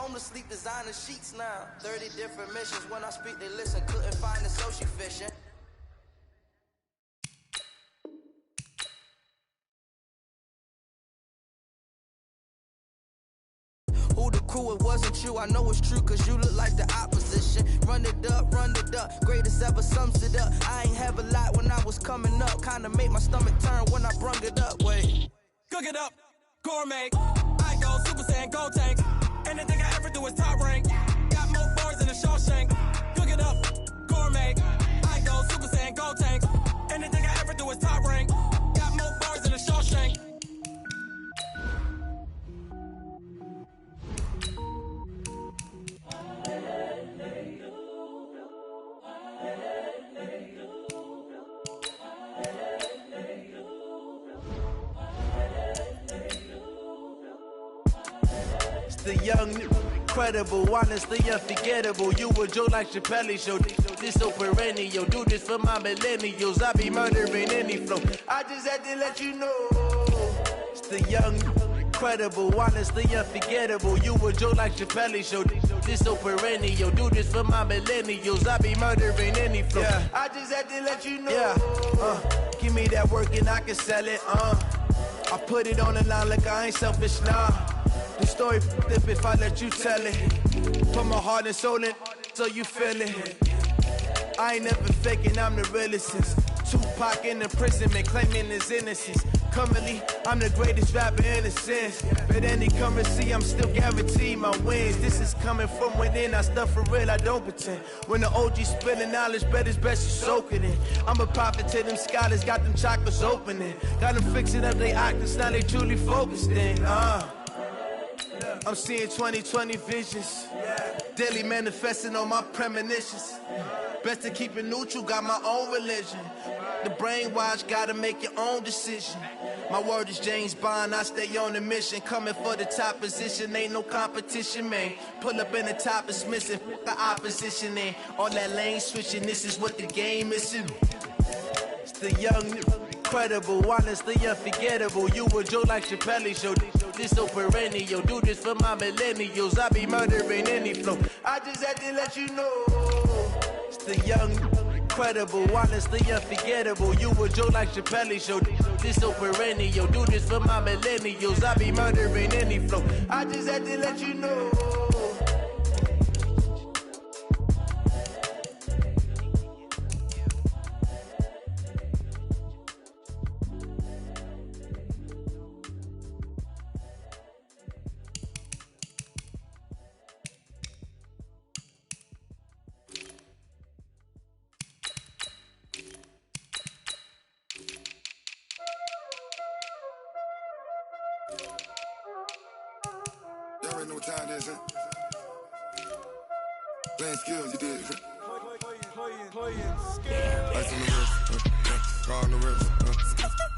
home to sleep, designer sheets now. 30 different missions. When I speak, they listen. Couldn't find the so she fishing. Who the crew, it wasn't you. I know it's true, cause you look like the opposition. Run it up, greatest ever sums it up. I ain't have a lot when I was coming up. Kinda made my stomach turn when I brung it up. Wait. Cook it up, gourmet. I go Super Saiyan, gold tank. Anything I ever do is top rank. Got more bars than a Shawshank. Cook it up, gourmet. I go Super Saiyan, gold tank. Anything I ever do is top rank. Got more bars than a Shawshank. The young, incredible, honestly unforgettable. You a joke like Chappelle show. This so perennial. Do this for my millennials. I be murdering any flow. I just had to let you know. It's the young, incredible, honestly unforgettable. You a joke like Chappelle show. This so perennial. Do this for my millennials. I be murdering any flow. Yeah. I just had to let you know. Yeah. Give me that work and I can sell it. I put it on the line like I ain't selfish now. The story flip if I let you tell it. Put my heart and soul in so you feel it. I ain't never faking, I'm the realest since Tupac in imprisonment, claiming his innocence. Currently, I'm the greatest rapper in a sense. But any currency, I'm still guaranteed my wins. This is coming from within, I stuff for real, I don't pretend. When the OG spilling knowledge, bet it's best you soak it in. I'm a prophet to them scholars, got them chakras opening. Got them fixing up they octaves, now they truly focused in. I'm seeing 2020 visions. Daily manifesting on my premonitions. Best to keep it neutral, got my own religion. The brainwash, gotta make your own decision. My word is James Bond, I stay on a mission. Coming for the top position, ain't no competition, man. Pull up in the top, it's missing, the opposition in. All that lane switching, this is what the game is. It's the young, incredible, honestly unforgettable. You a joke like Chappelle show. This so perennial. Do this for my millennials. I be murdering any flow. I just had to let you know. It's the young, incredible, honestly unforgettable. You a joke like Chappelle show. This so perennial. Do this for my millennials. I be murdering any flow. I just had to let you know. Y'all already know what time it is, huh? Playing skills, you did. Ice on the wrist, car on the wrist,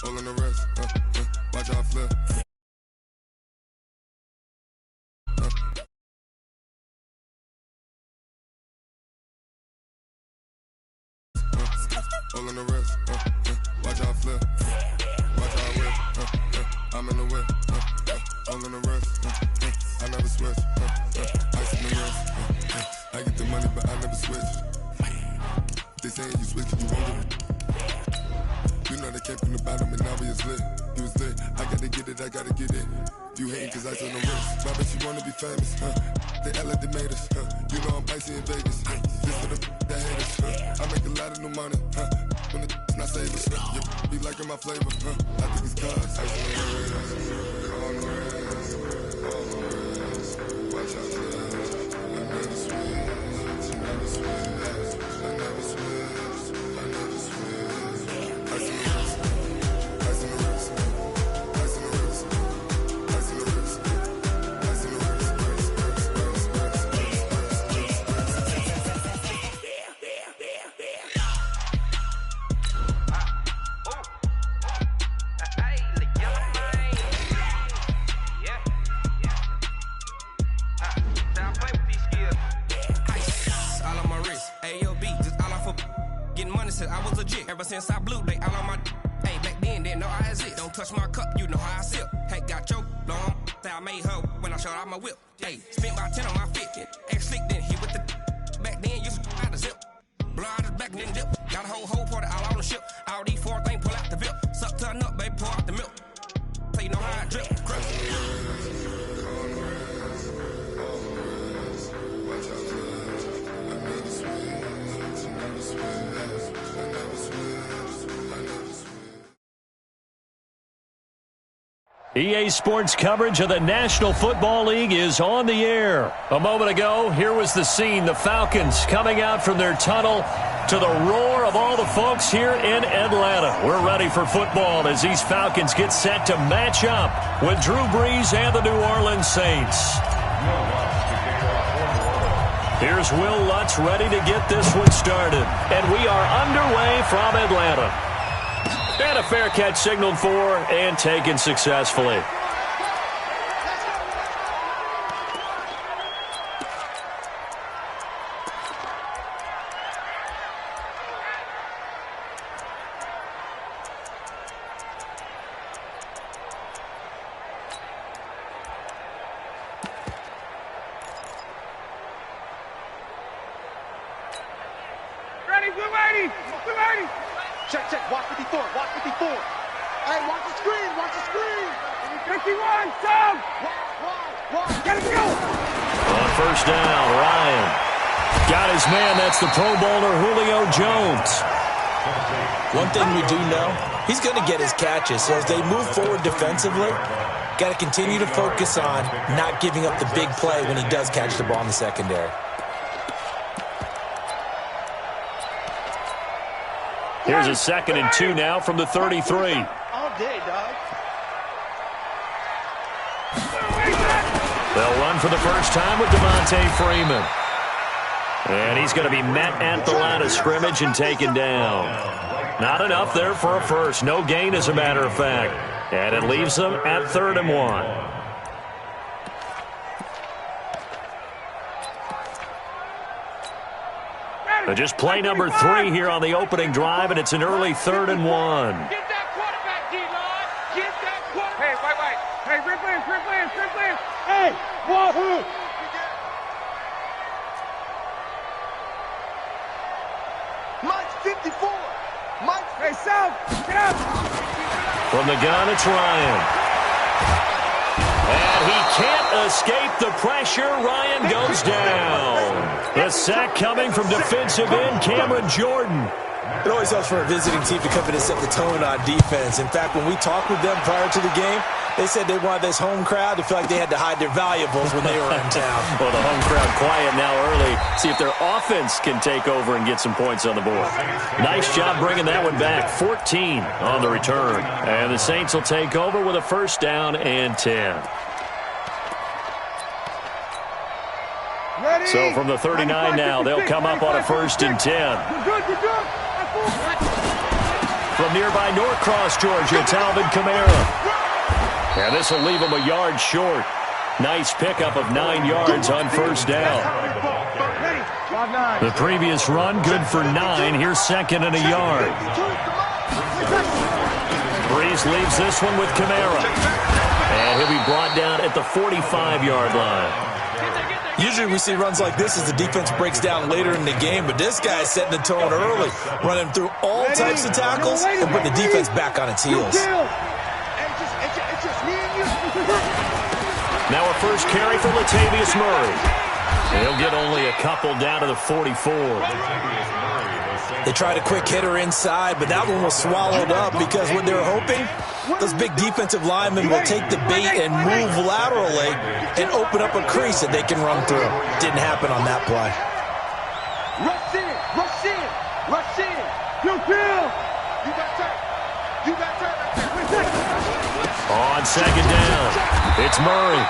hole on the wrist, watch out flip. Hole on the wrist, watch out flip. Watch out whip, I'm in the whip. Hole on the wrist, I never switch. Ice in the wrist, I get the money but I never switch. They saying you switch, you won't get it. You know they came from the bottom and now we is lit. You was lit, I gotta get it, I gotta get it. You hating cause ice on the wrist. Why bet you wanna be famous, They act like they made us, You know I'm icy in Vegas, This for the that hate us, I make a lot of new money, When it's not savers, You be liking my flavor, I think it's cause ice on the wrist, on the wrist, on the wrist. Watch out for this, I never switch, I never switch, I never switch, I never switch. Ice on the wrist, ice on the wrist, ice on the wrist, ice on the wrist, ice on the wrist, I was legit. Ever since I blew, they all on my. Hey, back then, didn't know I exist. Don't touch my cup, you know how I sip. Hey, got your long. Say I made her when I showed out my whip. Hey, spent about 10 on my fit. Ex slick then hit with the back then used to out the zip. Blow out his back and then dip. Got a whole party all on the ship. All these 4 things pull out the VIP. Suck to a nut, baby, pour out the milk. So you know how I drip. Crush. EA Sports coverage of the National Football League is on the air. A moment ago, here was the scene. The Falcons coming out from their tunnel to the roar of all the folks here in Atlanta. We're ready for football as these Falcons get set to match up with Drew Brees and the New Orleans Saints. Here's Will Lutz ready to get this one started. And we are underway from Atlanta. And a fair catch signaled for and taken successfully. Ready, 280! 280! Check, watch 54, watch 54. Hey, watch the screen, watch the screen. 51, Tom! Watch, get it, go! On first down, Ryan got his man. That's the Pro Bowler Julio Jones. One thing we do know, he's going to get his catches. So as they move forward defensively, got to continue to focus on not giving up the big play when he does catch the ball in the secondary. Here's a 2nd and 2 now from the 33. All day, dog. They'll run for the first time with Devontae Freeman. And he's going to be met at the line of scrimmage and taken down. Not enough there for a first. No gain, as a matter of fact. And it leaves them at 3rd and 1. Just play number 3 here on the opening drive, and it's an early 3rd and 1. Get that quarterback, D-line. Get that quarterback. Hey, wait. Hey, rip in. Hey, wahoo. Mike's 54. Mike's. Hey, South, get up. From the gun, it's Ryan. And he can't escape the pressure. Ryan goes down. The sack coming from defensive end Cameron Jordan. It always helps for a visiting team to come in and set the tone on defense. In fact, when we talked with them prior to the game, they said they wanted this home crowd to feel like they had to hide their valuables when they were in town. Well, the home crowd quiet now early. See if their offense can take over and get some points on the board. Nice job bringing that one back. 14 on the return. And the Saints will take over with a first down and 10. Ready? So from the 39 now, they'll come up on a 1st and 10. You're good. From nearby Norcross, Georgia, Talvin Kamara. And this will leave him a yard short. Nice pickup of 9 yards on first down. The previous run, good for 9. Here's 2nd and a yard. Brees leaves this one with Kamara. And he'll be brought down at the 45-yard line. Usually we see runs like this as the defense breaks down later in the game, but this guy is setting the tone early, running through all types of tackles and putting the defense back on its heels. Now a first carry for Latavius Murray. He'll get only a couple down to the 44. They tried a quick hitter inside, but that one was swallowed up because what they were hoping, those big defensive linemen will take the bait and move laterally and open up a crease that they can run through. Didn't happen on that play. Rush in. You kill. You got time. On 2nd down, it's Murray.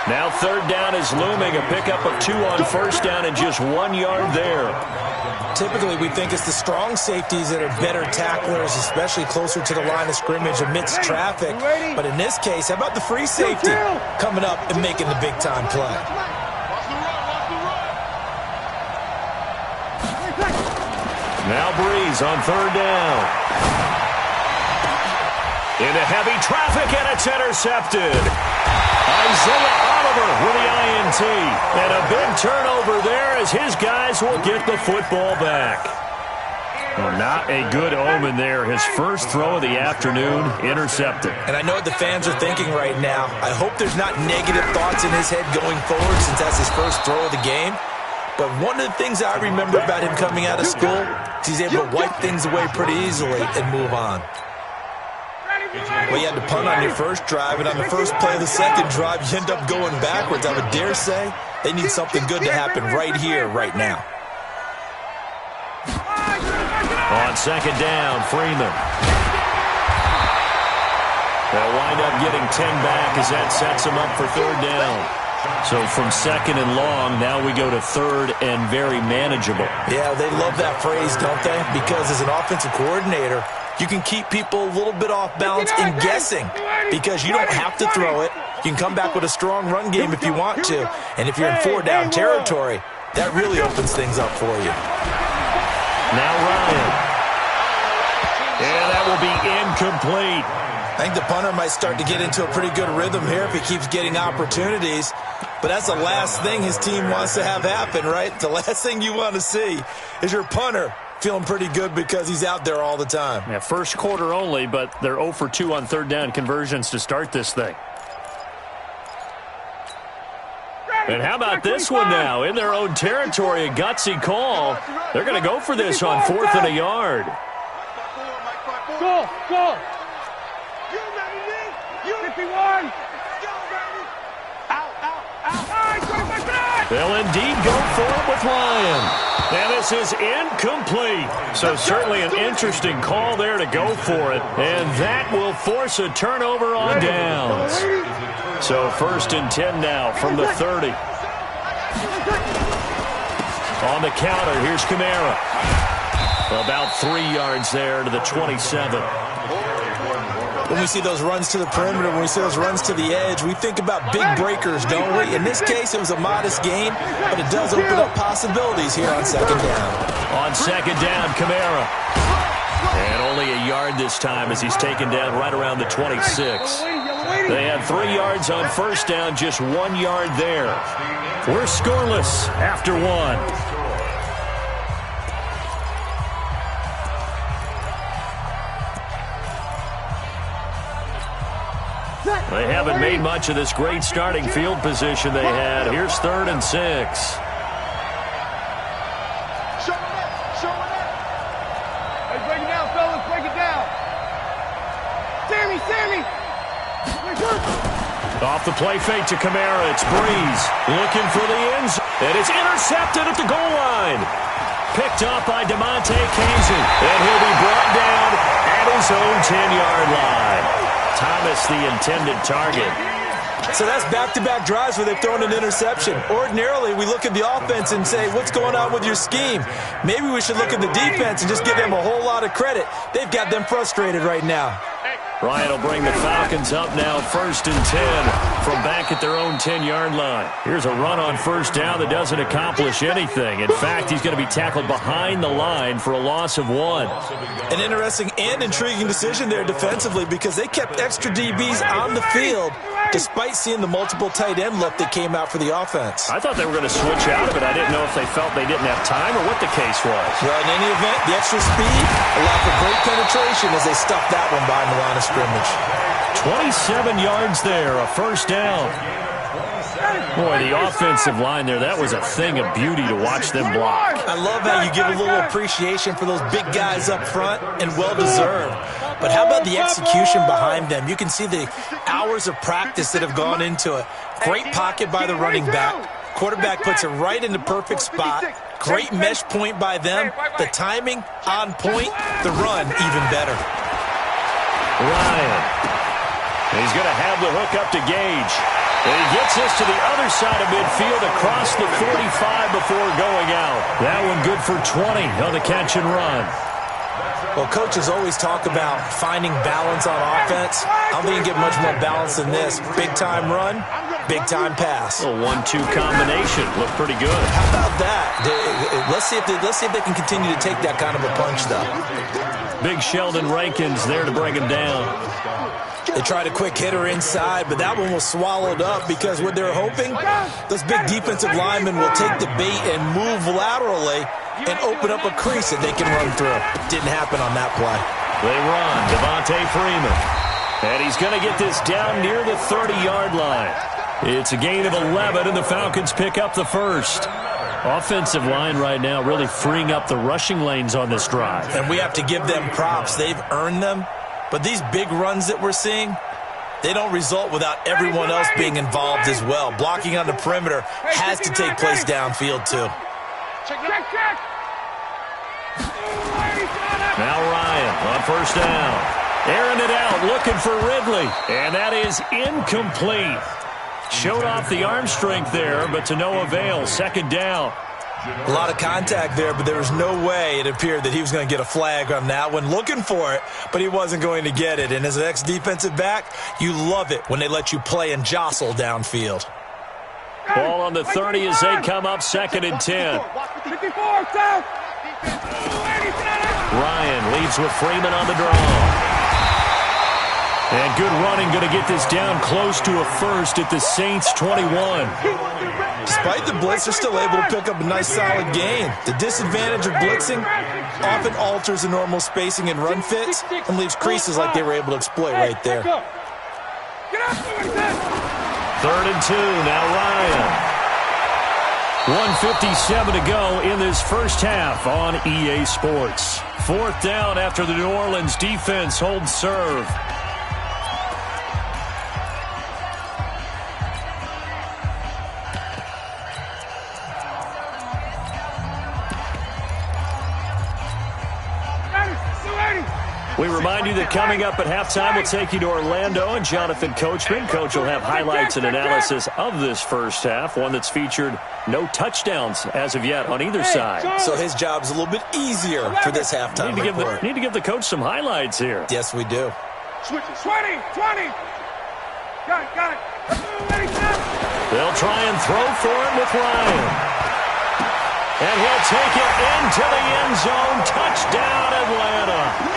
Now 3rd down is looming. A pickup of 2 on first down and just 1 yard there. Typically, we think it's the strong safeties that are better tacklers, especially closer to the line of scrimmage amidst traffic. But in this case, how about the free safety coming up and making the big-time play? Now Brees on 3rd down. Into heavy traffic, and it's intercepted. A Isaiah Oliver with the INT. And a big turnover there as his guys will get the football back. Well, not a good omen there. His first throw of the afternoon intercepted. And I know what the fans are thinking right now. I hope there's not negative thoughts in his head going forward since that's his first throw of the game. But one of the things I remember about him coming out of school is he's able to wipe things away pretty easily and move on. Well, you had to punt on your first drive, and on the first play of the second drive, you end up going backwards. I would dare say they need something good to happen right here, right now. On second down, Freeman. They'll wind up getting 10 back as that sets them up for third down. So from second and long, now we go to third and very manageable. Yeah, they love that phrase, don't they? Because as an offensive coordinator, you can keep people a little bit off balance and guessing because you don't have to throw it. You can come back with a strong run game if you want to. And if you're in four-down territory, that really opens things up for you. Now Ryan. And that will be incomplete. I think the punter might start to get into a pretty good rhythm here if he keeps getting opportunities. But that's the last thing his team wants to have happen, right? The last thing you want to see is your punter feeling pretty good because he's out there all the time. Yeah, first quarter only, but they're 0 for 2 on third down conversions to start this thing. And how about this one now? In their own territory, a gutsy call. They're going to go for this on 4th and a yard. Go! You ready, Lee? You 51! Go, baby! Out! They'll indeed go for it with Ryan. And this is incomplete. So certainly an interesting call there to go for it. And that will force a turnover on downs. So 1st and 10 now from the 30. On the counter, here's Kamara. About 3 yards there to the 27. When we see those runs to the perimeter, when we see those runs to the edge, we think about big breakers, don't we? In this case, it was a modest gain, but it does open up possibilities here on second down. On second down, Kamara. And only a yard this time as he's taken down right around the 26. They had 3 yards on first down, just 1 yard there. We're scoreless after one. They haven't made much of this great starting field position they had. Here's 3rd and 6. Show it up! Hey, break it down, fellas, break it down! Sammy! Off the play fake to Kamara, it's Breeze. Looking for the ends, and it's intercepted at the goal line. Picked up by DeMonte Casey, and he'll be brought down at his own 10-yard line. Thomas, the intended target. So that's back-to-back drives where they've thrown an interception. Ordinarily, we look at the offense and say, what's going on with your scheme? Maybe we should look at the defense and just give them a whole lot of credit. They've got them frustrated right now. Ryan will bring the Falcons up now 1st and 10 from back at their own 10-yard line. Here's a run on first down that doesn't accomplish anything. In fact, he's going to be tackled behind the line for a loss of 1. An interesting and intriguing decision there defensively because they kept extra DBs on the field despite seeing the multiple tight end look that came out for the offense. I thought they were going to switch out of it. I didn't know if they felt they didn't have time or what the case was. Well, in any event, the extra speed allowed for great penetration as they stuffed that one behind the line of scrimmage. 27 yards there, a first down. Boy, the offensive line there, that was a thing of beauty to watch them block. I love how you give a little appreciation for those big guys up front, and well-deserved. But how about the execution behind them? You can see the hours of practice that have gone into it. Great pocket by the running back. Quarterback puts it right in the perfect spot. Great mesh point by them. The timing on point. The run even better. Ryan. He's going to have the hook up to Gage. And he gets this to the other side of midfield across the 45 before going out. That one good for 20 on the catch and run. Well, coaches always talk about finding balance on offense. I don't think you can get much more balance than this. Big-time run, big-time pass. A 1-2 combination. Looked pretty good. How about that? Let's see if they can continue to take that kind of a punch, though. Big Sheldon Rankins there to bring him down. They tried a quick hitter inside, but that one was swallowed up because what they're hoping, those big defensive linemen will take the bait and move laterally and open up a crease that they can run through. Didn't happen on that play. They run, Devontae Freeman. And he's going to get this down near the 30-yard line. It's a gain of 11, and the Falcons pick up the first. Offensive line right now really freeing up the rushing lanes on this drive. And we have to give them props. They've earned them. But these big runs that we're seeing, they don't result without everyone else being involved as well. Blocking on the perimeter has to take place downfield too. Now Ryan on first down. Airing it out, looking for Ridley. And that is incomplete. Showed off the arm strength there, but to no avail. Second down. A lot of contact there, but there was no way it appeared that he was going to get a flag on that one. Looking for it, but he wasn't going to get it. And as an ex-defensive back, you love it when they let you play and jostle downfield. Ball on the 30 as they come up, 2nd and 10. Ryan leaves with Freeman on the draw. And good running, going to get this down close to a first at the Saints 21. Despite the blitz, they're still able to pick up a nice solid gain. The disadvantage of blitzing often alters the normal spacing and run fits and leaves creases like they were able to exploit right there. 3rd and 2, now Ryan. 1:57 to go in this first half on EA Sports. 4th down after the New Orleans defense holds serve. We remind you that coming up at halftime, we'll take you to Orlando and Jonathan Coachman. Coach will have highlights and analysis of this first half, one that's featured no touchdowns as of yet on either side. So his job's a little bit easier for this halftime report. Need to give the coach some highlights here. Yes, we do. Switch it. 20. Got it. They'll try and throw for it with Ryan. And he'll take it into the end zone. Touchdown, Atlanta.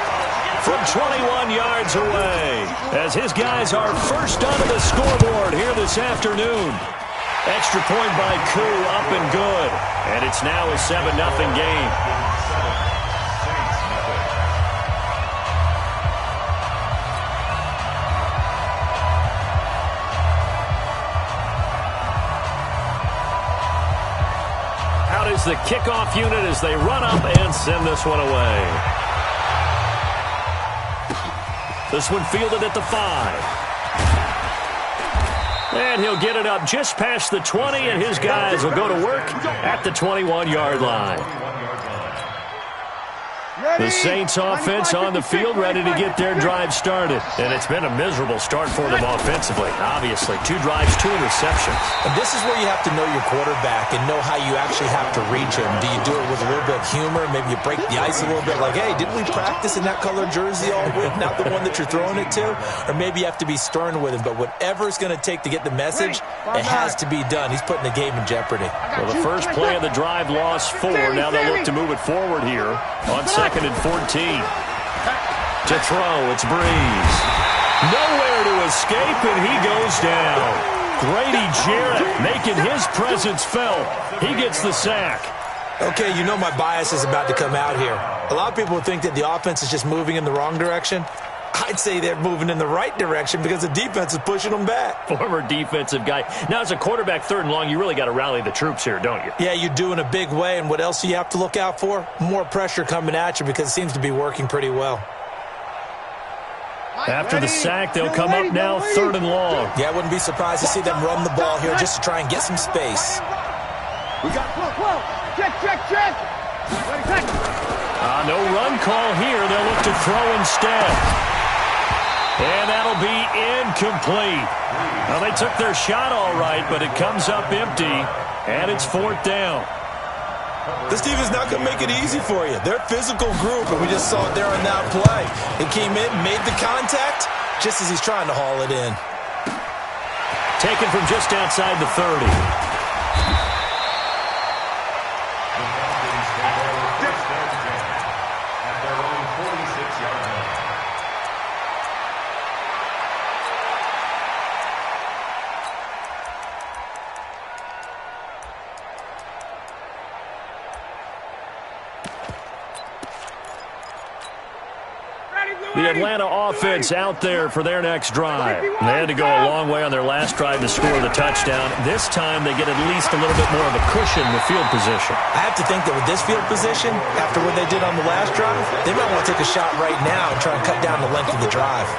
From 21 yards away, as his guys are first onto the scoreboard here this afternoon. Extra point by Koo, up and good. And it's now a 7-0 game. Out is the kickoff unit as they run up and send this one away. This one fielded at the 5. And he'll get it up just past the 20, and his guys will go to work at the 21-yard line. The Saints offense on the field, ready to get their drive started. And it's been a miserable start for them offensively. Obviously, 2 drives, 2 interceptions. And this is where you have to know your quarterback and know how you actually have to reach him. Do you do it with a little bit of humor? Maybe you break the ice a little bit like, hey, didn't we practice in that color jersey all week? Not the one that you're throwing it to? Or maybe you have to be stern with him. But whatever it's going to take to get the message, it has to be done. He's putting the game in jeopardy. Well, the first play of the drive lost 4. Now they'll look to move it forward here on 2nd and 14. To throw, it's Breeze. Nowhere to escape, and he goes down. Grady Jarrett making his presence felt. He gets the sack. Okay, you know my bias is about to come out here. A lot of people would think that the offense is just moving in the wrong direction. I'd say they're moving in the right direction because the defense is pushing them back. Former defensive guy. Now, as a quarterback, 3rd and long, you really got to rally the troops here, don't you? Yeah, you do in a big way. And what else do you have to look out for? More pressure coming at you because it seems to be working pretty well. After the sack, they'll come up now 3rd and long. Yeah, I wouldn't be surprised to see them run the ball here just to try and get some space. We got check. No run call here. They'll look to throw instead. And that'll be incomplete. Well, they took their shot all right, but it comes up empty, and it's 4th down. This team is not going to make it easy for you. They're a physical group, and we just saw it there on that play. He came in, made the contact, just as he's trying to haul it in. Taken from just outside the 30. The Atlanta offense out there for their next drive. They had to go a long way on their last drive to score the touchdown. This time they get at least a little bit more of a cushion with field position. I have to think that with this field position, after what they did on the last drive, they might want to take a shot right now and try and cut down the length of the drive.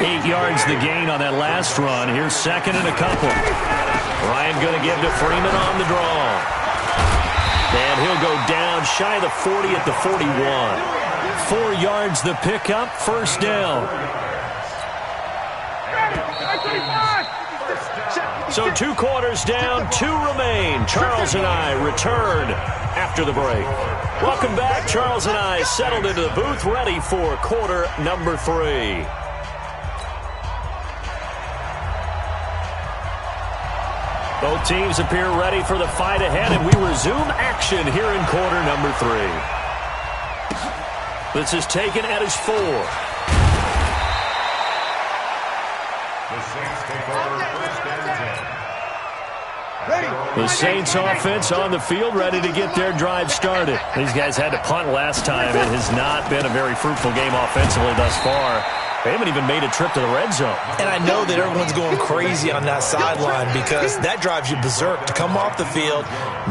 8 yards the gain on that last run. Here's second and a couple. Ryan going to give to Freeman on the draw. And he'll go down shy of the 40 at the 41. 4 yards the pickup, first down. So 2 quarters down, 2 remain. Charles and I return after the break. Welcome back. Charles and I settled into the booth, ready for quarter number 3. Both teams appear ready for the fight ahead, and we resume action here in quarter number 3. This is taken at his 4. The Saints offense on the field, ready to get their drive started. These guys had to punt last time. It has not been a very fruitful game offensively thus far. They haven't even made a trip to the red zone. And I know that everyone's going crazy on that sideline because that drives you berserk to come off the field,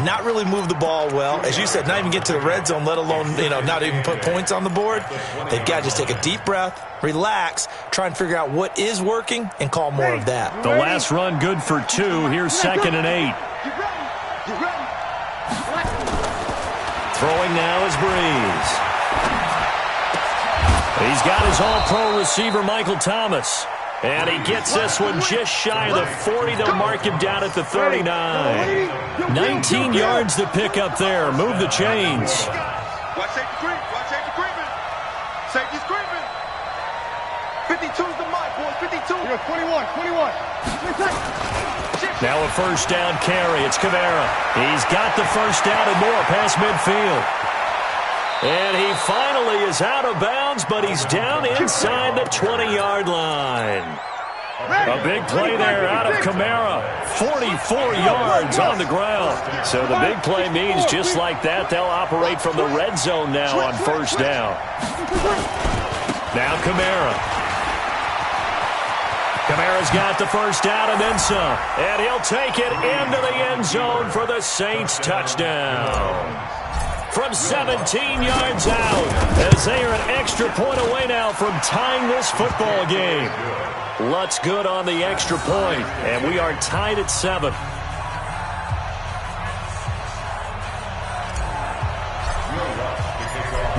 not really move the ball well. As you said, not even get to the red zone, let alone, not even put points on the board. They've got to just take a deep breath, relax, try and figure out what is working, and call more of that. The last run good for 2. Here's second and 8. Throwing now is Breeze. He's got his all-pro receiver, Michael Thomas. And he gets this one just shy of the 40. They'll mark him down at the 39. 19 yards to pick up there. Move the chains. Watch safety creep. Watch safety creeping. Safety's creeping. 52's the mark, boys. 52. 21. Now a first down carry. It's Kamara. He's got the first down and more past midfield. And he finally is out of bounds, but he's down inside the 20-yard line. A big play there out of Kamara. 44 yards on the ground. So the big play means just like that, they'll operate from the red zone now on first down. Now Kamara. Kamara's got the first down and then some. And he'll take it into the end zone for the Saints touchdown. From 17 yards out, as they are an extra point away now from tying this football game. Lutz good on the extra point, and we are tied at 7.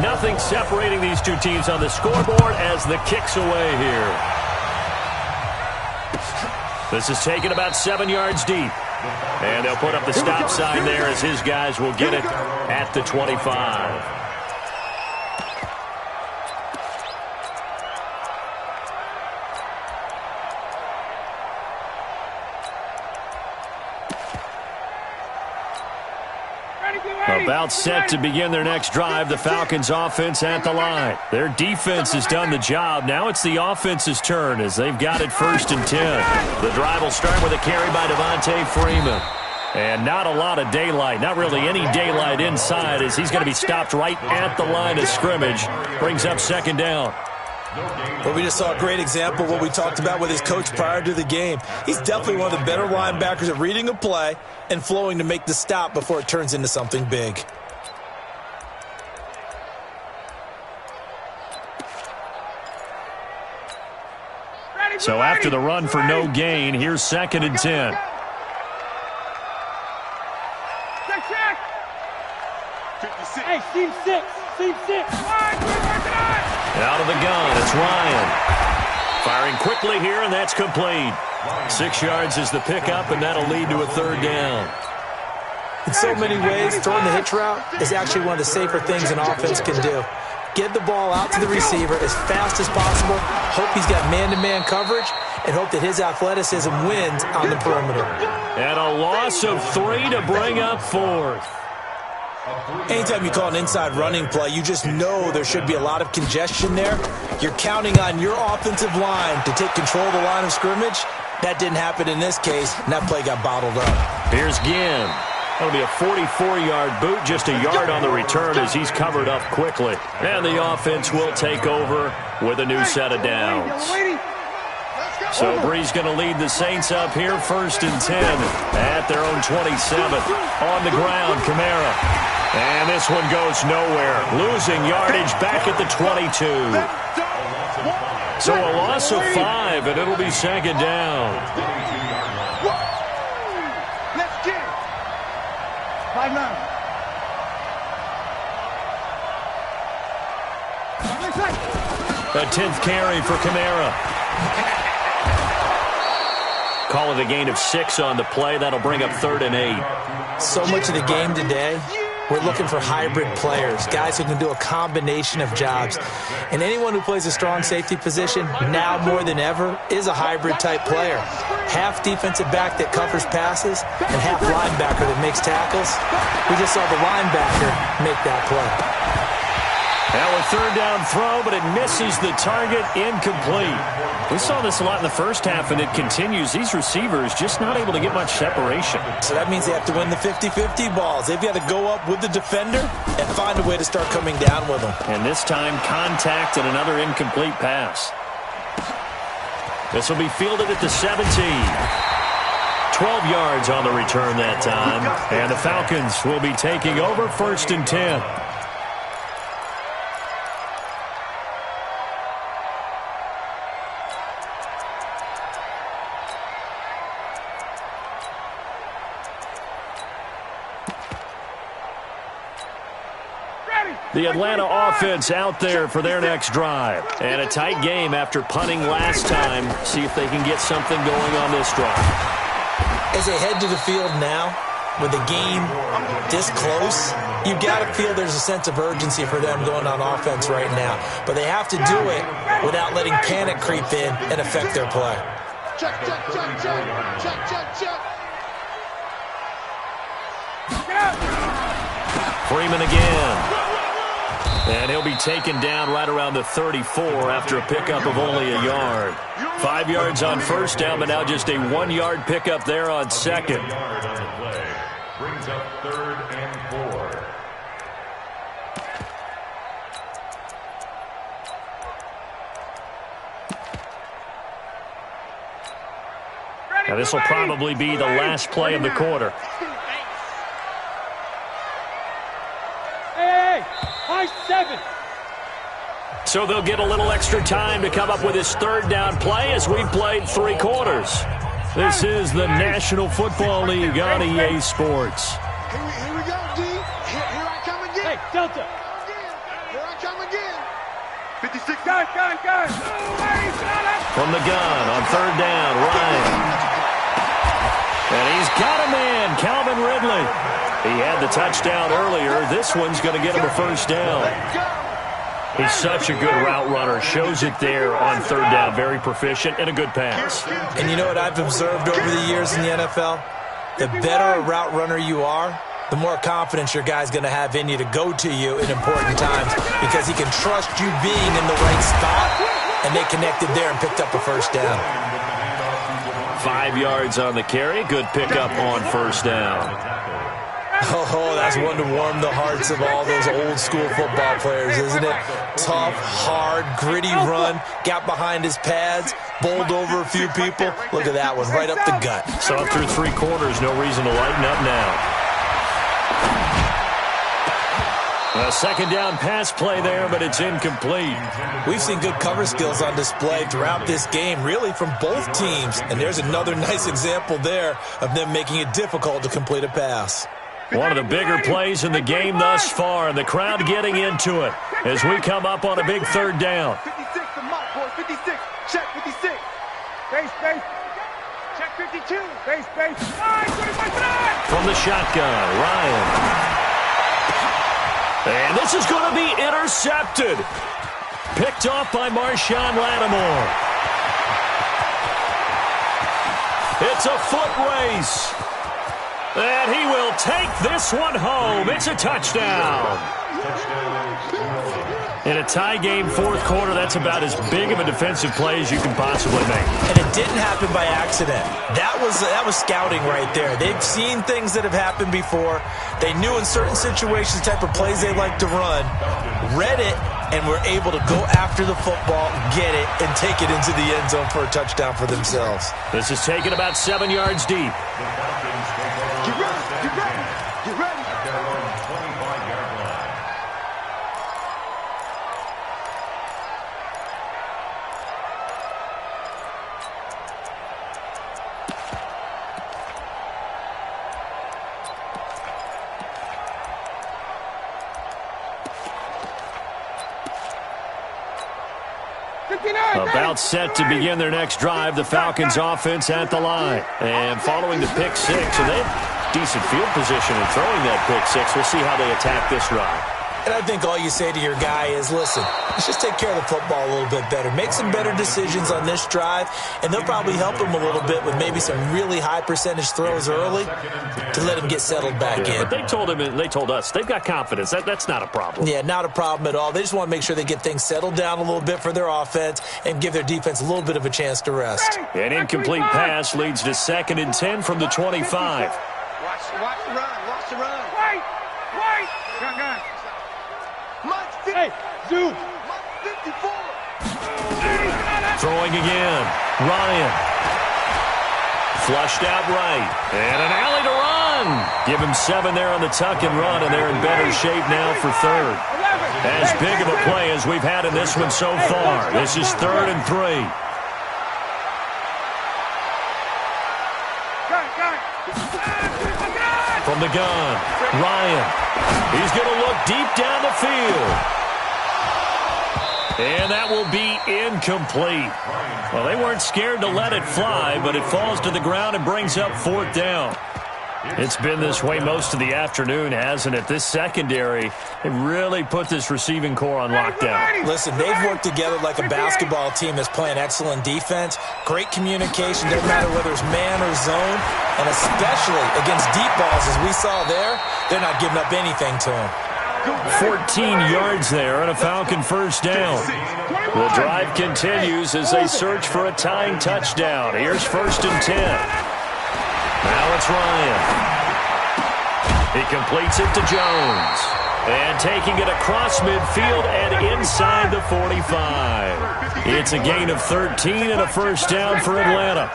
Nothing separating these two teams on the scoreboard as the kick's away here. This is taken about 7 yards deep. And they'll put up the stop sign there as his guys will get it at the 25. About set to begin their next drive, the Falcons offense at the line. Their defense has done the job. Now it's the offense's turn as they've got it first and 10. The drive will start with a carry by Devontae Freeman. And not a lot of daylight, not really any daylight inside as he's going to be stopped right at the line of scrimmage. Brings up second down. Well, we just saw a great example of what we talked about with his coach prior to the game. He's definitely one of the better linebackers at reading a play and flowing to make the stop before it turns into something big. So after the run for no gain, here's second and 10. Hey, seam 6. Out of the gun, it's Ryan. Firing quickly here, and that's complete. 6 yards is the pickup, and that'll lead to a third down. In so many ways, throwing the hitch route is actually one of the safer things an offense can do. Get the ball out to the receiver as fast as possible, hope he's got man-to-man coverage, and hope that his athleticism wins on the perimeter. And a loss of 3 to bring up fourth. Anytime you call an inside running play, you just know there should be a lot of congestion there. You're counting on your offensive line to take control of the line of scrimmage. That didn't happen in this case, and that play got bottled up. Here's Ginn. That'll be a 44-yard boot, just a yard on the return as he's covered up quickly. And the offense will take over with a new set of downs. So Bree's going to lead the Saints up here, 1st and 10 at their own 27. On the ground, Kamara. And this one goes nowhere. Losing yardage back at the 22. So a loss of 5, and it'll be 2nd down. Let's get it. 5-9. A 10th carry for Kamara. Call it a gain of 6 on the play. That'll bring up 3rd and 8. So much of the game today, we're looking for hybrid players, guys who can do a combination of jobs. And anyone who plays a strong safety position, now more than ever, is a hybrid-type player. Half defensive back that covers passes and half linebacker that makes tackles. We just saw the linebacker make that play. Now a 3rd down throw, but it misses the target, incomplete. We saw this a lot in the first half, and it continues. These receivers just not able to get much separation. So that means they have to win the 50-50 balls. They've got to go up with the defender and find a way to start coming down with them. And this time, contact and another incomplete pass. This will be fielded at the 17. 12 yards on the return that time. And the Falcons will be taking over, 1st and 10. The Atlanta offense out there for their next drive. And a tight game after punting last time. See if they can get something going on this drive. As they head to the field now, with the game this close, you've got to feel there's a sense of urgency for them going on offense right now. But they have to do it without letting panic creep in and affect their play. Check, check, check, check, check, check, check. Freeman again. And he'll be taken down right around the 34 after a pickup of only a yard. 5 yards on 1st down, but now just a 1-yard pickup there on 2nd. Brings up 3rd and 4. Now this will probably be the last play of the quarter. High 7. So they'll get a little extra time to come up with his 3rd down play as we've played 3 quarters. This is the National Football League on EA Sports. Here we go, D. Here I come again. Hey, Delta. Here I come again. 56. Gun. From the gun on 3rd down, Ryan. And he's got a man, Calvin Ridley. He had the touchdown earlier. This one's going to get him a 1st down. He's such a good route runner. Shows it there on 3rd down. Very proficient and a good pass. And you know what I've observed over the years in the NFL? The better a route runner you are, the more confidence your guy's going to have in you to go to you in important times because he can trust you being in the right spot, and they connected there and picked up a 1st down. 5 yards on the carry. Good pickup on 1st down. Oh, that's one to warm the hearts of all those old school football players, isn't it? Tough, hard, gritty run, got behind his pads, bowled over a few people. Look at that one, right up the gut. So up through 3 quarters, no reason to lighten up now. A 2nd down pass play there, but it's incomplete. We've seen good cover skills on display throughout this game, really from both teams. And there's another nice example there of them making it difficult to complete a pass. One of the bigger plays in the game thus far, and the crowd getting into it as we come up on a big 3rd down. 56, the mark, boys. 56. Check 56. Base. Check 52. Base. 25. From the shotgun, Ryan. And this is going to be intercepted. Picked off by Marshawn Lattimore. It's a foot race. And he will take this one home. It's a touchdown. In a tie game fourth quarter, that's about as big of a defensive play as you can possibly make. And it didn't happen by accident. That was scouting right there. They've seen things that have happened before. They knew in certain situations the type of plays they like to run, read it, and were able to go after the football, get it, and take it into the end zone for a touchdown for themselves. This is taken about 7 yards deep. Get ready, get ready, get ready. At their own 25-yard line. About set to begin their next drive, the Falcons offense at the line. And following the pick six, and they have decent field position in throwing that pick six. We'll see how they attack this drive. And I think all you say to your guy is, listen, let's just take care of the football a little bit better. Make some better decisions on this drive, and they'll probably help him a little bit with maybe some really high percentage throws early to let him get settled back in. But they told him, and they told us, they've got confidence. That's not a problem. Yeah, not a problem at all. They just want to make sure they get things settled down a little bit for their offense and give their defense a little bit of a chance to rest. An incomplete pass leads to 2nd and 10 from the 25. Watch the run, watch the run. Wait. Gun. Hey, Zoo. 54. Throwing again. Ryan. Flushed out right. And an alley to run. Give him 7 there on the tuck and run, and they're in better shape now for 3rd. As big of a play as we've had in this one so far. This is 3rd and 3. From the gun, Ryan. He's going to look deep down the field. And that will be incomplete. Well, they weren't scared to let it fly, but it falls to the ground and brings up 4th down. It's been this way most of the afternoon, hasn't it? This secondary, they really put this receiving core on lockdown. Listen, they've worked together like a basketball team that's playing excellent defense. Great communication, doesn't matter whether it's man or zone. And especially against deep balls, as we saw there, they're not giving up anything to them. 14 yards there and a Falcon first down. The drive continues as they search for a tying touchdown. Here's 1st and 10. Now it's Ryan. He completes it to Jones. And taking it across midfield and inside the 45. It's a gain of 13 and a first down for Atlanta.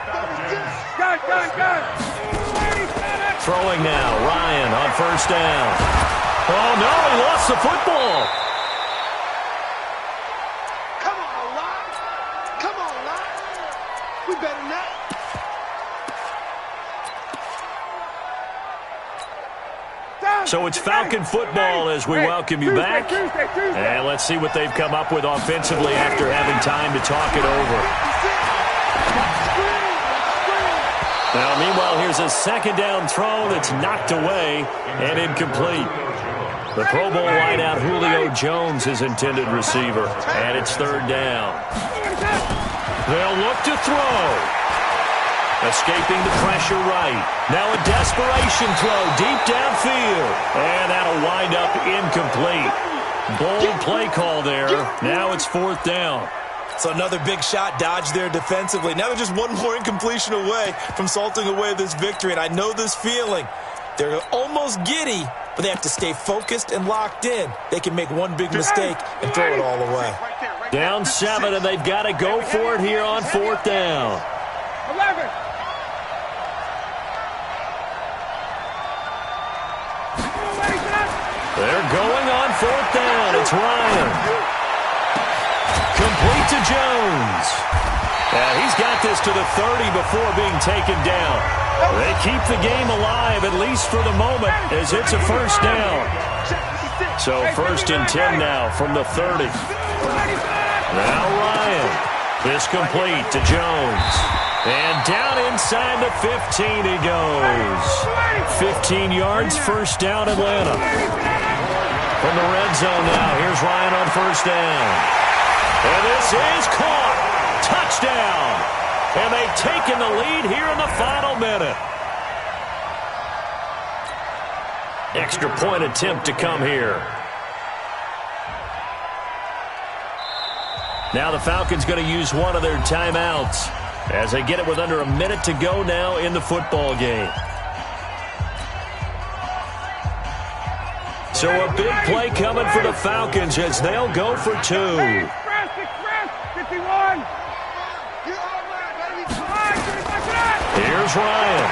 Throwing now, Ryan on 1st down. Oh, no, he lost the football. Come on, Lon. We better not. So it's Falcon football as we welcome you back. And let's see what they've come up with offensively after having time to talk it over. Now, meanwhile, here's a 2nd down throw that's knocked away and incomplete. The Pro Bowl wideout Julio Jones is intended receiver, and it's 3rd down. They'll look to throw. Escaping the pressure right. Now a desperation throw deep downfield. And that'll wind up incomplete. Bold play call there. Now it's 4th down. So another big shot dodged there defensively. Now they're just one more incompletion away from salting away this victory. And I know this feeling. They're almost giddy, but they have to stay focused and locked in. They can make one big mistake and throw it all away. Down 7, and they've got to go for it here on 4th down. 11. They're going on 4th down. It's Ryan. Complete to Jones. And he's got this to the 30 before being taken down. They keep the game alive, at least for the moment, as it's a first down. So 1st and 10 now from the 30. Now Ryan. This complete to Jones. And down inside the 15 he goes. 15 yards, first down Atlanta. From the red zone now, here's Ryan on 1st down. And this is caught. Touchdown. And they've taken the lead here in the final minute. Extra point attempt to come here. Now the Falcons going to use one of their timeouts as they get it with under a minute to go now in the football game. So a big play coming for the Falcons as they'll go for 2. Here's Ryan.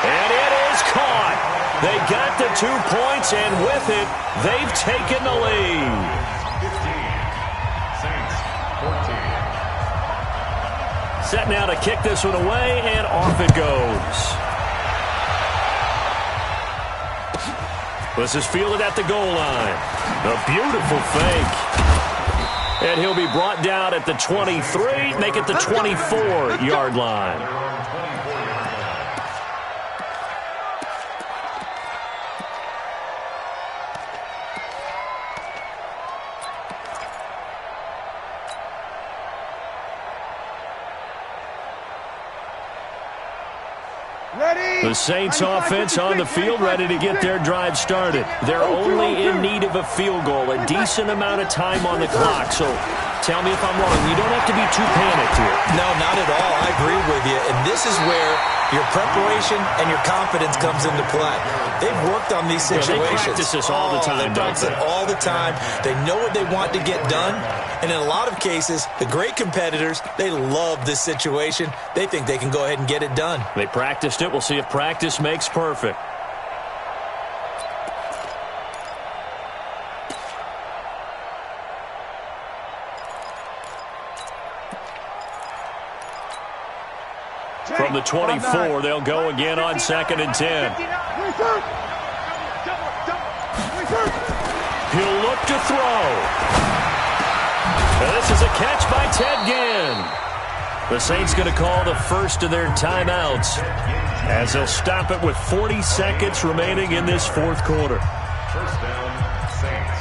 And it is caught. They got the 2 points, and with it, they've taken the lead. 15, Saints, 14. Set now to kick this one away, and off it goes. This is fielded at the goal line. A beautiful fake. And he'll be brought down at the 23, make it the 24-yard line. The Saints offense on the field, ready to get their drive started. They're only in need of a field goal, a decent amount of time on the clock. So tell me if I'm wrong. You don't have to be too panicked here. No, not at all. I agree with you. And this is where your preparation and your confidence comes into play. They've worked on these situations. They practice this all the time, they practice it all the time. They know what they want to get done. And in a lot of cases, the great competitors, they love this situation. They think they can go ahead and get it done. They practiced it. We'll see if practice makes perfect. From the 24, they'll go again on 2nd and 10. He'll look to throw. And this is a catch by Ted Ginn. The Saints going to call the first of their timeouts as they'll stop it with 40 seconds remaining in this fourth quarter. First down, Saints.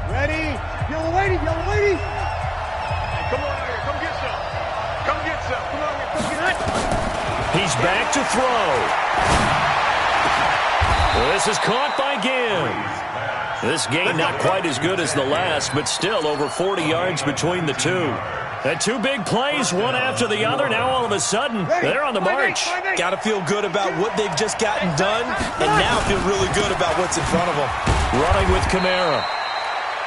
Ready? Yellow lady, yellow lady. Hey, come on out here. Come get some. Come get some. Come on here. Come get it. He's back to throw. This is caught by Ginn. This game not quite as good as the last, but still over 40 yards between the two. And 2 big plays, one after the other. Now all of a sudden, they're on the march. Got to feel good about what they've just gotten done, and now feel really good about what's in front of them. Running with Kamara.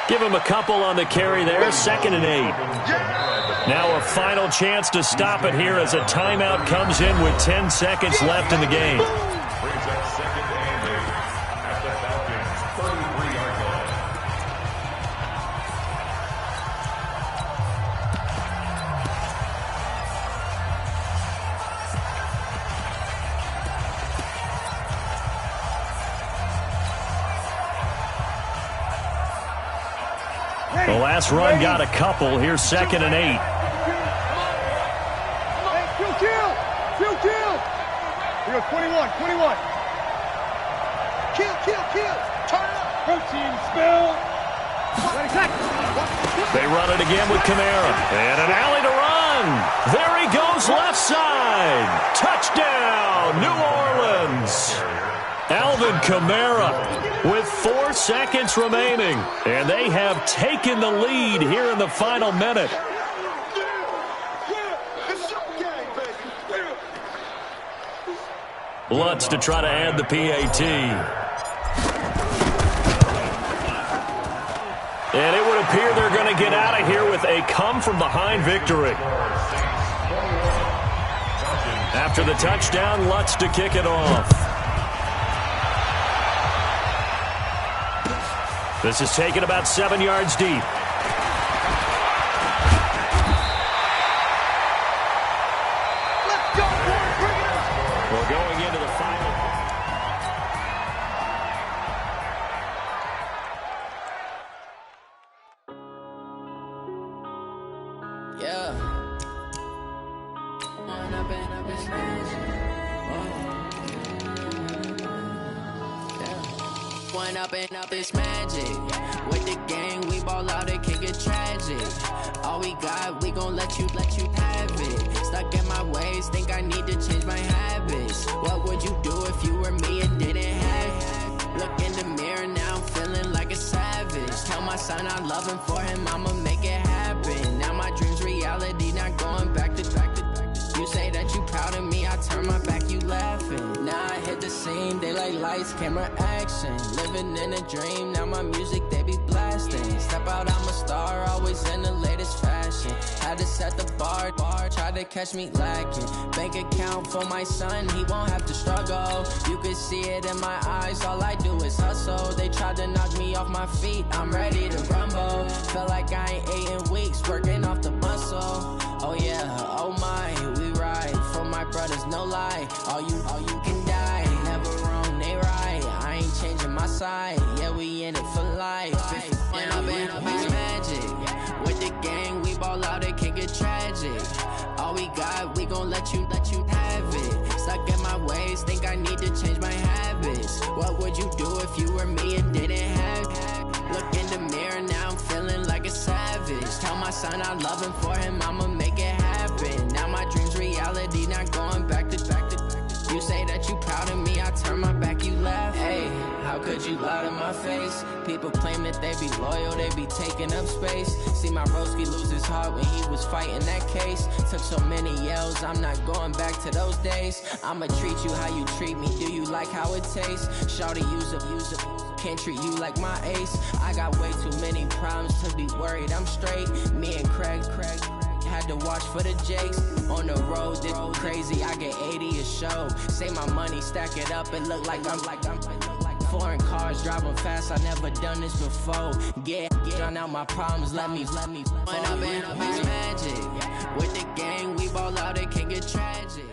Give him a couple on the carry there, 2nd and 8. Now a final chance to stop it here as a timeout comes in with 10 seconds left in the game. Brings up 2nd and 8 at the Falcons' 33-yard line. The last run got a couple. Here's 2nd and 8. Kill. Here goes 21. Kill. Turn it up. Protein spill. They run it again with Kamara. And an alley to run. There he goes left side. Touchdown, New Orleans. Alvin Kamara with 4 seconds remaining. And they have taken the lead here in the final minute. Lutz to try to add the PAT. And it would appear they're going to get out of here with a come-from-behind victory. After the touchdown, Lutz to kick it off. This is taken about 7 yards deep. We're going into the final. Yeah. One up and up, it's magic. With the gang, we ball out, it can get tragic. All we got, we gon' let you have it. Stuck in my ways, think I need to change my habits. What would you do if you were me and didn't have it? Look in the mirror, now I'm feeling like a savage. Tell myself son, I love him, for him, I'ma make it happen. Now my dream's reality, not going back to. You say that you proud of me, I turn my back, you laughing. Now I hit the scene, they like lights, camera, action. Living in a dream, now my music, they be blasting. Step out, I'm a star, always in the latest fashion. Had to set the bar, try to catch me lacking. Bank account for my son, he won't have to struggle. You can see it in my eyes, all I do is hustle. They tried to knock me off my feet, I'm ready to rumble. Felt like I ain't ate in weeks, working off the muscle. Oh yeah, oh my, we ride for my brothers, no lie. All you can die, never wrong, they right. I ain't changing my side, yeah, we in it for life. And I've been magic. With the gang, we ball out, it can get tragic. All we got, we gon' let you have it. Stuck in my ways, think I need to change my habits. What would you do if you were me and didn't have it? Look in the mirror, now I'm feeling like a savage. Tell my son I love him, for him, I'ma make it happen. Now my dream's reality, not going back to. You say that you proud of me, I turn my back, you laugh. Hey, how could you lie to my face? People claim that they be loyal, they be taking up space. See my broski lose his heart when he was fighting that case. Took so many yells, I'm not going back to those days. I'ma treat you how you treat me, do you like how it tastes? Shawty, use up, can't treat you like my ace. I got way too many problems to be worried, I'm straight. Me and Craig had to watch for the Jakes. On the road, this crazy, I get 80 a show. Say my money, stack it up, it look like I'm foreign cars, driving fast, I never done this before. Get on out my problems, let me. When I've been magic. With the gang, we ball out, it can get tragic.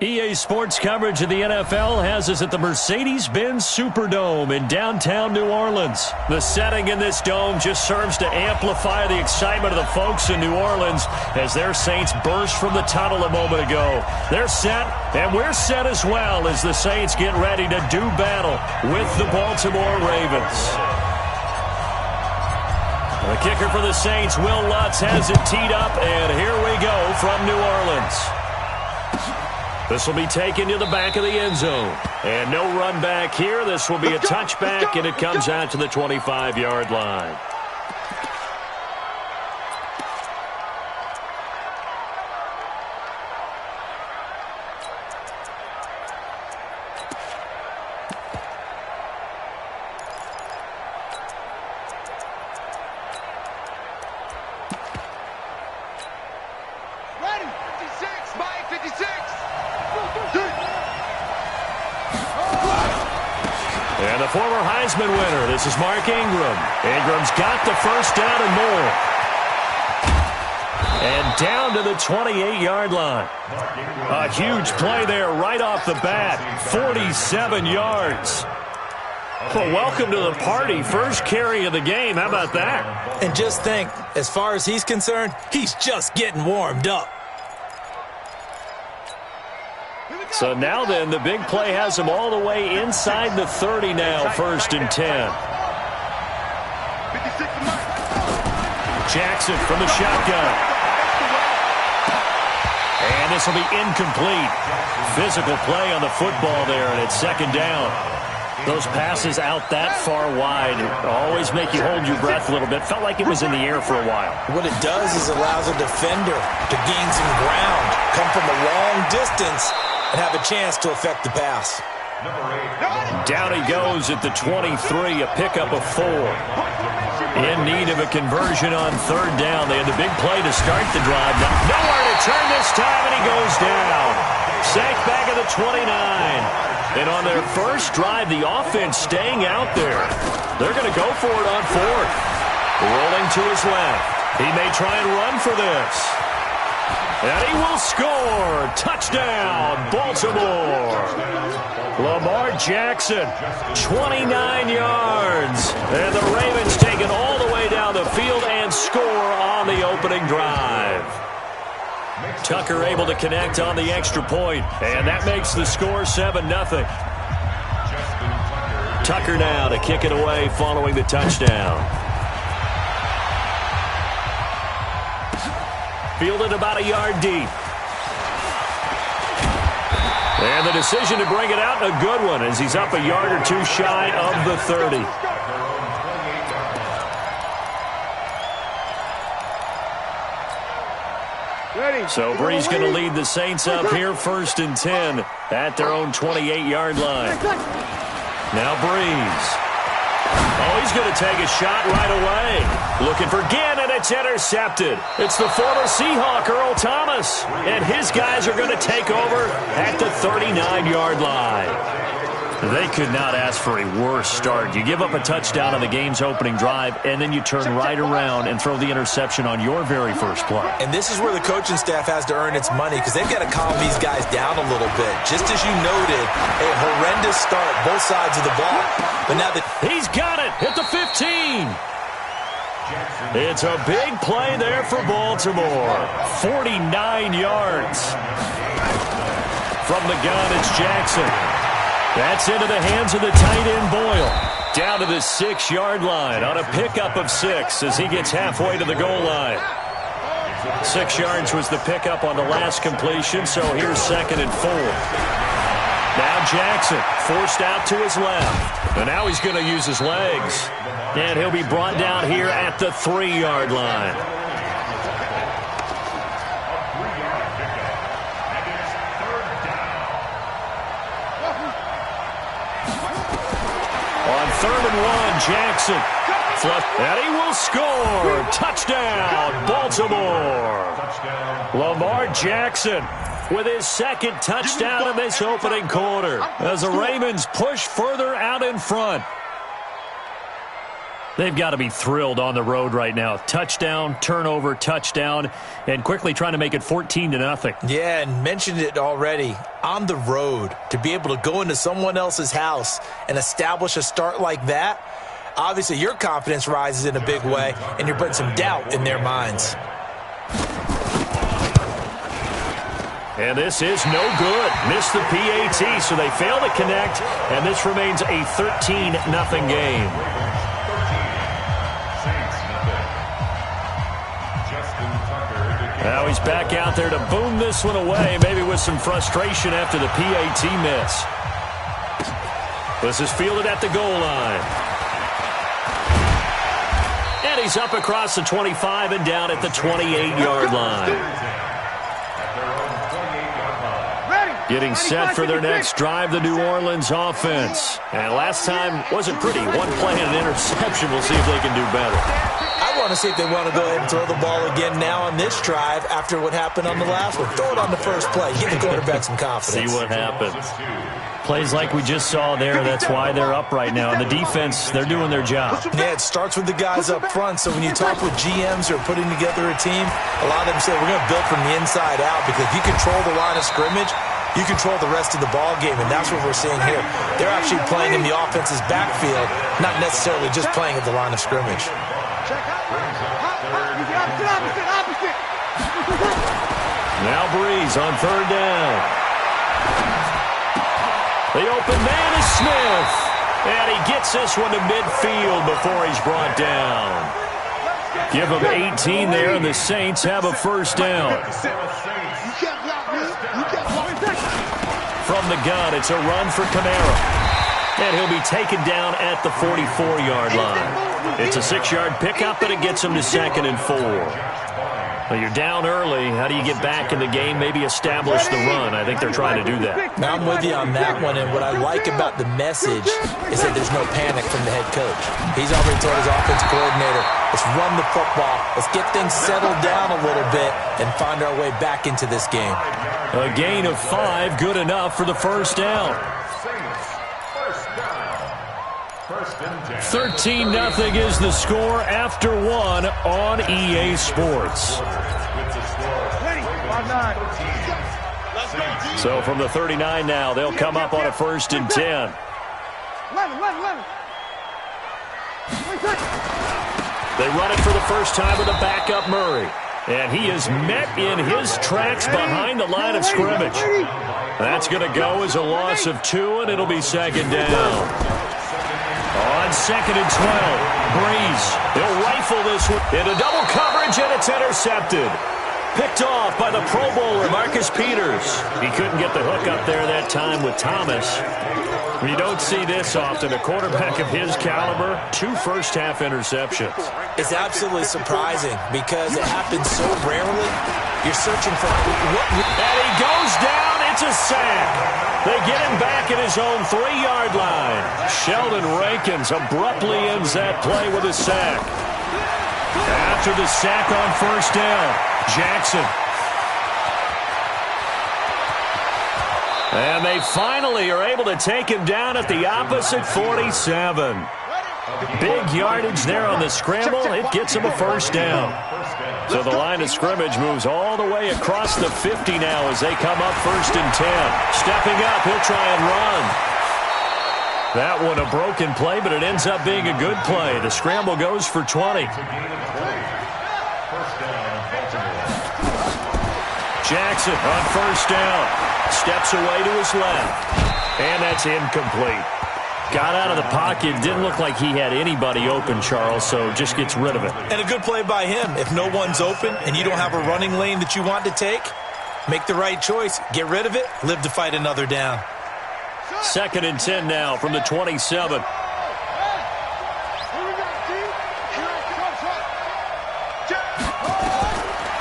EA Sports coverage of the NFL has us at the Mercedes-Benz Superdome in downtown New Orleans. The setting in this dome just serves to amplify the excitement of the folks in New Orleans as their Saints burst from the tunnel a moment ago. They're set, and we're set as well as the Saints get ready to do battle with the Baltimore Ravens. The kicker for the Saints, Will Lutz, has it teed up, and here we go from New Orleans. This will be taken to the back of the end zone. And no run back here. This will be a touchback, and it comes out to the 25-yard line. Ready, 56, Mike, 56. And the former Heisman winner, this is Mark Ingram. Ingram's got the first down and more. And down to the 28-yard line. A huge play there right off the bat. 47 yards. Well, welcome to the party. First carry of the game. How about that? And just think, as far as he's concerned, he's just getting warmed up. So now then, the big play has him all the way inside the 30 now, 1st and 10. Jackson from the shotgun. And this will be incomplete. Physical play on the football there, and it's 2nd down. Those passes out that far wide always make you hold your breath a little bit. Felt like it was in the air for a while. What it does is allows a defender to gain some ground, come from a long distance, and have a chance to affect the pass. Down he goes at the 23, a pickup of 4. In need of a conversion on 3rd down. They had the big play to start the drive. Nowhere to turn this time, and he goes down. Sacked back at the 29. And on their first drive, the offense staying out there. They're going to go for it on 4th. Rolling to his left. He may try and run for this. And he will score. Touchdown, Baltimore. Lamar Jackson, 29 yards. And the Ravens take it all the way down the field and score on the opening drive. Tucker able to connect on the extra point, and that makes the score 7-0. Tucker now to kick it away following the touchdown. Fielded about a yard deep. And the decision to bring it out, a good one, as he's up a yard or two shy of the 30. So Brees going to lead the Saints up here, 1st and 10 at their own 28-yard line. Now Brees. Oh, he's going to take a shot right away. Looking for Ginn, and it's intercepted. It's the former Seahawk, Earl Thomas. And his guys are going to take over at the 39-yard line. They could not ask for a worse start. You give up a touchdown on the game's opening drive, and then you turn right around and throw the interception on your very first play. And this is where the coaching staff has to earn its money, because they've got to calm these guys down a little bit. Just as you noted, a horrendous start, both sides of the ball. But now he's got it at the 15. It's a big play there for Baltimore. 49 yards. From the gun, it's Jackson. That's into the hands of the tight end, Boyle. Down to the 6-yard line on a pickup of 6 as he gets halfway to the goal line. 6 yards was the pickup on the last completion, so here's 2nd and 4. Now Jackson forced out to his left. And now he's going to use his legs. And he'll be brought down here at the 3-yard line. On 3rd and 1, Jackson. And he will score. Touchdown, Baltimore. Lamar Jackson with his 2nd touchdown in this opening quarter as the Ravens push further out in front. They've got to be thrilled on the road right now. Touchdown, turnover, touchdown, and quickly trying to make it 14-0. Yeah, and mentioned it already. On the road, to be able to go into someone else's house and establish a start like that, obviously your confidence rises in a big way, and you're putting some doubt in their minds. And this is no good. Missed the PAT, so they fail to connect, and this remains a 13-0 game. Now he's back out there to boom this one away, maybe with some frustration after the PAT miss. This is fielded at the goal line. And he's up across the 25 and down at the 28-yard line. Getting set for their next drive, the New Orleans offense. And last time wasn't pretty. One play and an interception. We'll see if they can do better. I want to see if they want to go ahead and throw the ball again now on this drive after what happened on the last one. Throw it on the first play. Give the quarterback some confidence. See what happens. Plays like we just saw there, that's why they're up right now. And the defense, they're doing their job. Yeah, it starts with the guys up front. So when you talk with GMs who are putting together a team, a lot of them say we're going to build from the inside out, because if you control the line of scrimmage, you control the rest of the ball game, and that's what we're seeing here. They're actually playing in the offense's backfield, not necessarily just playing at the line of scrimmage. Now Brees on 3rd down. The open man is Smith. And he gets this one to midfield before he's brought down. Give him 18 there, and the Saints have a 1st down. From the gun, it's a run for Kamara. And he'll be taken down at the 44-yard line. It's a 6-yard pickup, and it gets him to 2nd and 4. Well, you're down early. How do you get back in the game, maybe establish the run? I think they're trying to do that. Now, I'm with you on that one, and what I like about the message is that there's no panic from the head coach. He's already told his offensive coordinator, let's run the football, let's get things settled down a little bit, and find our way back into this game. A gain of 5, good enough for the 1st down. 13-0 is the score after 1 on EA Sports. So from the 39 now, they'll come up on a 1st and 10. They run it for the first time with a backup Murray. And he is met in his tracks behind the line of scrimmage. That's going to go as a loss of 2, and it'll be 2nd down. On 2nd and 12, Brees. He'll rifle this one into double coverage, and it's intercepted. picked off by the Pro Bowler, Marcus Peters. He couldn't get the hook up there that time with Thomas. You don't see this often. A quarterback of his caliber, 2 first-half interceptions. It's absolutely surprising because it happens so rarely. You're searching for what. And he goes down. It's a sack. They get him back at his own 3-yard line. Sheldon Rankins abruptly ends that play with a sack. After the sack on first down, Jackson. And they finally are able to take him down at the opposite 47. Big yardage there on the scramble. It gets him a first down. So the line of scrimmage moves all the way across the 50 now as they come up 1st and 10. Stepping up, he'll try and run. That one a broken play, but it ends up being a good play. The scramble goes for 20. Jackson on first down. Steps away to his left. And that's incomplete. Got out of the pocket. Didn't look like he had anybody open, Charles, so just gets rid of it. And a good play by him. If no one's open and you don't have a running lane that you want to take, make the right choice. Get rid of it. Live to fight another down. 2nd and 10 now from the 27.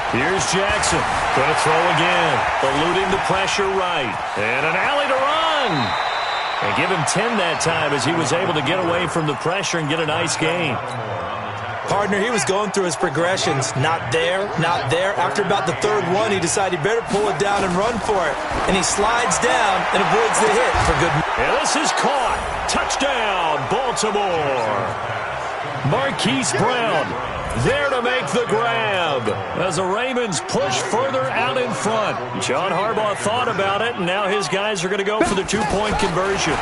Here's Jackson. Going to throw again. Eluding the pressure right. And an alley to run. And give him 10 that time as he was able to get away from the pressure and get a nice gain. Partner, he was going through his progressions. Not there, not there. After about the 3rd one, he decided he better pull it down and run for it. And he slides down and avoids the hit for good. And this is caught. Touchdown, Baltimore. Marquise Brown there to make the grab as the Ravens push further out in front. John Harbaugh thought about it, and now his guys are going to go for the 2-point conversion.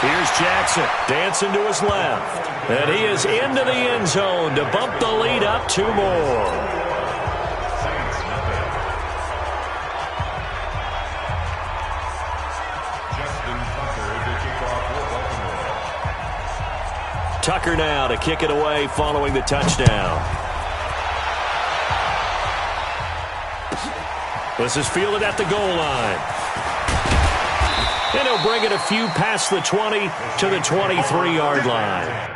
Here's Jackson dancing to his left. And he is into the end zone to bump the lead up 2 more. Tucker now to kick it away following the touchdown. This is fielded at the goal line. And he'll bring it a few past the 20 to the 23-yard line.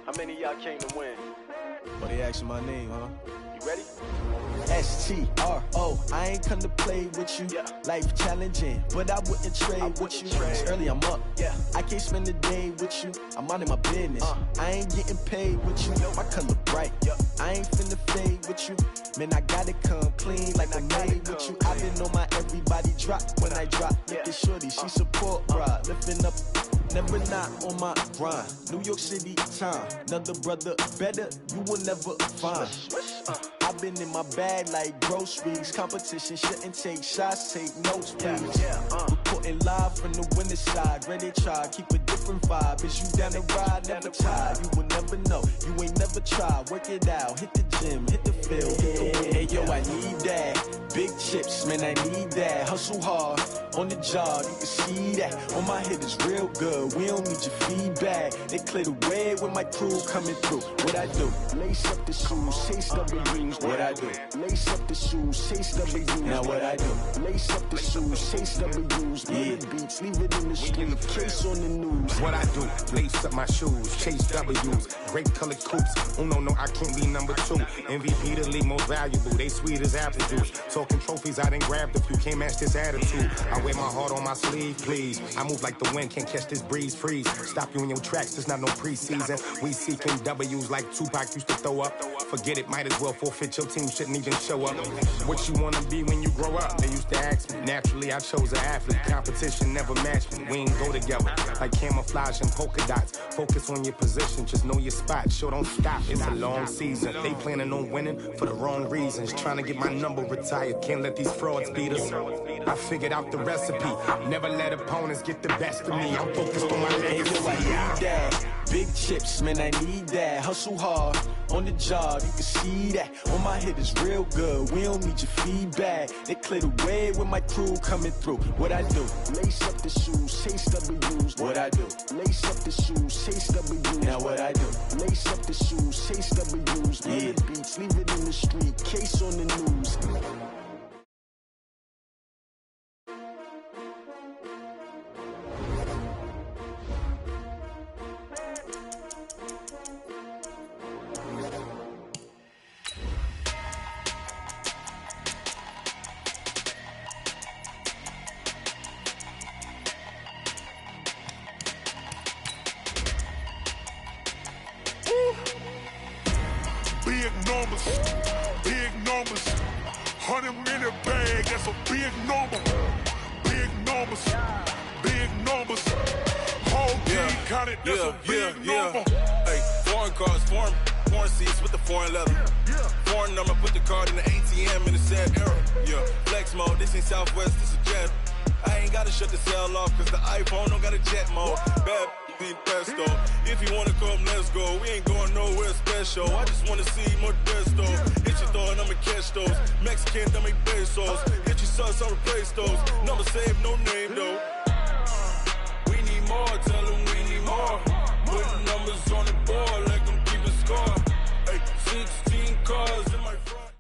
How many of y'all came to win? But they asking my name, huh? You ready? S-T-R-O, I ain't come to play with you. Life challenging, but I wouldn't trade with you. It's early, I'm up. I can't spend the day with you. I'm out of my business. I ain't getting paid with you. My color bright. I ain't finna fade with you. Man, I gotta come clean like I made with you. I been on my everybody drop when I drop. Look at shorty, she support, bruh. Lifting up. Never not on my grind. New York City time. Another brother better, you will never find. I've been in my bag like groceries. Competition shouldn't take shots, take notes, please. Reporting live from the winter side. Ready to try, keep a different vibe. Is you down the ride, never tired. You will never know, you ain't never tried. Work it out, hit the gym, hit the field, hit the hey yo, I need that. Big chips, man, I need that. Hustle hard, on the job, you can see that. On my head is real good, we don't need your feedback. They clear the way when my crew coming through. What I do? Lace up the shoes, chase W's. What I do? Lace up the shoes, chase W's. Now what I do? Lace up the shoes, chase W's. The beats, leave it in the street, case on the news. What I do? Lace up my shoes, chase W's. Great colored coops. Oh no, I can't be number 2. MVP the league most valuable. They sweet as apple juice. Talking trophies, I done grabbed a few. Can't match this attitude. I wear my heart on my sleeve, please. I move like the wind, can't catch this breeze. Freeze. Stop you in your tracks. There's not no preseason. We seeking W's like Tupac used to throw up. Forget it, might as well forfeit. Your team shouldn't even show up. What you wanna be when you grow up? They used to ask me. Naturally, I chose an athlete. Competition never matched me. We ain't go together like camouflage and polka dots. Focus on your position, just know your spot. Sure, don't stop. It's a long season. They planning on winning for the wrong reasons. Trying to get my number retired. Can't let these frauds beat us. I figured out the recipe. Never let opponents get the best of me. I'm focused on my legacy. I need that. Big chips, man, I need that. Hustle hard on the job, you can see that. On my hit is real good. We don't need your feedback. They clear the way with my crew coming through. What I do? Lace up the shoes, chase W's. What I do? Lace up the shoes, chase W's. Now what I do? Lace up the shoes, chase W's. Yeah. The beats, leave it in the street. Case on the news. Big numbers, 100-minute bag, that's a big number. Big numbers, whole team counted, that's a big number. Hey, foreign cars, foreign seats with the foreign leather. Foreign number, put the card in the ATM in the sad era. Yeah, flex mode, this ain't Southwest, this is jet. I ain't gotta shut the cell off, cause the iPhone don't got a jet mode. Bad pesto. If you wanna come, let's go. We ain't going nowhere special. I just wanna see more desto. Hit your throw and I'ma catch those. Mexican, I make pesos. Hit your sauce, I'll replace those. Number save, no name though. We need more, tell them we need more. Putting numbers on the board like I'm keeping score. Hey, 16 cars in my front.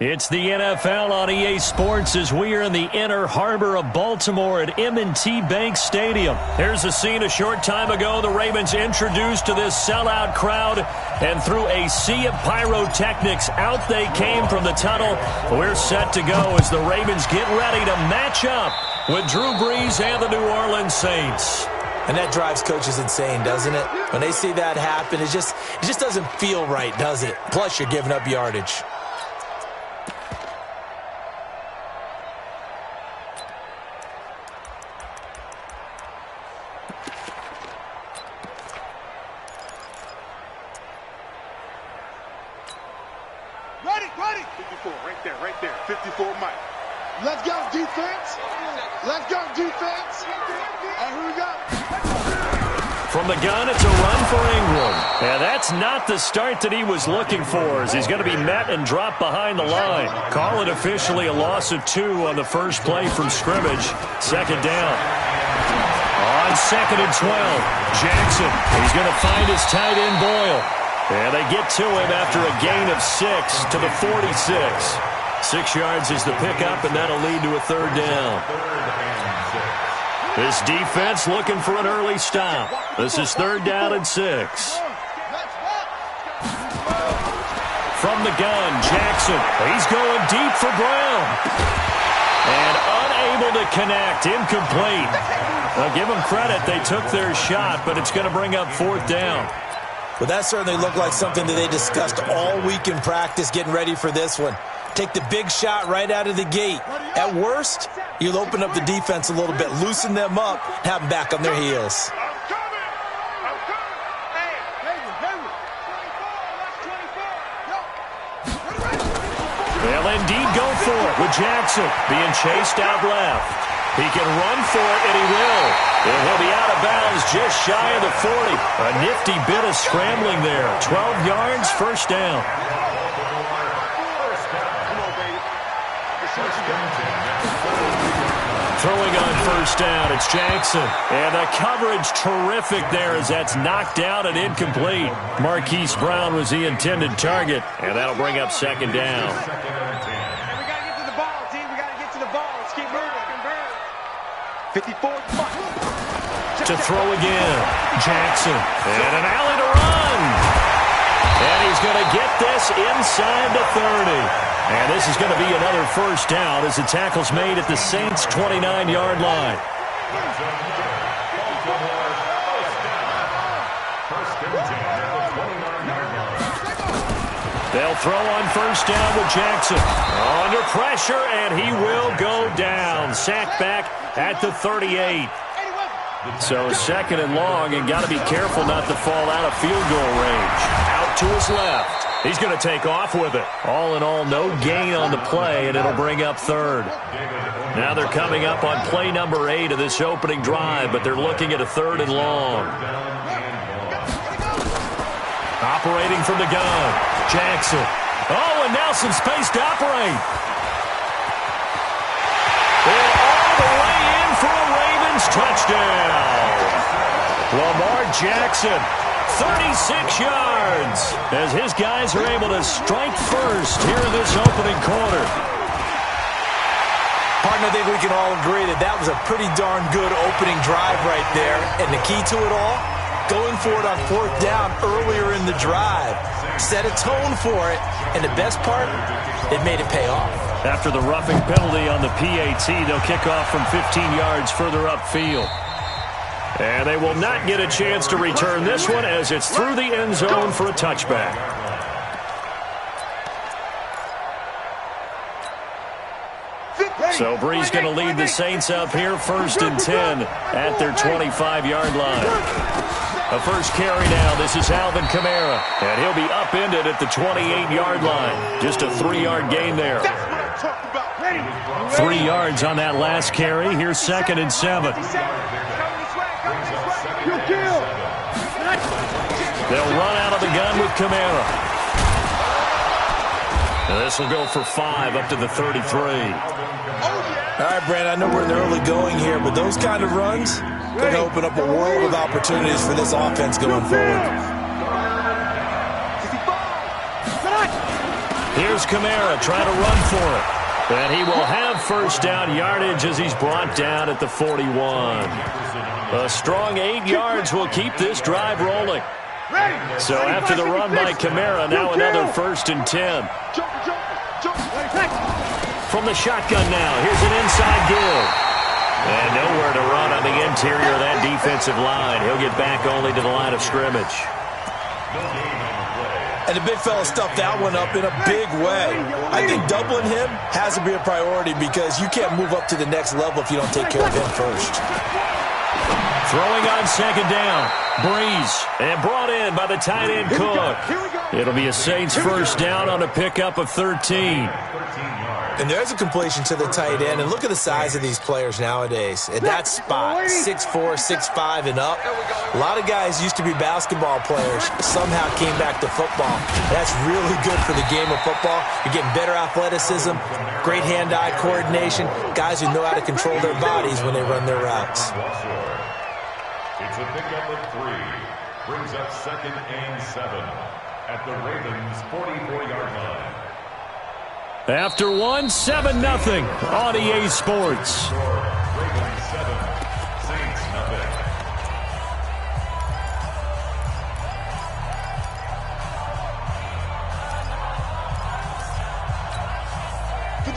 It's the NFL on EA Sports as we are in the inner harbor of Baltimore at M&T Bank Stadium. Here's a scene a short time ago. The Ravens introduced to this sellout crowd, and through a sea of pyrotechnics, out they came from the tunnel. We're set to go as the Ravens get ready to match up with Drew Brees and the New Orleans Saints. And that drives coaches insane, doesn't it? When they see that happen, it just doesn't feel right, does it? Plus, you're giving up yardage. Ready. 54, right there. 54, Mike. Let's go, defense. And here we go. From the gun, it's a run for Ingram. And that's not the start that he was looking for, as he's going to be met and dropped behind the line. Call it officially a loss of 2 on the first play from scrimmage. Second down. On 2nd and 12, Jackson. He's going to find his tight end, Boyle. And they get to him after a gain of 6 to the 46. 6 yards is the pickup, and that'll lead to a third down. This defense looking for an early stop. This is 3rd down and 6. From the gun, Jackson. He's going deep for Brown. And unable to connect. Incomplete. Now, give them credit. They took their shot, but it's going to bring up 4th down. Well, that certainly looked like something that they discussed all week in practice getting ready for this one. Take the big shot right out of the gate. At worst, you'll open up the defense a little bit, loosen them up, have them back on their heels. They'll indeed go for it with Jackson being chased out left. He can run for it, and he will. And he'll be out of bounds just shy of the 40. A nifty bit of scrambling there. 12 yards, first down. Throwing on first down, it's Jackson. And the coverage terrific there as that's knocked down and incomplete. Marquise Brown was the intended target, and that'll bring up 2nd down. And we got to get to the ball, team. We got to get to the ball. Let's keep moving. 54. To throw again, Jackson. And an alley to run. And he's going to get this inside the 30. And this is going to be another first down as the tackle's made at the Saints' 29-yard line. They'll throw on first down with Jackson. Under pressure, and he will go down. Sacked back at the 38. So 2nd and long, and got to be careful not to fall out of field goal range. Out to his left. He's going to take off with it. All in all, no gain on the play, and it'll bring up third. Now they're coming up on play number 8 of this opening drive, but they're looking at a 3rd and long. Operating from the gun, Jackson. Oh, and now some space to operate. And all the way in for a Ravens touchdown. Lamar Jackson, 36 yards, as his guys are able to strike first here in this opening quarter. Partner, I think we can all agree that that was a pretty darn good opening drive right there. And the key to it all, going for it on 4th down earlier in the drive. Set a tone for it, and the best part, it made it pay off. After the roughing penalty on the PAT, they'll kick off from 15 yards further upfield. And they will not get a chance to return this one as it's through the end zone for a touchback. So Bree's going to lead the Saints up here, 1st and 10 at their 25-yard line. A first carry now. This is Alvin Kamara, and he'll be upended at the 28-yard line. Just a 3-yard gain there. 3 yards on that last carry. Here's 2nd and 7. They'll run out of the gun with Kamara. This will go for 5 up to the 33. All right, Brand, I know we're in the early going here, but those kind of runs could open up a world of opportunities for this offense going forward. Here's Kamara trying to run for it. And he will have 1st down yardage as he's brought down at the 41. A strong 8 yards will keep this drive rolling. So after the run by Kamara, now another 1st and 10. From the shotgun now, here's an inside give. And nowhere to run on the interior of that defensive line. He'll get back only to the line of scrimmage. And the big fella stuffed that one up in a big way. I think doubling him has to be a priority because you can't move up to the next level if you don't take care of him first. Throwing on 2nd down. Breeze. And brought in by the tight end Cook. It'll be a Saints 1st down on a pickup of 13. And there's a completion to the tight end. And look at the size of these players nowadays. At that spot, 6'4", 6'5", and up. A lot of guys used to be basketball players, somehow came back to football. That's really good for the game of football. You're getting better athleticism, great hand-eye coordination, guys who know how to control their bodies when they run their routes. It's a pickup of 3. Brings up 2nd and 7 at the Ravens' 44-yard line. After 1, 7-0 on EA Sports. Ravens 7, Saints nothing.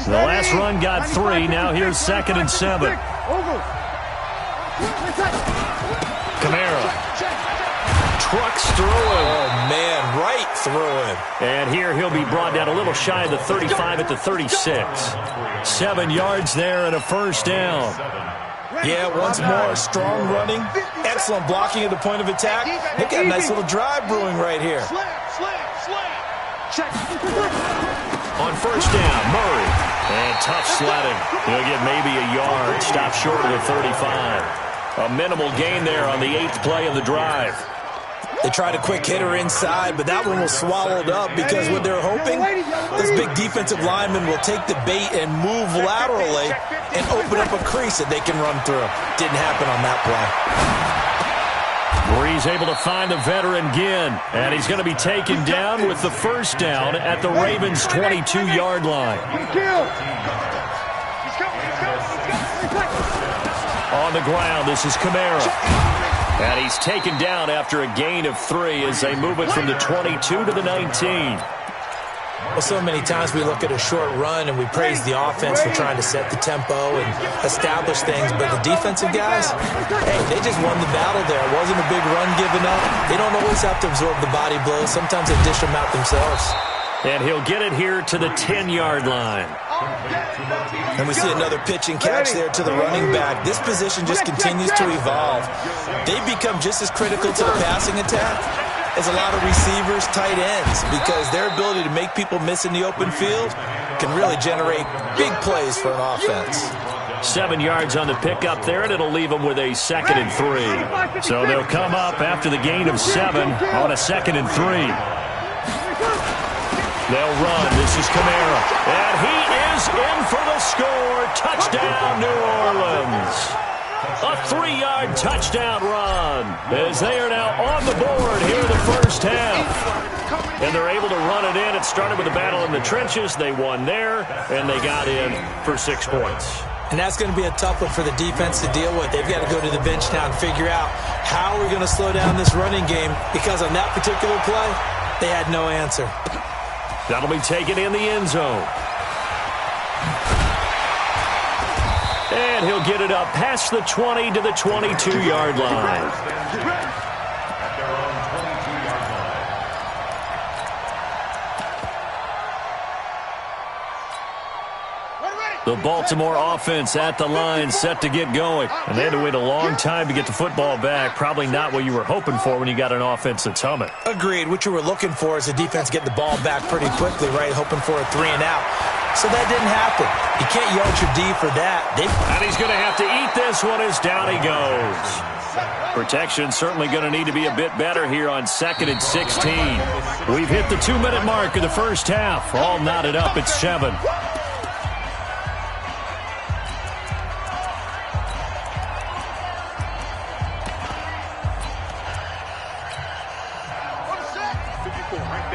The last run got 3. Now here's 2nd and 7. Kamara trucks through him. Oh, man, right through him. And here he'll be brought down a little shy of the 35 at the 36. 7 yards there and a 1st down. Yeah, once more, strong running, excellent blocking at the point of attack. They've got a nice little drive brewing right here. On 1st down, Murray. And tough sledding. He'll get maybe a yard, stop short of the 35. A minimal gain there on the 8th play of the drive. They tried a quick hitter inside, but that one was swallowed up because what they're hoping, this big defensive lineman will take the bait and move laterally and open up a crease that they can run through. Didn't happen on that play. Breeze able to find the veteran Ginn, and he's going to be taken down with the 1st down at the Ravens' 22-yard line. On the ground, this is Kamara. And he's taken down after a gain of 3 as they move it from the 22 to the 19. Well, so many times we look at a short run and we praise the offense for trying to set the tempo and establish things, but the defensive guys, hey, they just won the battle there. It wasn't a big run given up. They don't always have to absorb the body blows. Sometimes they dish them out themselves. And he'll get it here to the 10-yard line. And we see another pitch and catch there to the running back. This position just continues to evolve. They become just as critical to the passing attack is a lot of receivers, tight ends, because their ability to make people miss in the open field can really generate big plays for an offense. 7 yards on the pickup there, and it'll leave them with a 2nd and 3. So they'll come up after the gain of 7 on a 2nd and 3. They'll run. This is Kamara. And he is in for the score. Touchdown, New Orleans. A 3-yard touchdown run as they are now on the board here in the first half. And they're able to run it in. It started with a battle in the trenches. They won there, and they got in for 6 points. And that's going to be a tough one for the defense to deal with. They've got to go to the bench now and figure out how we're going to slow down this running game, because on that particular play, they had no answer. That'll be taken in the end zone. And he'll get it up past the 20 to the 22-yard line. The Baltimore offense at the line, set to get going. And they had to wait a long time to get the football back. Probably not what you were hoping for when you got an offense that's humming. Agreed. What you were looking for is the defense getting the ball back pretty quickly, right? Hoping for a 3 and out. So that didn't happen. You can't yell at your D for that. And he's going to have to eat this one as down he goes. Protection certainly going to need to be a bit better here on 2nd and 16. We've hit the 2-minute mark of the first half. All knotted up at 7.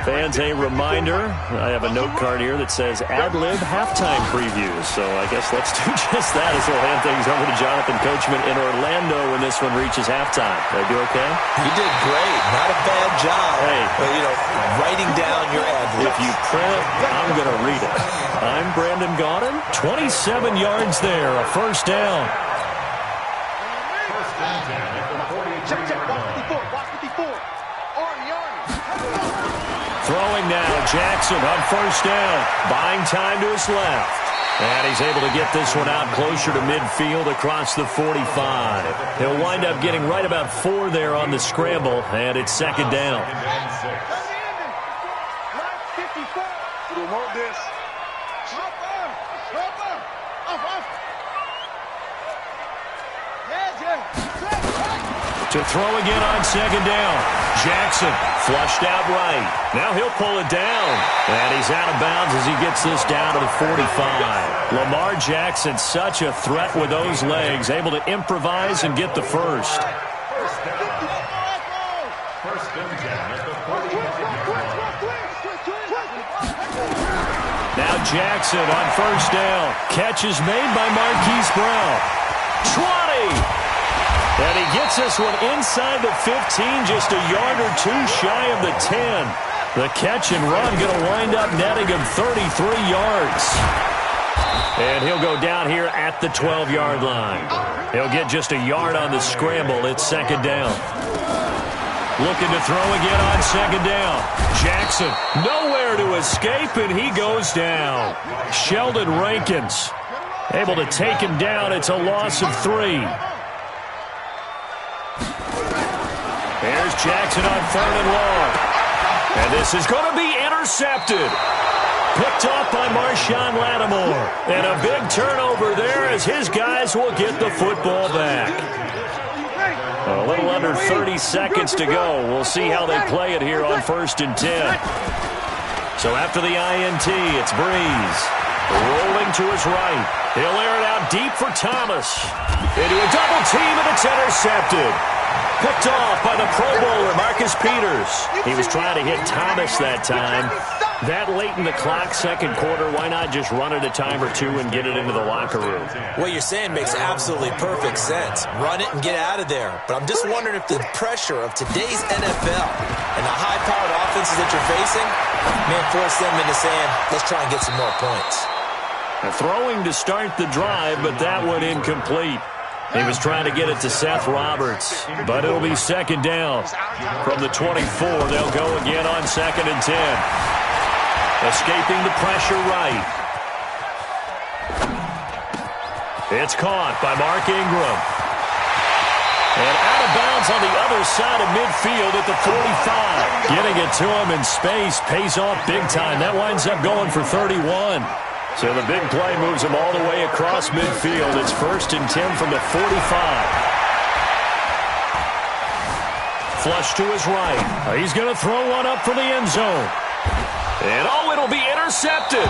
Fans, a reminder, I have a note card here that says ad-lib halftime previews. So I guess let's do just that as we'll hand things over to Jonathan Coachman in Orlando when this one reaches halftime. Did I do okay? You did great. Not a bad job. Hey. But, writing down your ad-libs. If you print it, I'm going to read it. I'm Brandon Gaudin. 27 yards there, a first down. First and 10 at the 43-yard line. Watch 54. Throwing now, Jackson on first down. Buying time to his left. And he's able to get this one out closer to midfield across the 45. He'll wind up getting right about 4 there on the scramble, and it's 2nd down. You don't want this. To throw again on 2nd down. Jackson flushed out right. Now he'll pull it down. And he's out of bounds as he gets this down to the 45. Lamar Jackson, such a threat with those legs, able to improvise and get the first. First and 10 at the 45-yard line. Now Jackson on first down. Catch is made by Marquise Brown. 20! And he gets this one inside the 15, just a yard or 2 shy of the 10. The catch and run going to wind up netting him 33 yards. And he'll go down here at the 12-yard line. He'll get just a yard on the scramble. It's 2nd down. Looking to throw again on 2nd down. Jackson nowhere to escape, and he goes down. Sheldon Rankins able to take him down. It's a loss of 3. There's Jackson on 3rd and long. And this is going to be intercepted. Picked off by Marshawn Lattimore. And a big turnover there as his guys will get the football back. A little under 30 seconds to go. We'll see how they play it here on 1st and 10. So after the INT, it's Breeze. Rolling to his right. He'll air it out deep for Thomas. Into a double team, and it's intercepted. Picked off by the Pro Bowler, Marcus Peters. He was trying to hit Thomas that time. That late in the clock, 2nd quarter, why not just run it a time or 2 and get it into the locker room? What you're saying makes absolutely perfect sense. Run it and get out of there. But I'm just wondering if the pressure of today's NFL and the high-powered offenses that you're facing may force them into saying, let's try and get some more points. Throwing to start the drive, but that one incomplete. He was trying to get it to Seth Roberts, but it'll be 2nd down. From the 24, they'll go again on 2nd and 10. Escaping the pressure right. It's caught by Mark Ingram. And out of bounds on the other side of midfield at the 45. Getting it to him in space pays off big time. That winds up going for 31. So the big play moves him all the way across midfield. It's 1st and 10 from the 45. Flush to his right. He's going to throw one up for the end zone. And it'll be intercepted.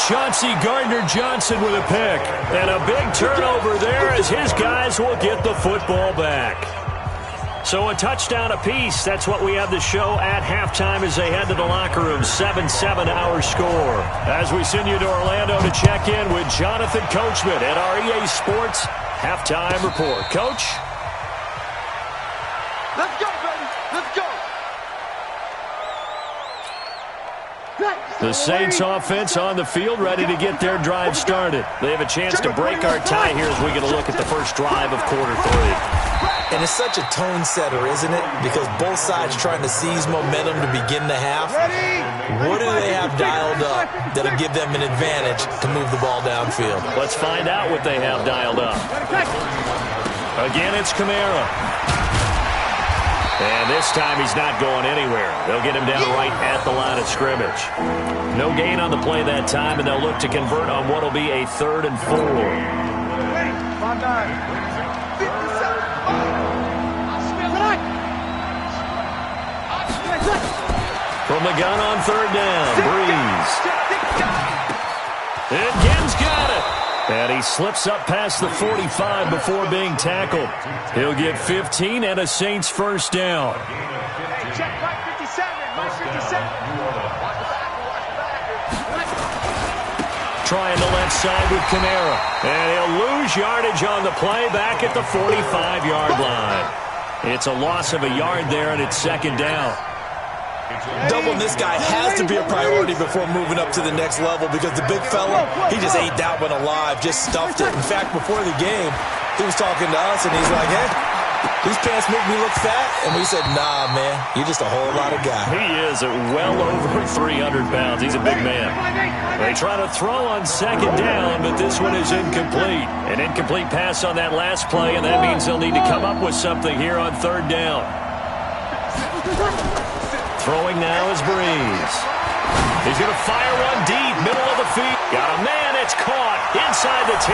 Chauncey Gardner-Johnson with a pick. And a big turnover there as his guys will get the football back. So a touchdown apiece. That's what we have to show at halftime as they head to the locker room. 7-7 our score. As we send you to Orlando to check in with Jonathan Coachman at our EA Sports Halftime Report. Coach? Let's go, baby. Let's go. The Saints offense on the field, ready to get their drive started. They have a chance to break our tie here as we get a look at the first drive of quarter 3. And it's such a tone setter, isn't it? Because both sides trying to seize momentum to begin the half. What do they have dialed up that'll give them an advantage to move the ball downfield? Let's find out what they have dialed up. Again, it's Kamara. And this time he's not going anywhere. They'll get him down right at the line of scrimmage. No gain on the play that time, and they'll look to convert on what will be a 3rd and 4. From the gun on 3rd down, Breeze. And Gen's got it. And he slips up past the 45 before being tackled. He'll get 15 and a Saints first down. Check Mike 57. Mike 57. Trying the left side with Kamara. And he'll lose yardage on the play back at the 45-yard line. It's a loss of a yard there, and it's 2nd down. Doubling this guy has to be a priority before moving up to the next level because the big fella, he just ate that one alive, just stuffed it. In fact, before the game, he was talking to us, and he's like, hey, these pants make me look fat. And we said, nah, man, you're just a whole lot of guy. He is at well over 300 pounds. He's a big man. They try to throw on 2nd down, but this one is incomplete. An incomplete pass on that last play, and that means they'll need to come up with something here on 3rd down. Throwing now is Breeze. He's going to fire one deep, middle of the field. Got a man, it's caught inside the 10.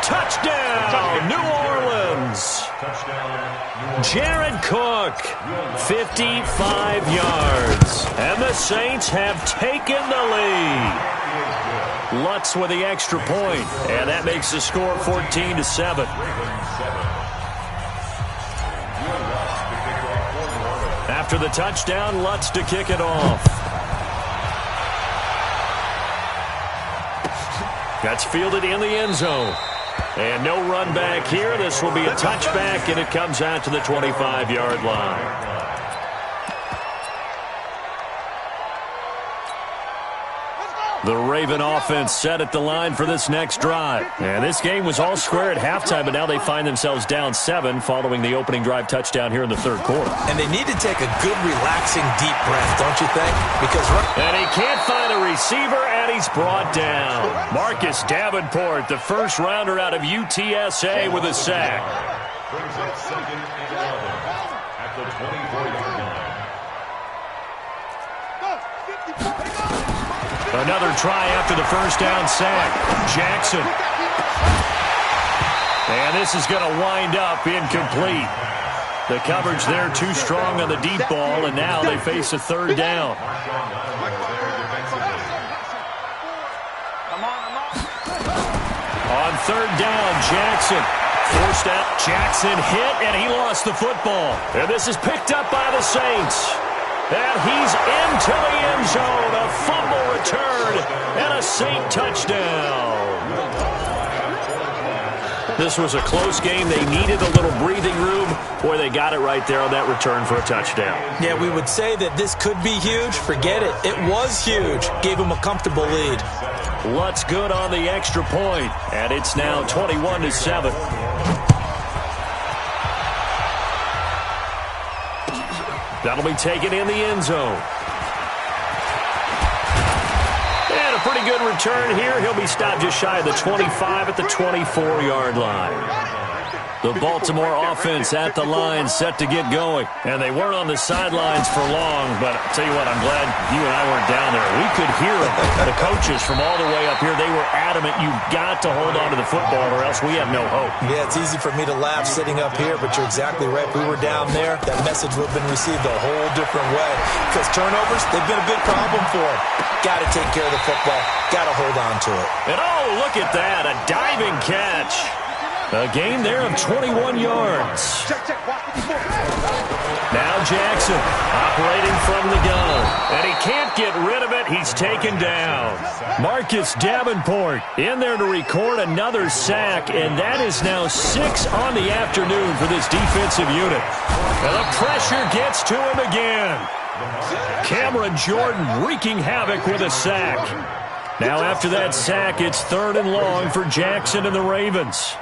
Touchdown, New Orleans. Jared Cook, 55 yards. And the Saints have taken the lead. Lutz with the extra point, and that makes the score 14-7. After the touchdown, Lutz to kick it off. That's fielded in the end zone. And no run back here. This will be a touchback, and it comes out to the 25-yard line. The Raven offense set at the line for this next drive. And this game was all square at halftime, but now they find themselves down 7 following the opening drive touchdown here in the 3rd quarter. And they need to take a good, relaxing, deep breath, don't you think? Because and he can't find a receiver, and he's brought down. Marcus Davenport, the first rounder out of UTSA with a sack. Brings up 2nd and 11 at the 24-yard line. Another try after the first down sack. Jackson. And this is going to wind up incomplete. The coverage there too strong on the deep ball, and now they face a 3rd down. On 3rd down, Jackson. Forced out. Jackson hit, and he lost the football. And this is picked up by the Saints. And he's into the end zone. A fumble return and a Saint touchdown. This was a close game. They needed a little breathing room. Boy, they got it right there on that return for a touchdown. Yeah, we would say that this could be huge. Forget it. It was huge. Gave him a comfortable lead. Lutz good on the extra point, and it's now 21-7. That'll be taken in the end zone. And a pretty good return here. He'll be stopped just shy of the 25 at the 24-yard line. The Baltimore offense at the line, set to get going. And they weren't on the sidelines for long, but I'll tell you what, I'm glad you and I weren't down there. We could hear them. The coaches from all the way up here, they were adamant, you've got to hold on to the football or else we have no hope. Yeah, it's easy for me to laugh sitting up here, but you're exactly right. If we were down there, that message would have been received a whole different way. Because turnovers, they've been a big problem for them. Got to take care of the football. Got to hold on to it. And oh, look at that, a diving catch. A gain there of 21 yards. Now Jackson operating from the gun. And he can't get rid of it. He's taken down. Marcus Davenport in there to record another sack. And that is now 6 on the afternoon for this defensive unit. And the pressure gets to him again. Cameron Jordan wreaking havoc with a sack. Now after that sack, it's 3rd and long for Jackson and the Ravens.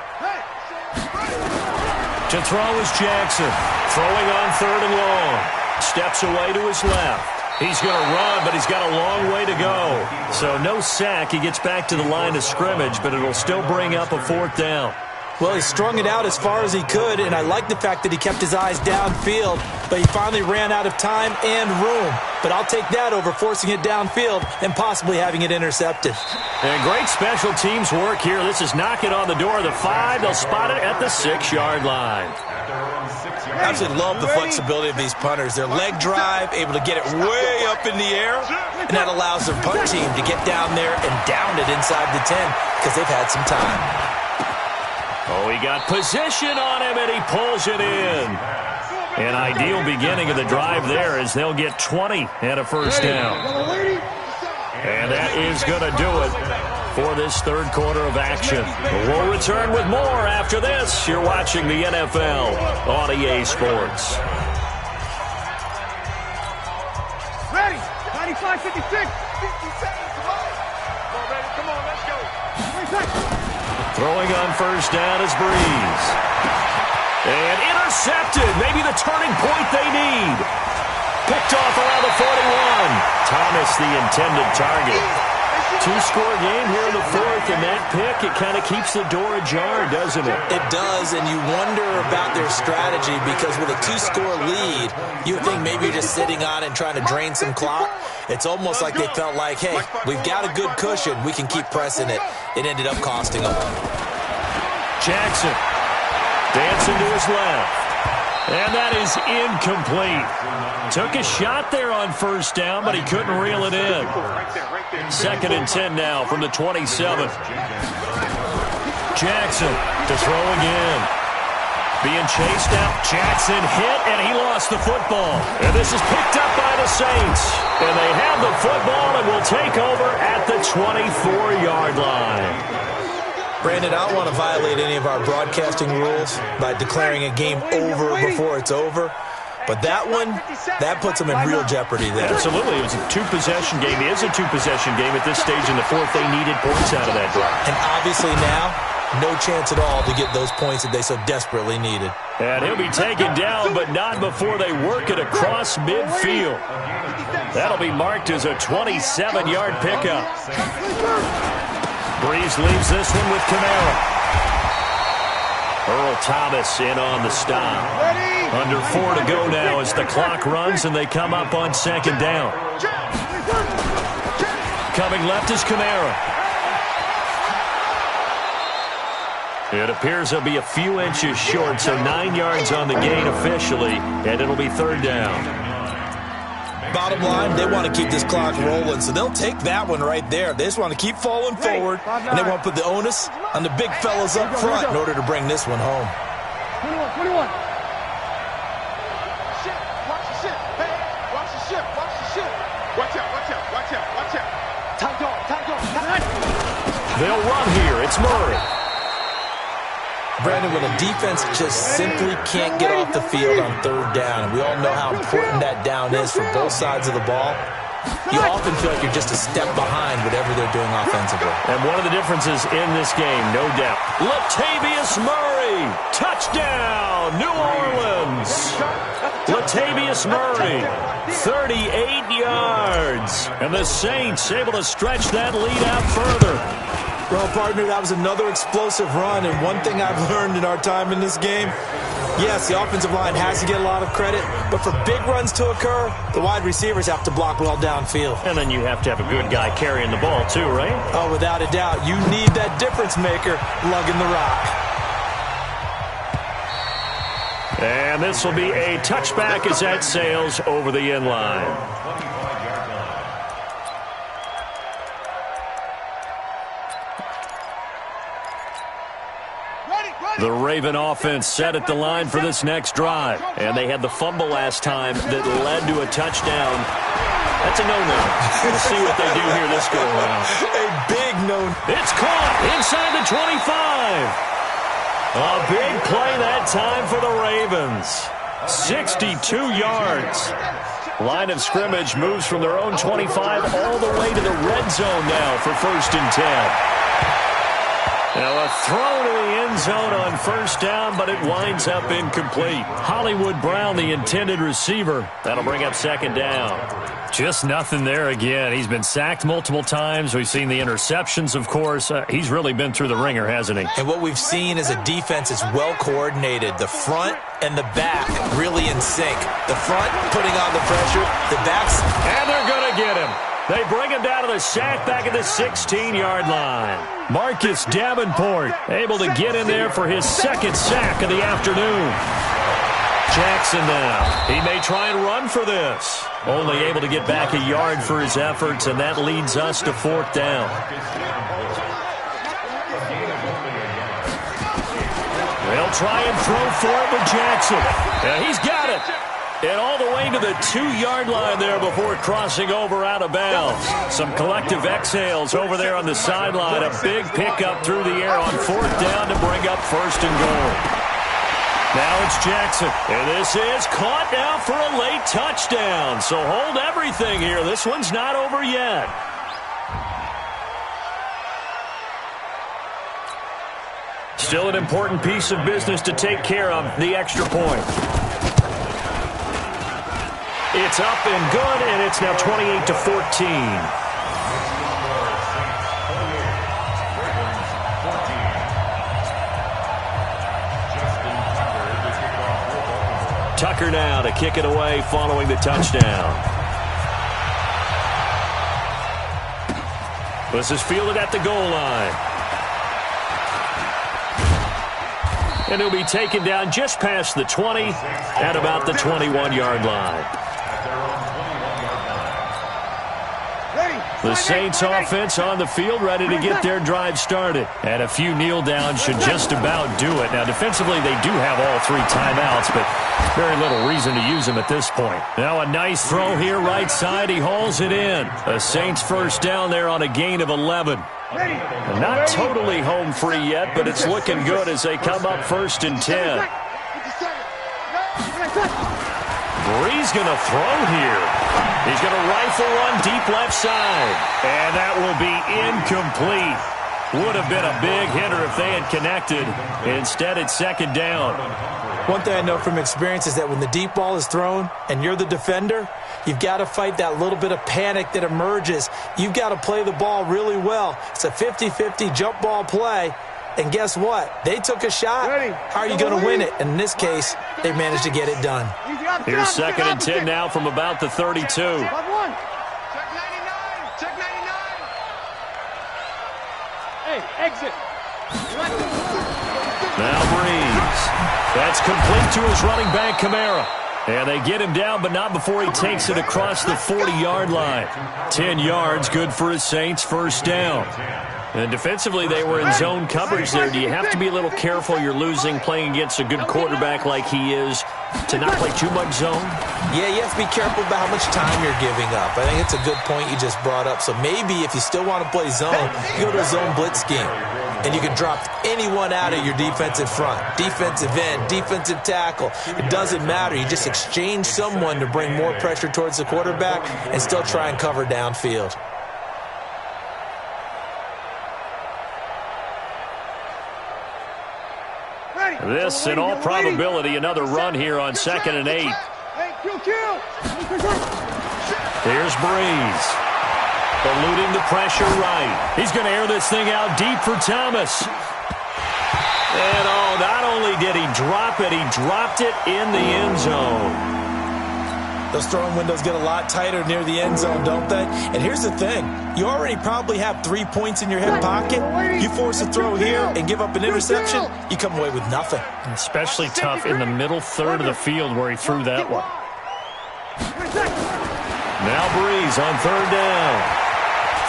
To throw is Jackson. Throwing on 3rd and long. Steps away to his left. He's going to run, but he's got a long way to go. So no sack. He gets back to the line of scrimmage, but it'll still bring up a 4th down. Well, he strung it out as far as he could, and I like the fact that he kept his eyes downfield, but he finally ran out of time and room. But I'll take that over forcing it downfield and possibly having it intercepted. And great special teams work here. This is knocking on the door of the 5. They'll spot it at the 6-yard line. I absolutely love the flexibility of these punters. Their leg drive, able to get it way up in the air, and that allows their punt team to get down there and down it inside the 10 because they've had some time. Oh, he got position on him, and he pulls it in. An ideal beginning of the drive there as they'll get 20 and a 1st down. And that is going to do it for this 3rd quarter of action. We'll return with more after this. You're watching the NFL on EA Sports. Ready? 95, 56. 50 seconds. Come on, ready? Come on, let's go. 3 seconds. Throwing on 1st down is Breeze. And intercepted. Maybe the turning point they need. Picked off around the 41. Thomas, the intended target. 2-score game here in the 4th, and that pick, it kind of keeps the door ajar, doesn't it? It does, and you wonder about their strategy because with a 2-score lead, you would think maybe you're just sitting on it and trying to drain some clock. It's almost like they felt like, hey, we've got a good cushion. We can keep pressing it. It ended up costing them. Jackson dancing to his left. And that is incomplete. Took a shot there on 1st down, but he couldn't reel it in. 2nd and 10 now from the 27. Jackson to throw again. Being chased out. Jackson hit, and he lost the football. And this is picked up by the Saints. And they have the football and will take over at the 24-yard line. Brandon, I don't want to violate any of our broadcasting rules by declaring a game over before it's over. But that one, that puts them in real jeopardy there. Absolutely. It was a 2-possession game. It is a 2-possession game at this stage in the 4th. They needed points out of that drive. And obviously now, no chance at all to get those points that they so desperately needed. And he'll be taken down, but not before they work it across midfield. That'll be marked as a 27-yard pickup. Breeze leaves this one with Kamara. Earl Thomas in on the stop. Under 4 to go now as the clock runs and they come up on 2nd down. Coming left is Kamara. It appears he'll be a few inches short, so 9 yards on the gain officially, and it'll be 3rd down. Bottom line, they want to keep this clock rolling, so they'll take that one right there. They just want to keep falling forward, and they want to put the onus on the big fellas up front in order to bring this one home. 21. Shit, watch the ship. Hey, watch the ship, watch the ship. Watch out, watch out, watch out, watch out. Time dog, time dog, time. They'll run here. It's Murray. Brandon, when a defense just simply can't get off the field on 3rd down, and we all know how important that down is for both sides of the ball, you often feel like you're just a step behind whatever they're doing offensively. And one of the differences in this game, no doubt, Latavius Murray, touchdown, New Orleans. Latavius Murray, 38 yards. And the Saints able to stretch that lead out further. Well, partner, that was another explosive run, and one thing I've learned in our time in this game, yes, the offensive line has to get a lot of credit, but for big runs to occur, the wide receivers have to block well downfield. And then you have to have a good guy carrying the ball too, right? Oh, without a doubt. You need that difference maker lugging the rock. And this will be a touchback as that sails over the end line. The Raven offense set at the line for this next drive. And they had the fumble last time that led to a touchdown. That's a no-no. We'll see what they do here this go-around. A big no. It's caught inside the 25. A big play that time for the Ravens. 62 yards. Line of scrimmage moves from their own 25 all the way to the red zone now for 1st and 10. Now a throw to the end zone on 1st down, but it winds up incomplete. Hollywood Brown, the intended receiver. That'll bring up 2nd down. Just nothing there again. He's been sacked multiple times. We've seen the interceptions, of course. He's really been through the ringer, hasn't he? And what we've seen is a defense that's well coordinated. The front and the back really in sync. The front putting on the pressure. The backs. And they're going to get him. They bring him down to the sack back at the 16-yard line. Marcus Davenport able to get in there for his 2nd sack of the afternoon. Jackson now. He may try and run for this. Only able to get back a yard for his efforts, and that leads us to 4th down. They'll try and throw for it with Jackson. Yeah, he's got it. And all the way to the 2-yard line there before crossing over out of bounds. Some collective exhales over there on the sideline. A big pickup through the air on 4th down to bring up 1st and goal. Now it's Jackson. And this is caught now for a late touchdown. So hold everything here. This one's not over yet. Still an important piece of business to take care of, the extra point. It's up and good, and it's now 28-14. Tucker now to kick it away following the touchdown. This is fielded at the goal line. And he'll be taken down just past the 20 at about the 21-yard line. The Saints offense on the field ready to get their drive started. And a few kneel downs should just about do it. Now defensively they do have all 3 timeouts, but very little reason to use them at this point. Now a nice throw here right side. He hauls it in. The Saints 1st down there on a gain of 11. Not totally home free yet, but it's looking good as they come up 1st and 10. Bree's going to throw here. He's going to rifle one deep left side. And that will be incomplete. Would have been a big hitter if they had connected. Instead, it's 2nd down. One thing I know from experience is that when the deep ball is thrown and you're the defender, you've got to fight that little bit of panic that emerges. You've got to play the ball really well. It's a 50-50 jump ball play. And guess what? They took a shot. How are you going to win it? And in this case, they managed to get it done. Here's 2nd and 10 now from about the 32. Check 99. Check 99. Hey, exit. Now Breeze. That's complete to his running back, Kamara. And they get him down, but not before he takes it across the 40-yard line. 10 yards, good for his Saints, 1st down. And defensively, they were in zone coverage there. Do you have to be a little careful? You're losing, playing against a good quarterback like he is, to not play too much zone? Yeah, you have to be careful about how much time you're giving up. I think it's a good point you just brought up. So maybe if you still want to play zone, you go to a zone blitz scheme. And you can drop anyone out of your defensive front. Defensive end, defensive tackle. It doesn't matter. You just exchange someone to bring more pressure towards the quarterback and still try and cover downfield. This, in all probability, another run here on 2nd and 8. Hey, Q. Here's Breeze. Eluding the pressure right. He's going to air this thing out deep for Thomas. And, not only did he drop it, he dropped it in the end zone. Those throwing windows get a lot tighter near the end zone, don't they? And here's the thing. You already probably have 3 points in your hip pocket. You force a throw here and give up an interception, you come away with nothing. Especially tough in the middle third of the field where he threw that one. Now Breeze on third down.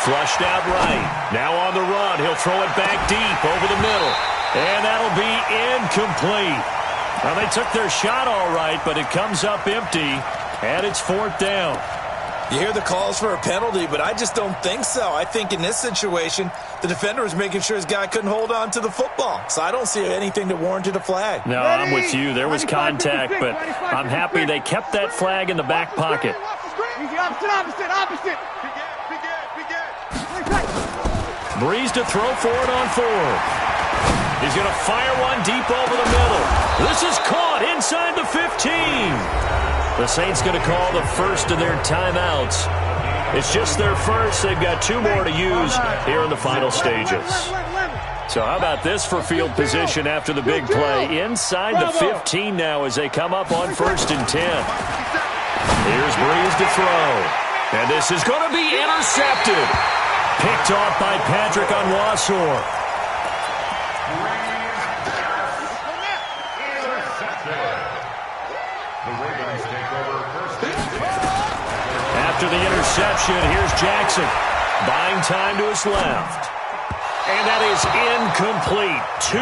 Flushed out right. Now on the run. He'll throw it back deep over the middle. And that'll be incomplete. Well, they took their shot all right, but it comes up empty. And it's fourth down. You hear the calls for a penalty, but I just don't think so. I think in this situation, the defender was making sure his guy couldn't hold on to the football. So I don't see anything that warranted a flag. No, I'm with you. There was contact, but I'm happy they kept that flag in the back pocket. Opposite. Breeze to throw for it on fourth. He's going to fire one deep over the middle. This is caught inside the 15. The Saints going to call the first of their timeouts. It's just their first. They've got 2 more to use here in the final stages. So how about this for field position after the big play? Inside the 15 now as they come up on 1st and 10. Here's Breeze to throw. And this is going to be intercepted. Picked off by Patrick Onwuasor. After the interception, here's Jackson. Buying time to his left. And that is incomplete. 2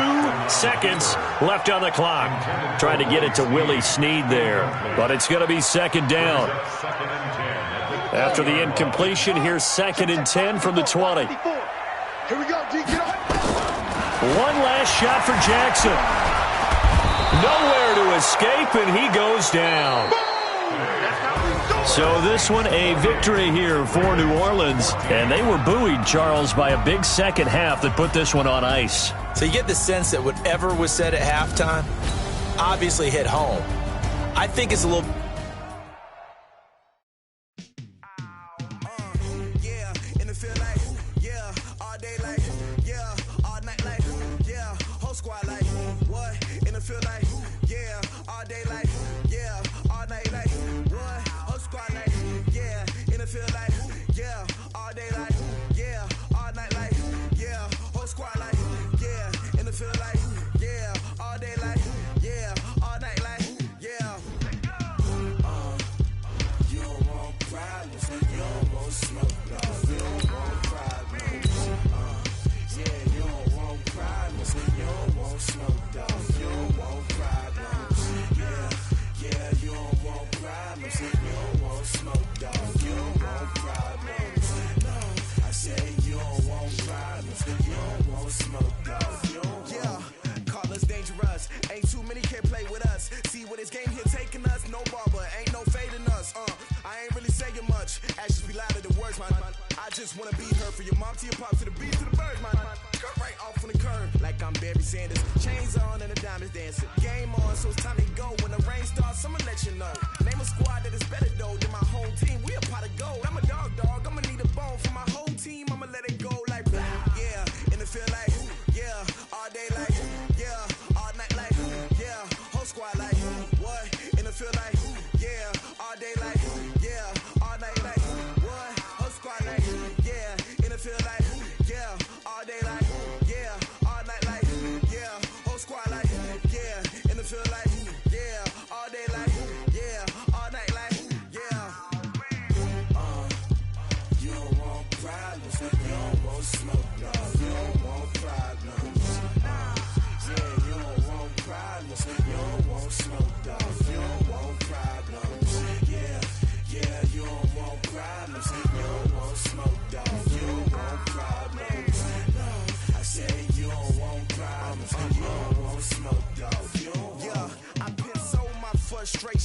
seconds left on the clock. Trying to get it to Willie Snead there. But it's going to be second down. After the incompletion, here's 2nd and 10 from the 20. Here we go, G, get up. One last shot for Jackson. Nowhere to escape, and he goes down. So this one a victory here for New Orleans. And they were buoyed, Charles, by a big second half that put this one on ice. So you get the sense that whatever was said at halftime obviously hit home. I think it's a little...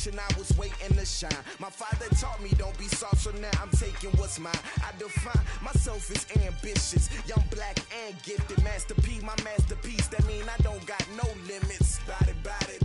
I was waiting to shine. My father taught me don't be soft, so now I'm taking what's mine. I define myself as ambitious, young, black, and gifted. Master P, my masterpiece. That mean I don't got no limits. Bout it,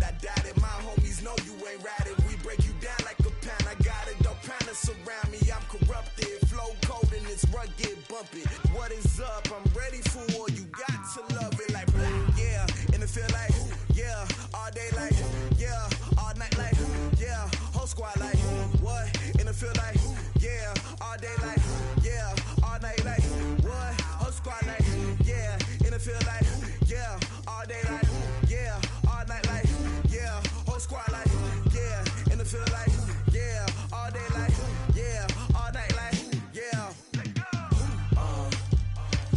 I doubt it. My homies know you ain't ratted. We break you down like a pound. I got it, don't pound to surround me. I'm corrupted, flow cold and it's rugged. bump it. What is up? I'm ready for war. You got to love it like blah, yeah. And it feel like, yeah. All day like, yeah. All night like, yeah. Whole squad like, what? And it feel like, yeah. All day like, yeah. All night like, what? Whole squad like, yeah. And it feel like, yeah. All day like, yeah. All night like, yeah. Whole squad like, yeah. And it feel like, yeah. All day like, yeah. All night like, yeah.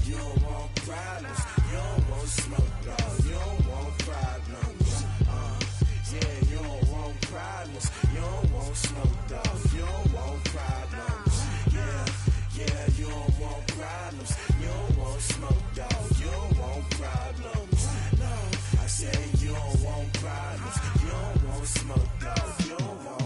You don't want problems. You don't want smoke, dog. You don't want problems. Yeah, you don't want problems. You don't want smoke, dog. You don't want problems. Yeah, you don't want problems. You don't want smoke, dog. You don't want problems. No, I said you don't want problems. You don't want smoke, dog. You don't want.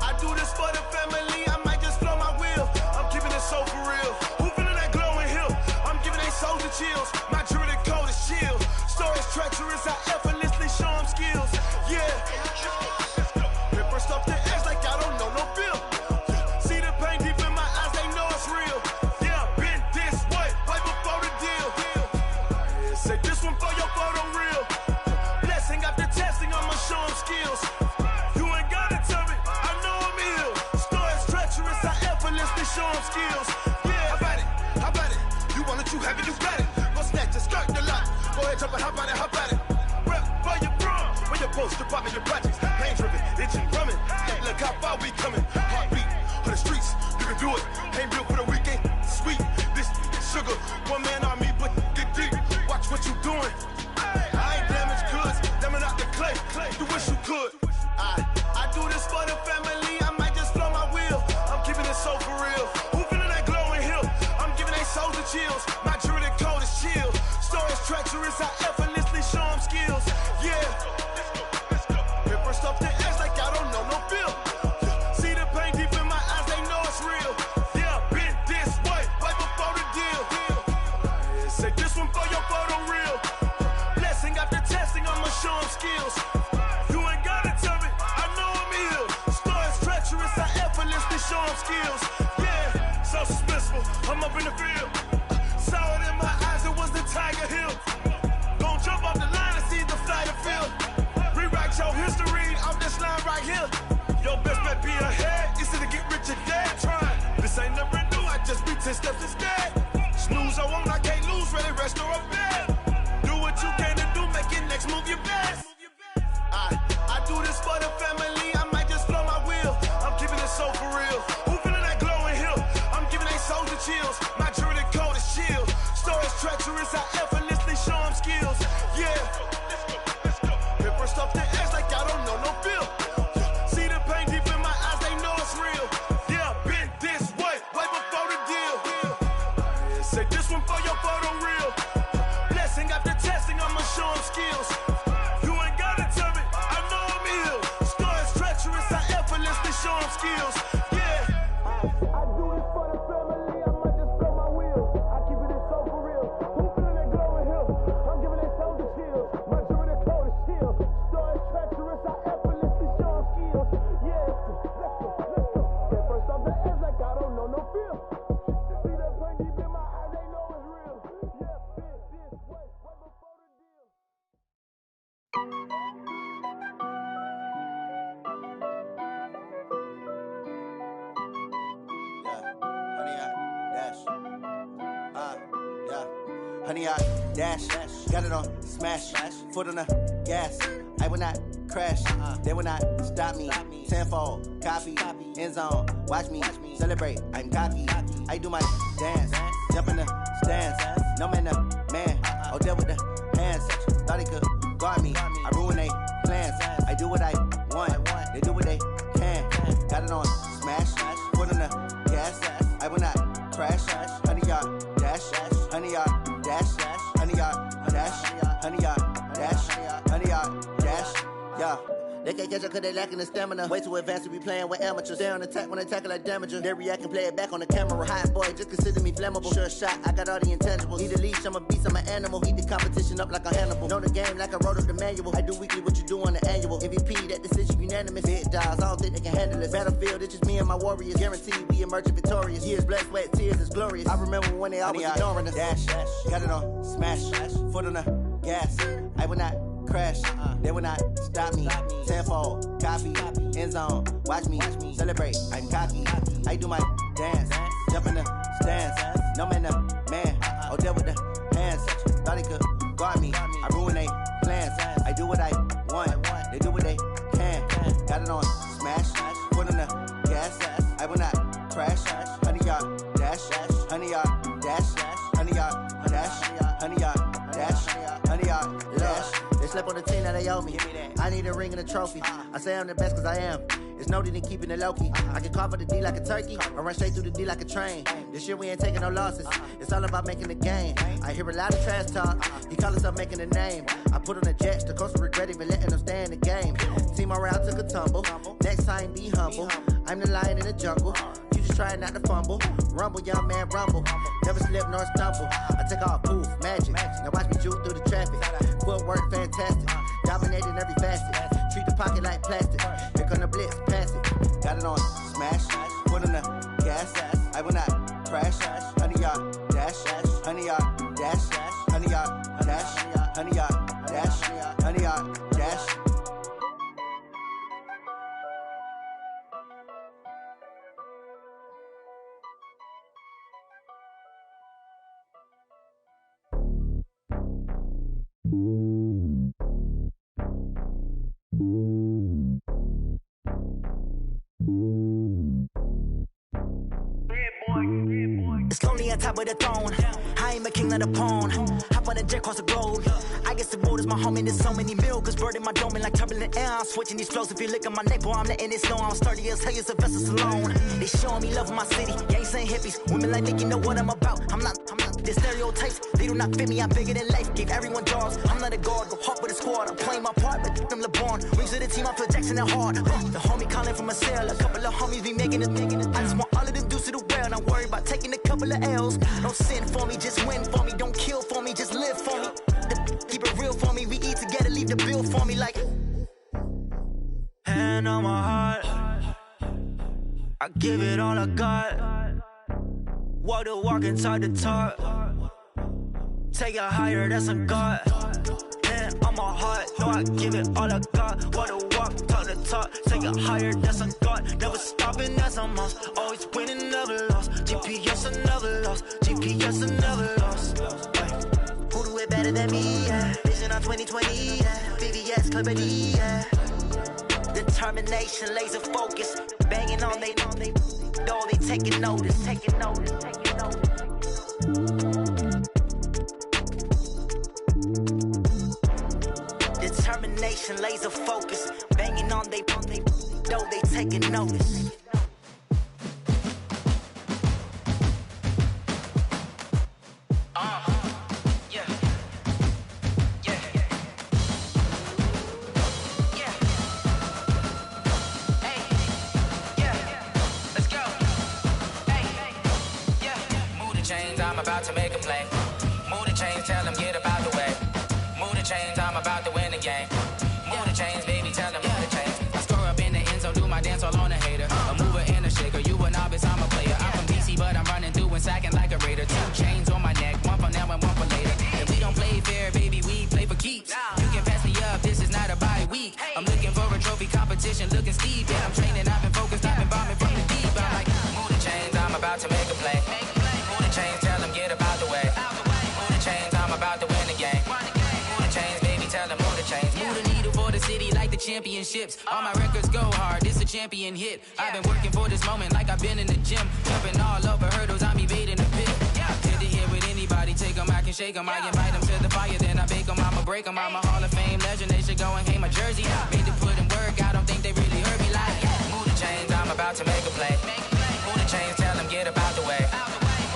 I do this for the family, I might just blow my wheel. I'm keeping it so for real. Who feeling that glowing hill? I'm giving they souls the chills. My jewelry code is chill. Stories treacherous, I effortlessly show them skills. Yeah. Ripper stuff the edge like I don't know no feel. See the pain deep in my eyes, they know it's real. Yeah, been this way, right before the deal. Say this one for your photo real. Blessing after testing, I'ma show them skills. You ain't gotta tell me, I know I'm ill. Stories treacherous, I effortlessly show them skills. Yeah, how about it? You want it, you have it, you got it. Go snatch it, skirt the lot. Go ahead, jump it, how about it? Rep for your brum, for your poster, popping your projects. Pain driven, itching, drumming. Look how far we coming. Heartbeat for the streets, you can do it. Ain't built for the weekend, sweet. This sugar, one man army, but get deep. Watch what you doing. I ain't damaged goods, damn out the clay. You wish you could. I do this for the family, I might just blow my wheel. I'm keeping it so for real. Who feeling that glowing hill? I'm giving they souls the chills. My jewelry code is chill. Stories treacherous, I effortlessly show them skills. Yeah. Ripper stuff the edge like I don't know no feel. See the pain deep in my eyes, they know it's real. Yeah, been this way, right before the deal. Say this one for your photo real. Blessing after testing, I'ma show them skills. You ain't gotta tell me, I know I'm ill. Stories treacherous, I effortlessly show them skills. Yeah, so suspenseful, I'm up in the field. Saw it in my eyes, it was the Tiger Hill. Gon' jump off the line and see the flight of field. Rewrite your history off this line right here. Your best bet be ahead, easy to get rich or dead. Trying, this ain't never new, I just be 10 steps instead. Snooze I won't, I can't lose, ready, rest or up bed. Do what you can to do, make your next move your best. I do this for the family, I might just blow my wheel. I'm keeping it so for real. Who feeling that glowing hill? I'm giving they souls the chills. My jewelry code is chill. Stories treacherous, I effortlessly show them skills. Yeah. Ripper stuff the edge like I don't know no feel. See the pain deep in my eyes, they know it's real. Yeah, been this way, right before the deal. Say this one for your photo real. Blessing after testing, I'ma show them skills. You ain't gotta tell me, I know I'm ill. Stories treacherous, I effortlessly show them skills. Yeah. I do this for the family, I might just blow my wheel. I keep it so for real. Who feeling that glowing hill? I'm giving they souls the chills. My jewelry code is chill. Stories treacherous, I effortlessly show them skills. Yeah, let's go. Get first off the edge like I don't know no feel. See that pain deep in my eyes, they know it's real. Yeah, been this way, right before the deal. Honey, I dash, got it on smash, foot on the gas. I will not crash, they will not stop me. Tenfold, copy, end zone, watch me celebrate. I'm cocky, I do my dance, jump in the stands. No man, the man, oh, deal with the hands. Thought he could guard me, I ruin they plans. I do what I want, they do what they can. Got it on smash, foot on the gas. I will not crash, honey, y'all dash, honey, y'all dash, honey, y'all dash. Yeah. They can't catch up cause they lacking the stamina. Way too advanced to be playing with amateurs. Stay on attack when they tackle like damager. They react and play it back on the camera. Hot boy, just consider me flammable. Sure shot, I got all the intangibles. Need a leash, I'm a beast, I'm an animal. Heat the competition up like a Hannibal. Know the game like I wrote up the manual. I do weekly what you do on the annual. MVP, that decision unanimous. Big dogs, I don't think they can handle it. Battlefield, it's just me and my warriors. Guaranteed we emerging victorious. Years, blood, sweat, tears, it's glorious. I remember when they always ignoring us. Dash, got it on, smash, foot on the gas. I will not crash, they will not stop me. Tenfold, copy, end zone, watch me celebrate. I'm cocky, I do my dance, jump in the stands. No man, man, oh there with the hands. Thought he could guard me, I ruin they plans. I do what I want, they do what they can. Got it on smash, foot on the gas. I will not crash, 100-yard dash, 100-yard dash, 100-yard dash, 100-yard dash, 100-yard dash. They slept on the team that they owe me. I need a ring and a trophy. I say I'm the best cause I am. It's no need in keeping it low key. I can carve for the D like a turkey, or run straight through the D like a train. This year we ain't taking no losses. It's all about making the game. I hear a lot of trash talk. He call himself making a name. I put on the Jets. The coach will regret even letting them stay in the game. Team around took a tumble. Next time be humble. I'm the lion in the jungle. You just trying not to fumble. Rumble, young man, rumble. Never slip nor stumble. I take off, poof, magic. Now watch me juke through the traffic. Footwork fantastic. Dominating every facet. Treat the pocket like plastic. Here come the blitz, pass it. Got it on smash. Foot on the gas. I will not crash. 100-yard dash. 100-yard dash. 100-yard dash. 100-yard dash. 100-yard dash. It's lonely on top of the throne. I ain't a king, not a pawn. Hop on a jet across the globe. I guess the world is my home and there's so many milkers. Bird in my dome and like turbulent air. I'm switching these flows. If you look at my neck, boy, I'm letting it snow. I'm sturdy as hell, it's a vessel alone. They showing me love in my city. Gangs ain't hippies. Women like Nick, you know what I'm about. I'm not. The stereotypes, they do not fit me. I'm bigger than life. Gave everyone jobs. I'm not a guard. Go hard with a squad. I'm playing my part, but them LeBron. Rings to the team, I feel Jackson and hard. The homie calling from a cell. A couple of homies be making it. I just want all of them dudes to do well. Not worry about taking a couple of L's. Don't sin for me, just win for me. Don't kill for me, just live for me. Keep it real for me. We eat together, leave the bill for me like. Hand on my heart, I give it all I got. Walk the walk inside the talk. Take it higher, that's a God. Hand on my heart, no, I give it all I got. Walk the walk, talk the talk. Take it higher, that's a God. Never stopping, that's a must. Always winning, never lost. GPS, I never lost. GPS, I never lost. Who do it better than me? Yeah. Vision on 2020. Yeah. VVS, Clarity. Yeah. Determination, laser focus. Banging on they. No, they taking notice. Determination, laser focus. Banging on they. No, they taking notice. About to make a play. Move the chains, tell them get about the way. Move the chains, I'm about to win the game. Move the chains, baby, tell them move the chains. I score up in the end zone, do my dance all on a hater. A mover and a shaker, you a novice, I'm a player. I'm from DC, but I'm running through and sacking like a raider. 2 chains on my neck, one for now and one for later. If we don't play fair, baby, we play for keeps. You can pass me up, this is not a bye week. I'm looking for a trophy competition, looking steep. Yeah, I'm training, I've been focused, I've been bombing from the deep. I'm like, move the chains, I'm about to make a play. Move the chains, tell them get about the way. Move the chains, I'm about to win the game. Move the chains, baby, tell them move the chains. Move the needle for the city like the championships. All my records go hard, this a champion hit. I've been working for this moment like I've been in the gym. Jumping all over hurdles, I'm evading the pit. Good to hear with anybody, take them, I can shake them. I invite them to the fire, then I bake them, I'ma break them. I'm a Hall of Fame legend, they should go and hang my jersey. Made to put in work, I don't think they really heard me like. Move the chains, I'm about to make a play. Move the chains, tell them get about the way.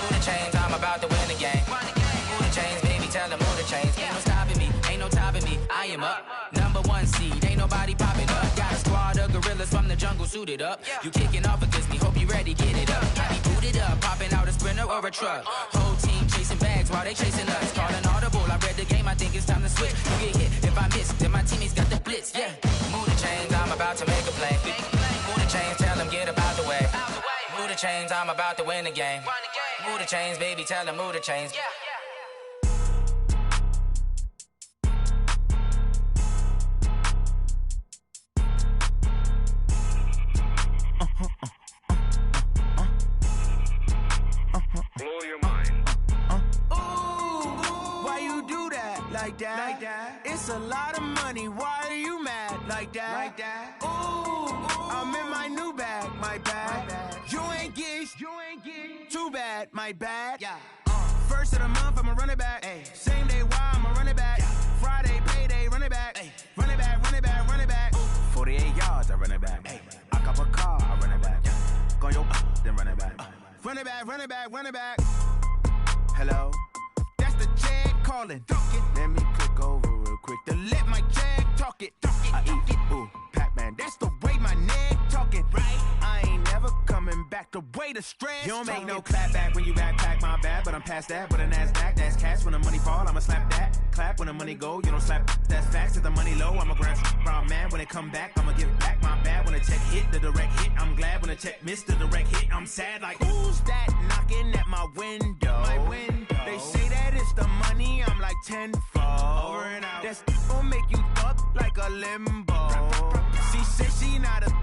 Move the chains, I'm about to win the game. Move the chains, baby, tell them move the chains. Ain't no stopping me, ain't no topping me. I am up, number 1 seed. Ain't ain't nobody popping up. Got a squad of gorillas from the jungle suited up. You kicking off against me, hope you ready, get it up. I be booted up, popping out a Sprinter or a truck. Whole team chasing bags while they chasing us. Calling audible, I read the game, I think it's time to switch. You get hit, if I miss, then my teammates got the blitz, yeah. Move the chains, I'm about to make a play. Move the chains, tell them get about the way. Move the chains, I'm about to win the game. Move the chains, baby, tell them move the chains. Blow your mind. Why you do that? Like that? It's a lot of money. Why are you mad? Like that? Ooh, I'm in my new bag. My bad. You ain't get. Too bad. My bad. Yeah. First of the month, I'ma run it back. Ay. Same day, why I'ma run it back. Yeah. Friday, payday, run it back. Ay. Run it back, run it back, run it back. 48 yards, I run it back. Ay. I cop a car, I run it back. Yeah. Go your then run it back. Run it back, run it back, run it back. Hello? That's the jag calling. Let me click over real quick to let my jag talk it. I eat it, ooh, Pac-Man. That's the way my neck talking. Right? I ain't never coming back the way the stress. You don't make no clap back when you backpack, my bad, but I'm past that. With a NASDAQ, that's cash. When the money fall, I'ma slap that. Clap when the money go, you don't slap. That's facts. If the money low, I'ma grab brown man. When it come back, I'ma give back my bad. When the check hit, the direct hit. I'm glad when the check missed the direct hit. I'm sad like, who's that knocking at my window? My window. They say that it's the money, I'm like tenfold. Over and out. That's gon' make you up like a limbo. She said she not a,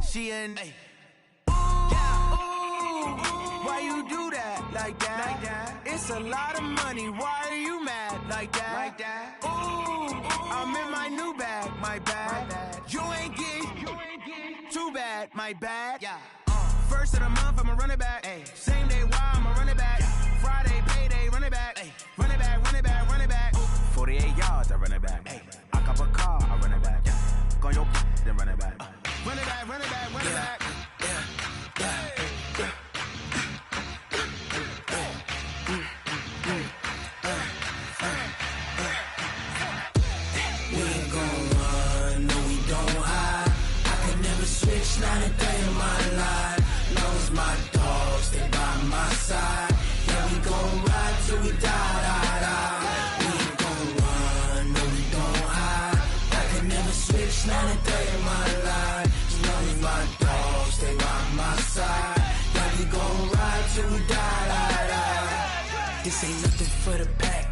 she an. Why you do that? Like that? It's a lot of money. Why are you mad? Like that? Ooh, I'm in my new bag. My bad. You ain't get. Too bad. My bad. Yeah. First of the month, I'ma run it back. Ay. Same day, why I'ma run it back. Friday, payday, run it back. Ay. Run it back, run it back, run it back. 48 yards, I run it back. Ay. I cop a car, I run it back. Go your then run it back. Run it back, run it back, run it back. We ain't gon' run, no we don't hide. I can never switch, not a day in my life. Long as my dogs stay by my side. Yeah, we gon' ride till we die. We ain't gon' run, no we don't hide. I can never switch, not a day in my life. As long as my dogs stay by my side. Yeah, we gon' ride till we die. This ain't nothing for the pack.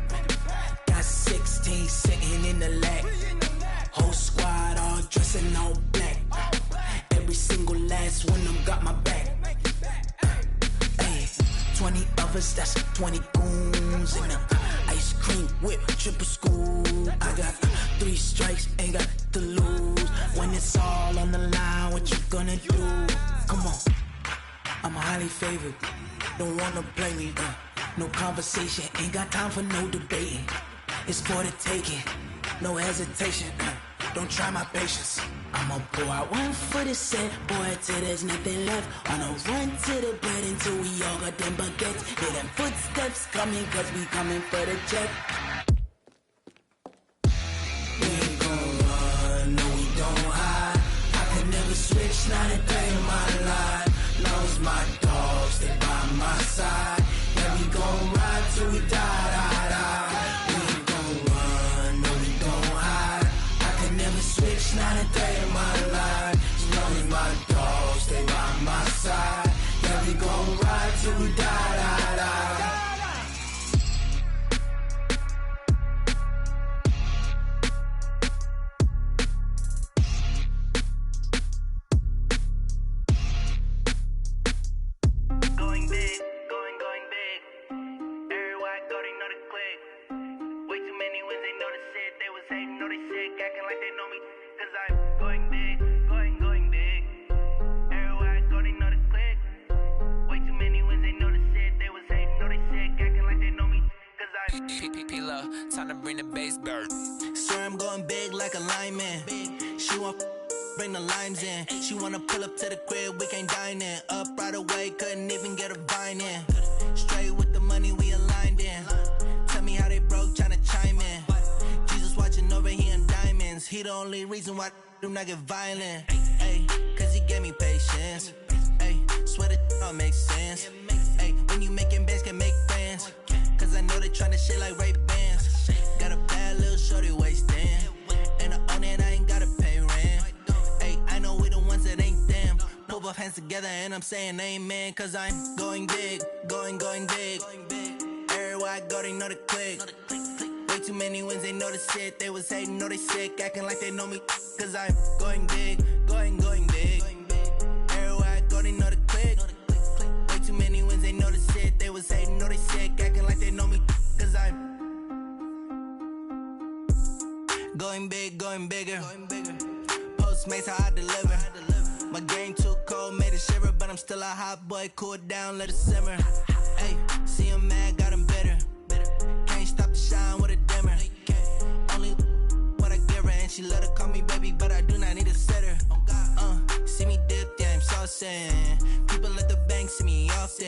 Got 16 sitting in the lag. Whole squad all dressing all black. Every single last one of them got my back. 20 of us, that's 20 goons in the ice cream whip, triple scoop. I got 3 strikes, ain't got to lose. When it's all on the line, what you gonna do? Come on, I'm highly favored. Don't wanna play me, no conversation, ain't got time for no debating. It's for the taking, no hesitation. Don't try my patience. I'ma pour out one for the set, boy, till there's nothing left. I'ma run to the bread until we all got them baguettes. Hear them footsteps coming, cause we coming for the check. We ain't gon' run, no we don't hide. I can never switch, not a day in my life. Long as my dogs stay by my side. Yeah, we gon' ride till we die. We ain't gon' run, no we don't hide. I can never switch, not a day in my life. As long as my dogs stay by my side. Yeah, we gon' ride till we die. Going big, going big. Everywhere I go, they know the click. Way too many wins, they know the shit. They was hating, know they sick, acting like they know me. Cause I'm going big, going big. Everywhere I go, they know the click. Way too many wins, they know the shit. They was hating, know they sick, acting like they know me. Cause I'm P-P-P-Love, time to bring the bass bird. Swear I'm going big like a lineman. She want bring the limes in. She wanna pull up to the crib, we can't dine in. Up right away, couldn't even get a vine in. Straight with the money we aligned in. Tell me how they broke, tryna chime in. Jesus watching over here in diamonds. He the only reason why do not get violent. Ayy, cause he gave me patience. Ayy, swear that all makes sense. Ayy, when you making bands, can make friends. Cause I know they tryna shit like Ray-Bans. Got a bad little shorty wasting. And I own it, I ain't gotta pay rent. Ayy, I know we the ones that ain't them. Put both hands together and I'm saying amen. Cause I'm going big, going big. Everywhere I go, they know the click. Way too many wins, they know the shit. They was hating, know they sick, acting like they know me. Cause I'm going big, going big. Everywhere I go, they know the click. Way too many wins, they know the shit. They was hating, know they sick, acting like they know me. Cause I'm going big, going bigger. Postmates, how I deliver. My game too cold, made it shiver. But I'm still a hot boy, cool it down, let it simmer. Hey, see him mad, got him bitter. Can't stop the shine with a dimmer. Only what I give her, and she let her call me baby, but I do not need a sitter. See me dip, yeah, I'm saucing. People at the bank see me often.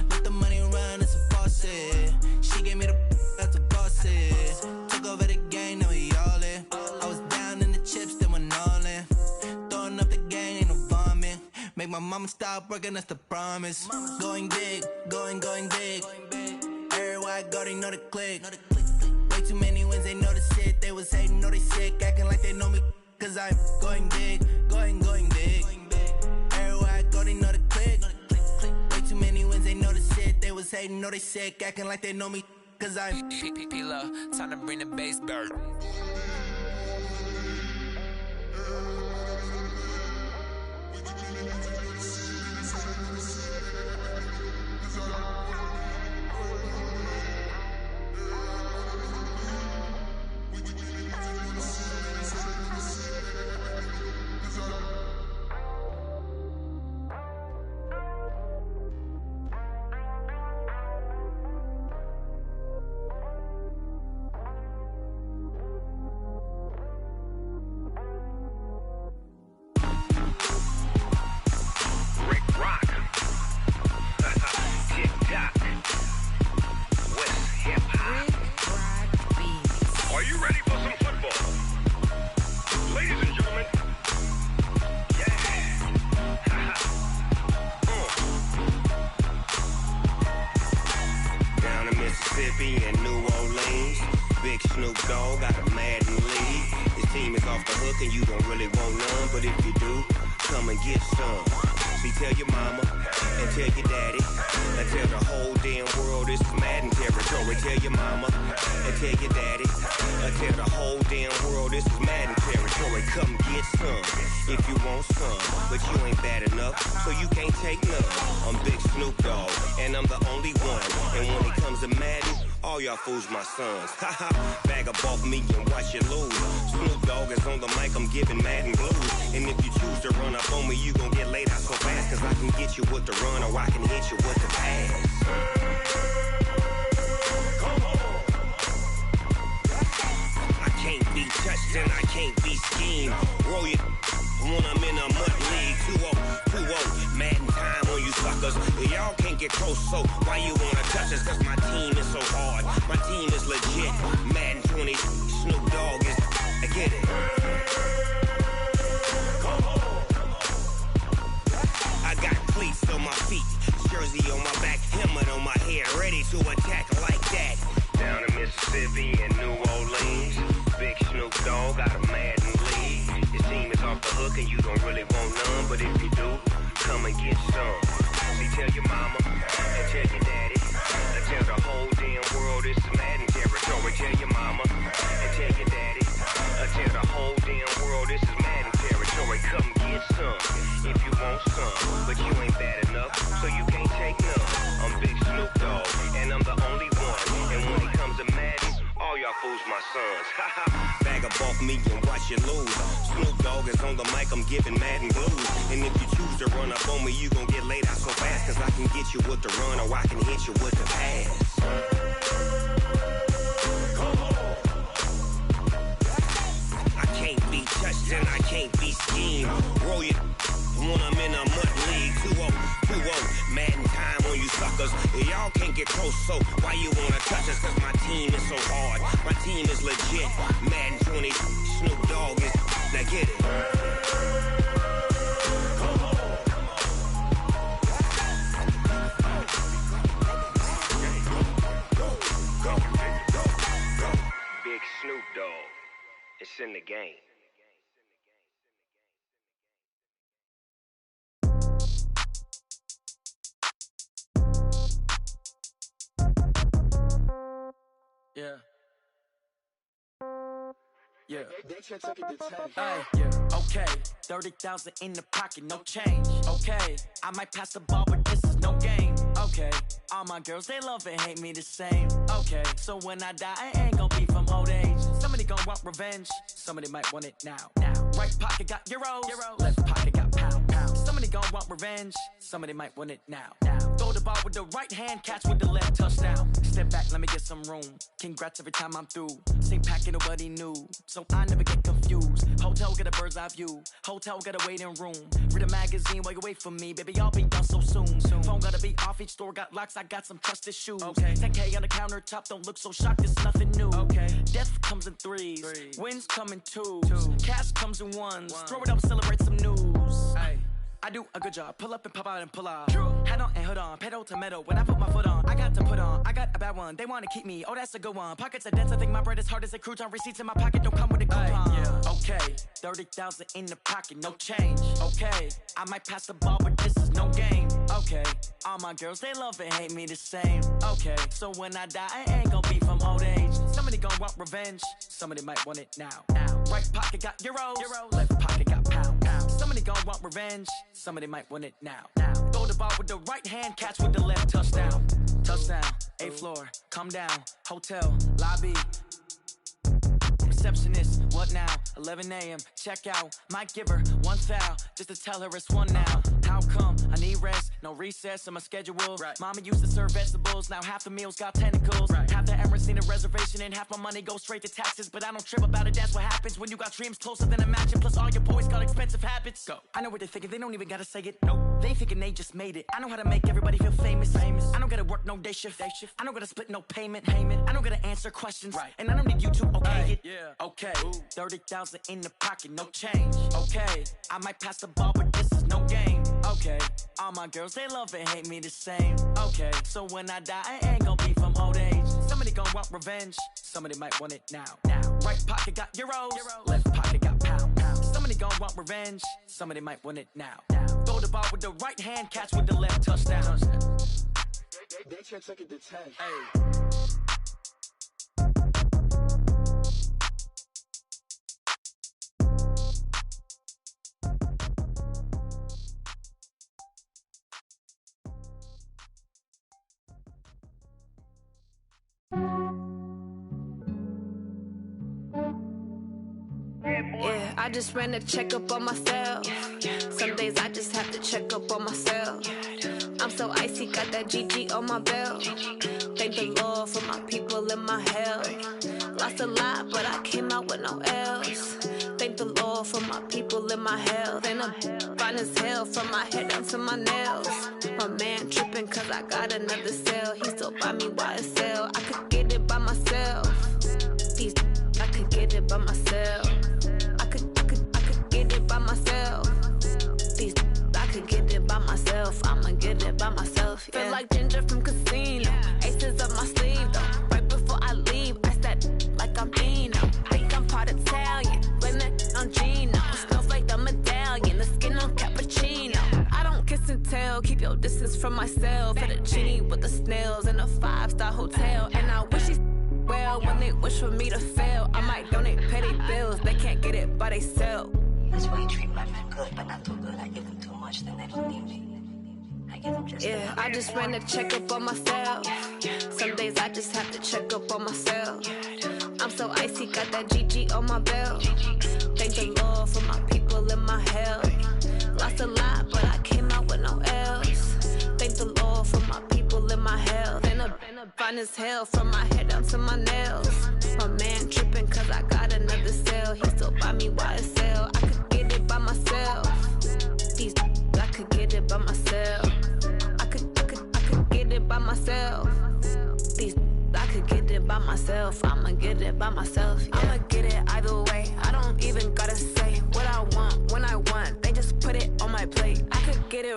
Let the money run, it's a faucet. She gave me the that's a boss it. Took over the game, now we all in. I was down in the chips, then went all in. Throwing up the gang, ain't no vomit. Make my mama stop working, that's the promise. Going big, going big. Everywhere I go, they know the click. Way too many wins, they know the shit. They was hating, know they sick, acting like they know me. Cause I'm going big, going big. Everywhere I go, they know the click. Way too many wins, they know the shit. They was hating, know they sick, acting like they know me. Cause I'm P-P-P-Lo, time to bring the bass back. Fools my sons. Haha, bag up off me and watch you lose. Snoop Dogg is on the mic, I'm giving Madden blues. And if you choose to run up on me, you gon' get laid out so fast. Cause I can get you with the run or I can hit you with the pass. Come on. I can't be touched and I can't be schemed. Roll you when I'm in a mud league. 2-0, Madden time on you suckers. Y'all can't get close, so why you wanna touch us? Cause my team is so hard. My team is legit. Madden 20, Snoop Dogg is. I get it. Come on. I got cleats on my feet, jersey on my back, helmet on my head, ready to attack like that. Down in Mississippi and New Orleans, Big Snoop Dogg got a Madden league. His team is off the hook and you don't really want none, but if you do, come and get some. See, tell your mama and tell your daddy. I tell the whole damn world it's Madden territory. Tell your mama and tell your daddy. I tell the whole damn world this is Madden territory. Come get some if you want some, but you ain't bad enough, so you can't take none. I'm Big Snoop Dogg, and I'm the only one. And when it comes to Madden, all y'all fools my sons. Bag up off me and watch you lose. Snoop Dogg is on the mic, I'm giving Madden blues. And if you choose to run up on me, you gon' get laid out so fast. Cause I can get you with the run or I can hit you with the pass. I can't be touched and I can't be schemed. Roll you when I'm in a mud league. 2-0, Madden time on you suckers. Y'all can't get close, so why you wanna touch us? Cause my team is so hard. My team is legit. Madden 20, Snoop Dogg is. Now get it. Big Snoop Dogg. It's in the game. Yeah. Yeah. Hey, yeah. Okay. 30,000 in the pocket, no change. Okay. I might pass the ball, but this is no game. Okay. All my girls, they love and hate me the same. Okay. So when I die, I ain't gonna be from old age. Somebody gonna want revenge. Somebody might want it now. Right pocket got euros. Left pocket got pound. Somebody gonna want revenge. Somebody might want it now. Throw the ball with the right hand, catch with the left, touchdown. Step back, let me get some room. Congrats every time I'm through. Same packet, nobody knew. So I never get confused. Hotel get a bird's eye view. Hotel get a waiting room. Read a magazine while you wait for me. Baby, I'll be done so soon. Phone gotta be off, each store got locks. I got some trusted shoes. Okay. 10K on the countertop, don't look so shocked, it's nothing new. Okay. Death comes in threes. Wins come in twos. Cash comes in ones. Throw it up, celebrate some news. Hey. I do a good job, pull up and pop out and pull off. Hat on and hood on, pedal to metal. When I put my foot on, I got to put on. I got a bad one, they wanna keep me. Oh, that's a good one. Pockets are dense, I think my bread is hard as a crouton. Receipts in my pocket don't come with a coupon. Yeah. Okay, 30,000 in the pocket, no change. Okay, I might pass the ball, but this is no game. Okay, all my girls, they love and hate me the same. Okay, so when I die, I ain't gonna be from old age. Somebody gonna want revenge, somebody might want it now. Right pocket got euros. Left pocket got pound. Somebody gonna want revenge, somebody might want it now. Throw the ball with the right hand, catch with the left, touchdown. Touchdown, 8th floor, come down, hotel, lobby. Receptionist, what now? 11 a.m., check out. Might give her one foul, just to tell her it's one now. How come? I need rest, no recess in my schedule. Mama used to serve vegetables, now half the meals got tentacles. Half the Emirates need a reservation and half my money goes straight to taxes. But I don't trip about it, that's what happens when you got dreams closer than a mansion. Plus all your boys got expensive habits. Go. I know what they're thinking, they don't even gotta say it. Nope. They thinking they just made it. I know how to make everybody feel famous. I don't gotta work no day shift. I don't gotta split no payment. I don't gotta answer questions. And I don't need you to okay it. Yeah. Okay, 30,000 in the pocket, no change. Okay, I might pass the ball, but this is no game. Okay, all my girls, they love and hate me the same. Okay, so when I die, I ain't gonna be from old age. Somebody gonna want revenge, somebody might want it now. Right pocket got euros, left pocket got pound. Somebody gonna want revenge, somebody might want it now. Throw the ball with the right hand, catch with the left, touchdown. They can't take it to 10. Hey. Yeah, I just ran a checkup on myself. Some days I just have to check up on myself. I'm so icy, got that GG on my belt. Thank the Lord for my people in my health. Lost a lot, but I came out with no L's. Thank the Lord for my people in my health. And I'm fine as hell from my head down to my nails. My man tripping cause I got another cell. He still buy me YSL. I could get it by myself. These I could get it by myself. I could get it by myself. These I could get it by myself. I'ma get it by myself. Yeah. Feel like Ginger from Casino. Aces up my sleeve though. Right before I leave, I said like I'm Dino. Think I'm part Italian. Blame that on Gino. Smells like the medallion. The skin on cappuccino. I don't kiss and tell. Keep your distance from myself. Fettuccine with the snails in a 5-star hotel. And I wish he's well when they wish for me to fail. I might donate petty bills. They can't get it by themselves. That's why you treat my men good, but not too good. I give them too much, then they don't need me. I give them just yeah, I just ran a checkup on myself. Some days I just have to check up on myself. I'm so icy, got that GG on my belt. Thank the Lord for my people in my health. Lost a lot, but I came out with no L's. Thank the Lord for my people in my health. And I'm fine as hell from my head down to my nails. My man tripping cause I got another cell. He still buy me YSL. I could get it by myself. These I could get it by myself. I could get it by myself. These I could get it by myself. I'ma get it by myself. Yeah. I'ma get it either way. I don't even gotta say what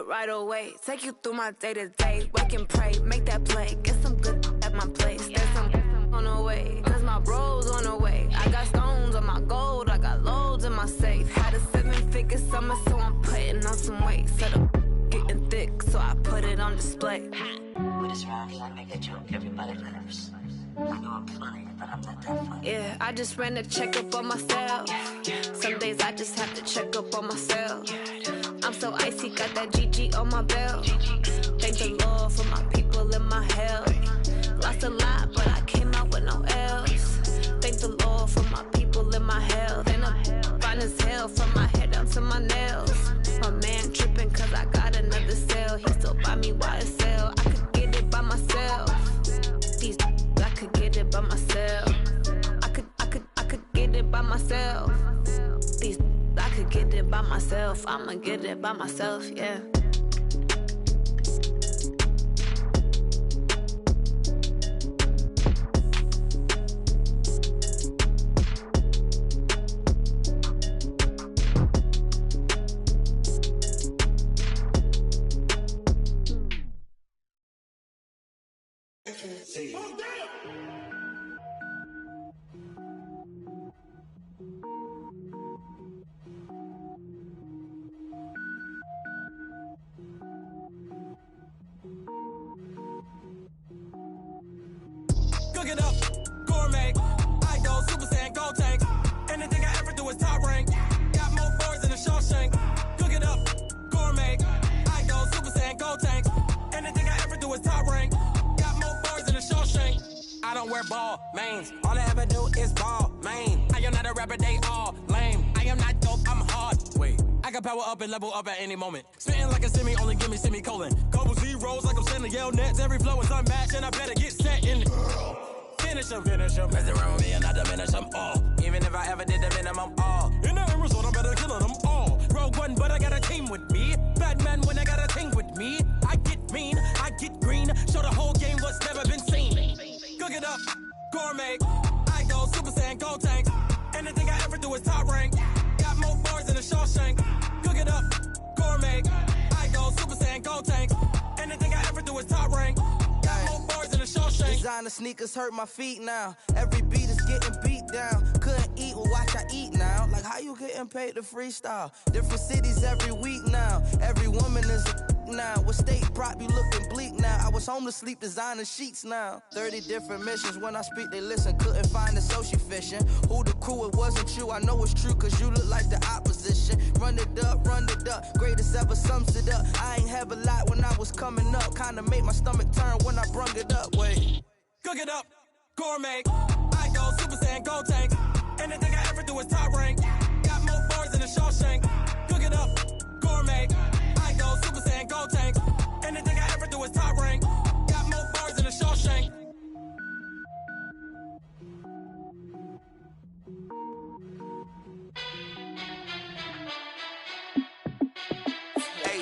it right away. Take you through my day-to-day. Wake and pray, make that play. Get some good at my place. There's some on the way, cause my bro's on the way. I got stones on my gold, I got loads in my safe. Had a 7-figure summer, so I'm putting on some weight. Set up getting thick, so I put it on display. With this round, I make a joke, everybody laughs. I know I'm funny, but I'm not that funny. Yeah, I just ran a checkup on myself. Some days I just have to check up on myself. I'm so icy, got that GG on my belt. Thank the Lord for my people in my health. Lost a lot, but I came out with no else. Thank the Lord for my people in my health. And I'm fine as hell from my head down to my nails. My man tripping cause I got another cell. He still buy me YSL. I could get it by myself. These I could get it by myself. I could get it by myself. These I could get it by myself. I'ma get it by myself, yeah. Cook it up, gourmet. I go Super Saiyan, gold tank. Anything I ever do is top rank. Got more boards than a Shawshank. Cook it up, gourmet. I go Super Saiyan, gold tank. Anything I ever do is top rank. Got more boards than a Shawshank. I don't wear ball mains. All I ever do is ball main. I am not a rapper, they all lame. I am not dope, I'm hard. Wait, I can power up and level up at any moment. Spitting like a semi, only give me semicolon. Couple zeros like I'm sending yell nets. Every flow is unmatched and I better get set in. Finish them. Mess around with me and I diminish them all. Even if I ever did the minimum, all. In the end result, I better kill them all. Rogue One, but I got a team with me. Batman when I got a team with me. I get mean, I get green. Show the whole game what's never been seen. Cook it up, gourmet. I go Super Saiyan, gold tank. Anything I ever do is top rank. Got more bars than a Shawshank. Cook it up, gourmet. I go Super Saiyan, gold tank. Anything I ever do is top rank. Got more bars than a Shawshank. Designer sneakers hurt my feet now. Every beat is getting beat down. Couldn't eat, well watch I eat now. Like how you getting paid to freestyle? Different cities every week now. Every woman is a now. With state prop you looking bleak now. I was home to sleep designer sheets now. 30 different missions. When I speak they listen. Couldn't find it so she fishing. Who the crew, it wasn't you. I know it's true cause you look like the opposition. Run it up. Greatest ever sums it up. I ain't have a lot when I was coming up. Kinda made my stomach turn when I brung it up. Wait. Cook it up, gourmet. I go Super Saiyan, gold tank. Anything I ever do is top rank. Got more bars than a Shawshank. Cook it up, gourmet. I go Super Saiyan, gold tank. Anything I ever do is top rank. Got more bars than a Shawshank. Hey,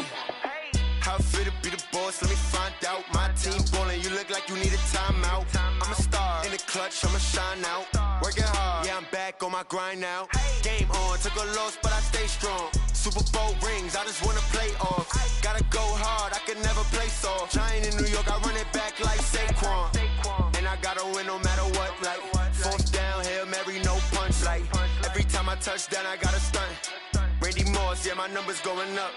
how fit to be the boss? Let me find out. My team ballin', you look like you need a timeout. I'm a star in the clutch, I'ma shine out. Working hard, yeah, I'm back on my grind now. Game on, took a loss, but I stay strong. Super Bowl rings, I just wanna play off. Gotta go hard, I can never play soft. Giant in New York, I run it back like Saquon. And I gotta win no matter what, like fourth down, Hail Mary, no punch. Like every time I touch down, I gotta stunt. Randy Moss, yeah, my numbers going up.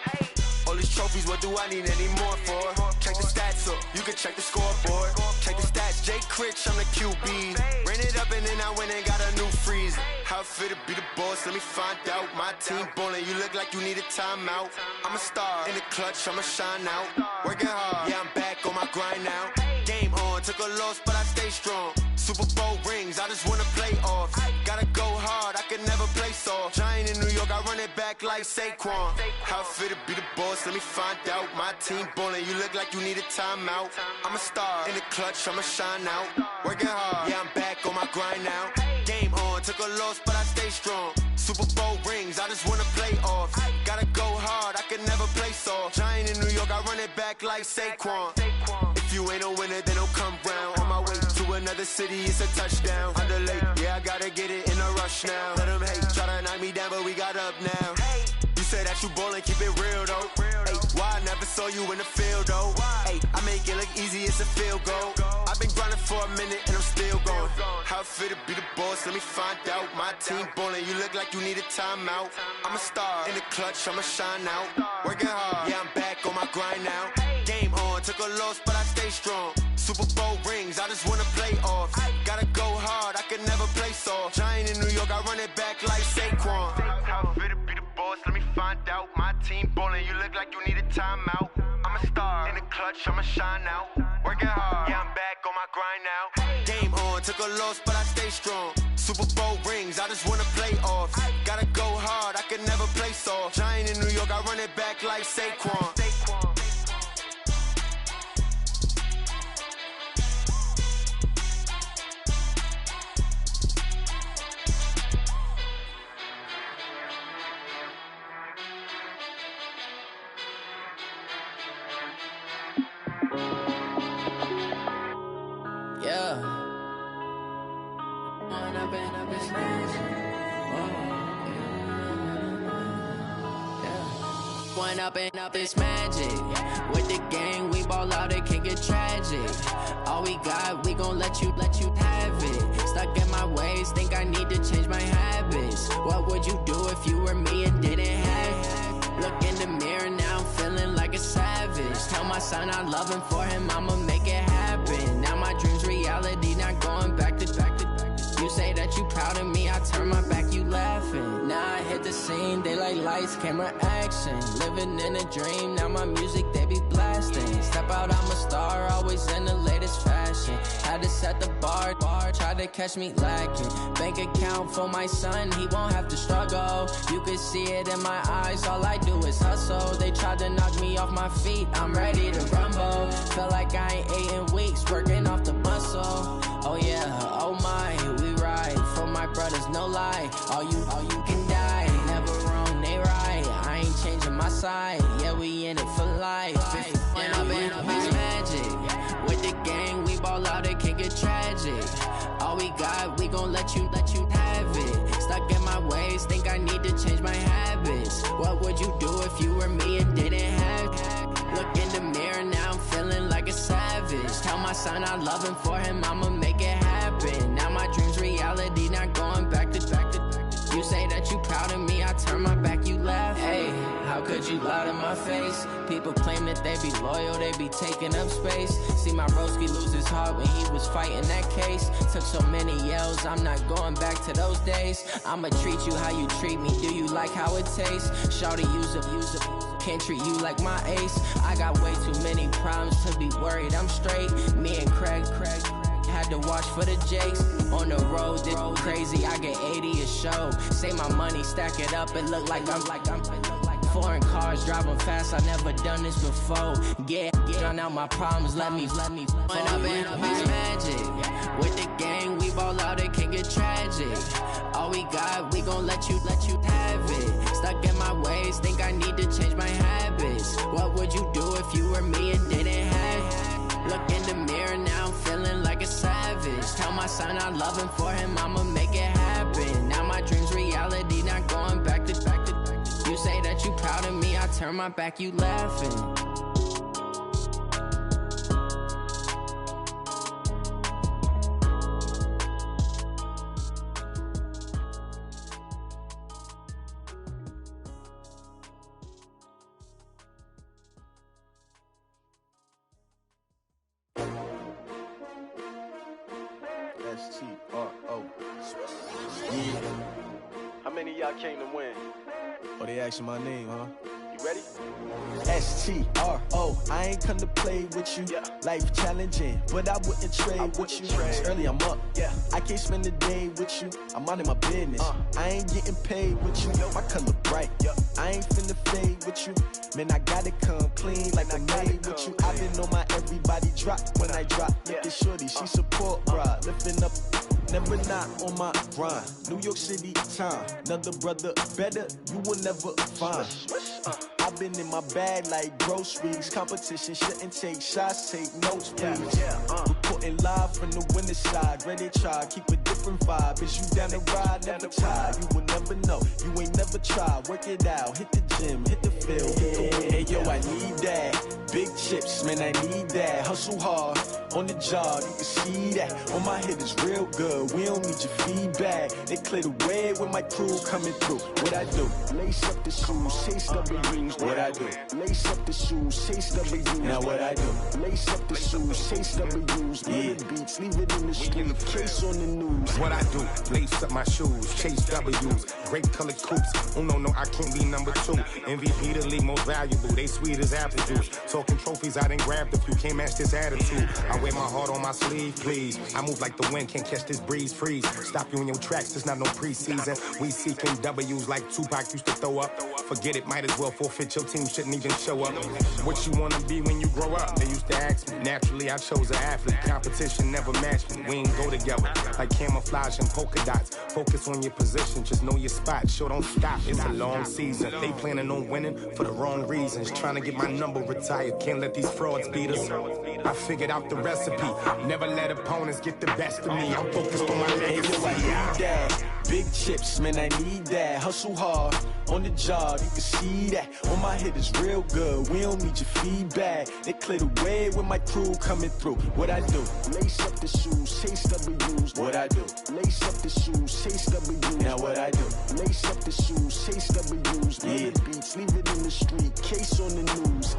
All these trophies, what do I need any more for? Check the stats up, you can check the scoreboard. Check the stats, Jay Critch, I'm the QB. Ran it up and then I went and got a new freeze. How fit to be the boss, let me find out. My team ballin', you look like you need a timeout. I'm a star in the clutch, I'ma shine out. Working hard, yeah, I'm back on my grind now. Game on, took a loss, but I stay strong. Super Bowl rings, I just wanna play off. Gotta go hard, I can never play soft. Giant in New York, I run it back like Saquon. How fit to be the boss, let me find out. My team ballin', you look like you need a timeout. I'm a star in the clutch, I'ma shine out. Working hard, yeah, I'm back on my grind now. Game on, took a loss, but I stay strong. Super Bowl rings, I just wanna play off. Gotta go hard, I can never play soft. Giant in New York, I run it back like Saquon. If you ain't a winner, then don't come round. On my way to another city, it's a touchdown. Underlay, yeah, I gotta get it in a rush now. Let them hate, try to knock me down, but we got up now. Used say that you ballin', keep it real though. Ay, why I never saw you in the field though? Ay, I make it look easy, it's a field goal. I've been grinding for a minute and I'm still going. How it feel to be the boss, let me find out. My team ballin', you look like you need a timeout. I'm a star in the clutch, I'ma shine out. Working hard, yeah, I'm back on my grind now. Game on, took a loss, but I stay strong. Super Bowl rings, I just wanna play off. Gotta go hard, I can never play soft. Giant in New York, I run it back like Saquon. How it feel to be the boss, let me find out. My team ballin', you look like you need a timeout. I'm a star in the clutch, I'ma shine out. Working hard, yeah, I'm back on my grind now. Game on, took a loss, but I stay strong. Super Bowl rings, I just wanna play off. Gotta go hard, I can never play soft. Giant in New York, I run it back like Saquon. Up this magic. With the gang, we ball out, it can get tragic. All we got, we gon' let you have it. Stuck in my ways, think I need to change my habits. What would you do if you were me and didn't have it? Look in the mirror, now I'm feeling like a savage. Tell my son I love him, for him I'ma make it happen. Now my dream's reality, not going back to. You say that you proud of me, I turn my back, you laughing. Now I hit the scene, they like lights, camera, action. Living in a dream, now my music, they be blasting. Step out, I'm a star, always in the latest fashion. Had to set the bar, try to catch me lacking. Bank account for my son, he won't have to struggle. You can see it in my eyes, all I do is hustle. They tried to knock me off my feet, I'm ready to rumble. Feel like I ain't ate in weeks, working off the muscle. Oh yeah, oh my, we ride for my brothers, no lie. All you can die, never wrong, they right. I ain't changing my side, yeah, we in it for life. When I've been up is magic. With the gang, we ball out, it can get tragic. All we got, we gon' let you have it. Stuck in my ways, think I need to change my habits. What would you do if you were me and didn't have it? Look in the mirror, now I'm feeling like a savage. Tell my son I love him, for him I'ma make it happen. Now my dream's reality, not going back to. You say that you proud of me, I turn my back, you laugh. Hey, how could you lie to my face? People claim that they be loyal, they be taking up space. See my broski lose his heart when he was fighting that case. Took so many yells, I'm not going back to those days. I'ma treat you how you treat me, do you like how it tastes? Shawty, use it. Can't treat you like my ace. I got way too many problems to be worried, I'm straight. Me and Craig had to watch for the Jakes. On the road, this crazy, I get 80 a show. Say my money, stack it up, it look like I'm foreign cars, driving fast, I never done this before. Yeah, drown out my problems, let me. When I've been up is magic. With the gang, we ball out, it can get tragic. All we got, we gon' let you have it. Stuck in my ways, think I need to change my habits. What would you do if you were me and didn't have it? Look in the mirror, now I'm feeling like a savage. Tell my son I love him, for him I'ma make it happen. Now my dream's reality, not going back to. You say that you proud of me, I turn my back, you laughing. S-T-R-O. Yeah. How many of y'all came to win? Oh, they asking my name, huh? You ready? S-T-R-O. I ain't come to play with you. Yeah. Life challenging, but I wouldn't trade with you. It's early, I'm up. Yeah. I can't spend the day with you. I'm minding my business. I ain't getting paid with you. My color bright. I ain't finna fade with you. Man, I gotta come clean like I'm made with you. I've been on my everybody drop when I drop. Look at shorty, she support bra. Lifting up, never not on my grind. New York City time. Another brother better, you will never find. I've been in my bag like groceries. Competition shouldn't take shots, take notes, please. Reporting live from the winter side. Ready to try, keep a different different vibe. Is you down to ride? Never tired. You will never know. You ain't never tried. Work it out. Hit the gym. Hit the field. Hey, yo, I need that. Big chips, man, I need that. Hustle hard on the job. You can see that. On my head is real good. We don't need your feedback. They clear the way with my crew coming through. What I do? Lace up the shoes, chase W's. What I do? Lace up the shoes, chase W's. Now what I do? Lace up the shoes, chase W's. Yeah. Beats, leave it in the street, case on the news. What I do? Lace up my shoes, chase W's. Grape colored coops. Oh no, I can't be number 2. MVP the league most valuable. They sweet as apple juice. Talking trophies, I done grabbed a few. Can't match this attitude. I wear my heart on my sleeve, please. I move like the wind, can't catch this breeze. Freeze. Stop you in your tracks. There's not no preseason. We seeking W's like Tupac used to throw up. Forget it, might as well forfeit. Your team shouldn't even show up. What you wanna be when you grow up? They used to ask me. Naturally, I chose an athlete. Competition never matched me. We ain't go together like camouflage and polka dots. Focus on your position, just know your spot. Sure, don't stop. It's a long season. They planning on winning for the wrong reasons. Trying to get my number retired. Can't let these frauds beat us. I figured out the recipe. Never let opponents get the best of me. I'm focused on my legacy. I need that. Big chips, man, I need that. Hustle hard on the job, you can see that. On my head is real good. We don't need your feedback. They clear the way with my crew coming through. What I do? Lace up the shoes, chase W's. What I do? Lace up the shoes, chase W's. Now what I do? Lace up the shoes, chase W's. Yeah. Beats, leave it in the street, case on the news.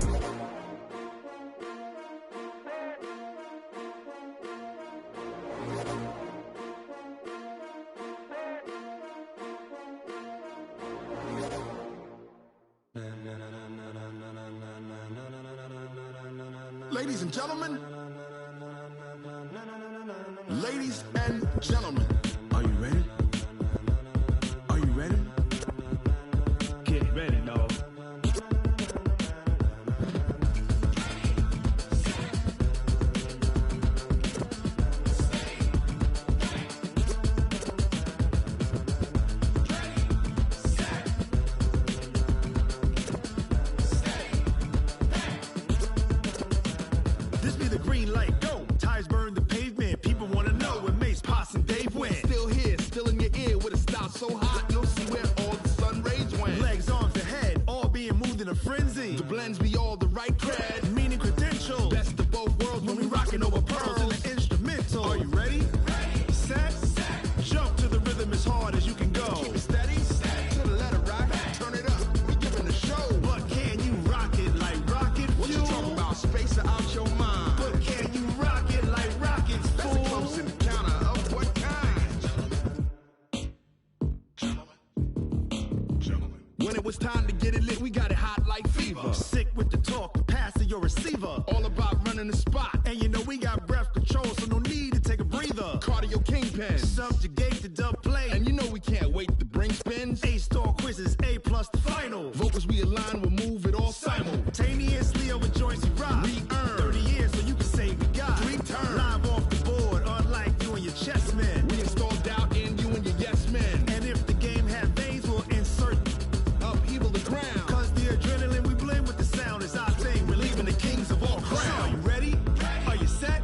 Ladies and gentlemen, ladies and gentlemen, are you ready? Are you ready? Get ready, dog. This be the green light, go. Tires burn the pavement. People wanna know where Mace, Potts, and Dave went. Still here, still in your ear with a style so hot, you'll see where all the sun rays went. Legs, arms, and head, all being moved in a frenzy. The blends be all the right cred, meaning credentials. best of both worlds when we rockin' over pearls in the instrumental. Are you ready? Set, jump to the rhythm as hard as you can go. Keep it steady, to the letter rock, turn it up, we giving the show. But can you rock it like rocket fuel? What you talking about, space or out your mind? But can you rock it like rockets, That's fool? a close encounter of what kind? When it was time to get it lit, we got it hot like fever. Sick with the talk, pass to your receiver. All about running the spot. And you know we got breath control, so no need to take a breather. Cardio kingpin. Subjugate the dub play. And you know we can't wait to bring spins. A-star quizzes, A+ the final. Vocals we align, we'll move it all Simultaneously over joints we rock. We earn 30 years so you can say we got 3 turns. Live off the board, unlike you and your chess men. We install doubt in you and your yes men. And if the game had veins, we'll insert upheaval the ground. Cause the adrenaline we blend with the sound is our thing. We're leaving the kings of all crown. Are you ready? Are you set?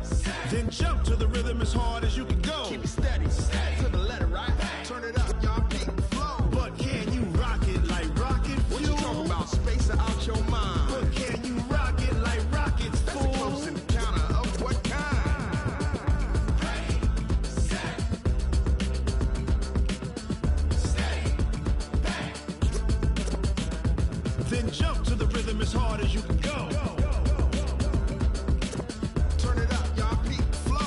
Then jump to the rhythm as hard as you can go. Keep it steady, to the letter right. Turn it up, y'all peak the flow. But can you rock it like rocket fuel? What you talking about, space or out your mind? But can you rock it like rockets, That's fool? a close encounter of what kind? Then jump to the rhythm as hard as you can go. Turn it up, y'all peak the flow.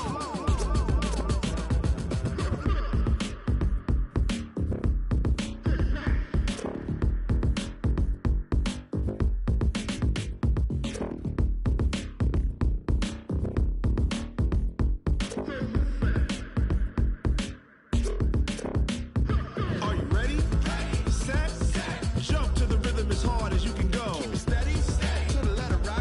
Are you ready? Set, jump to the rhythm as hard as you can go. Keep it steady, to the letter right.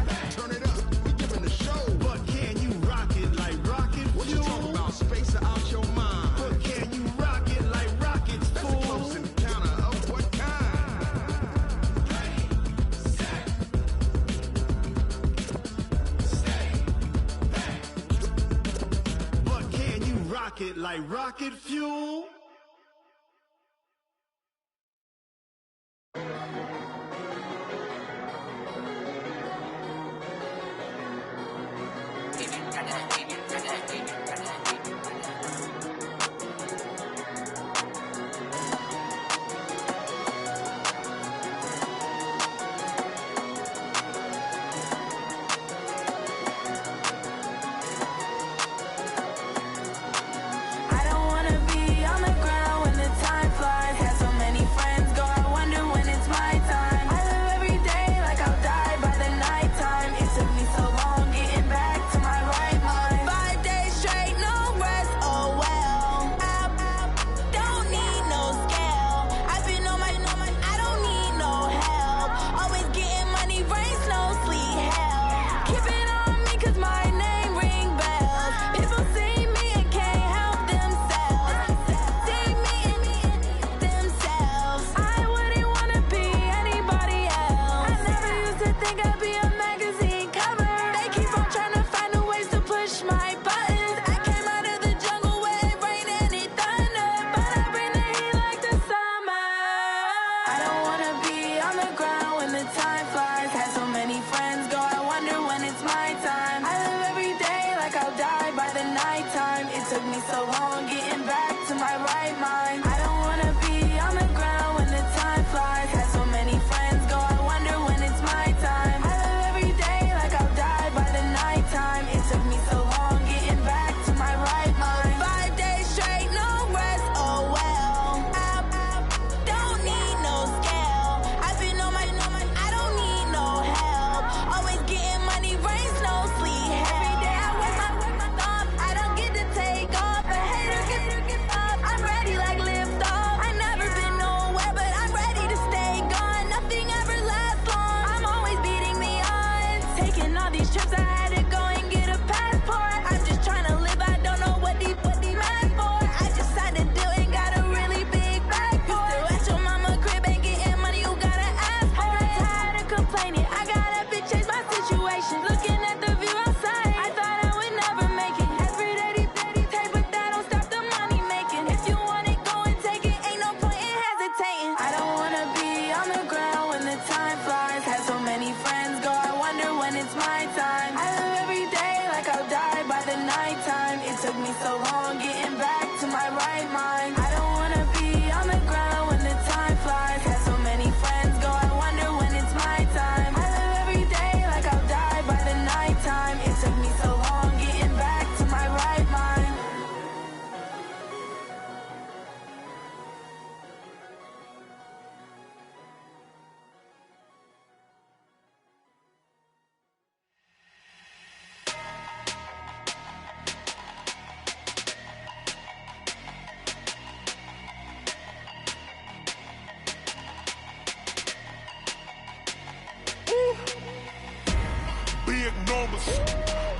rocket like rocket fuel.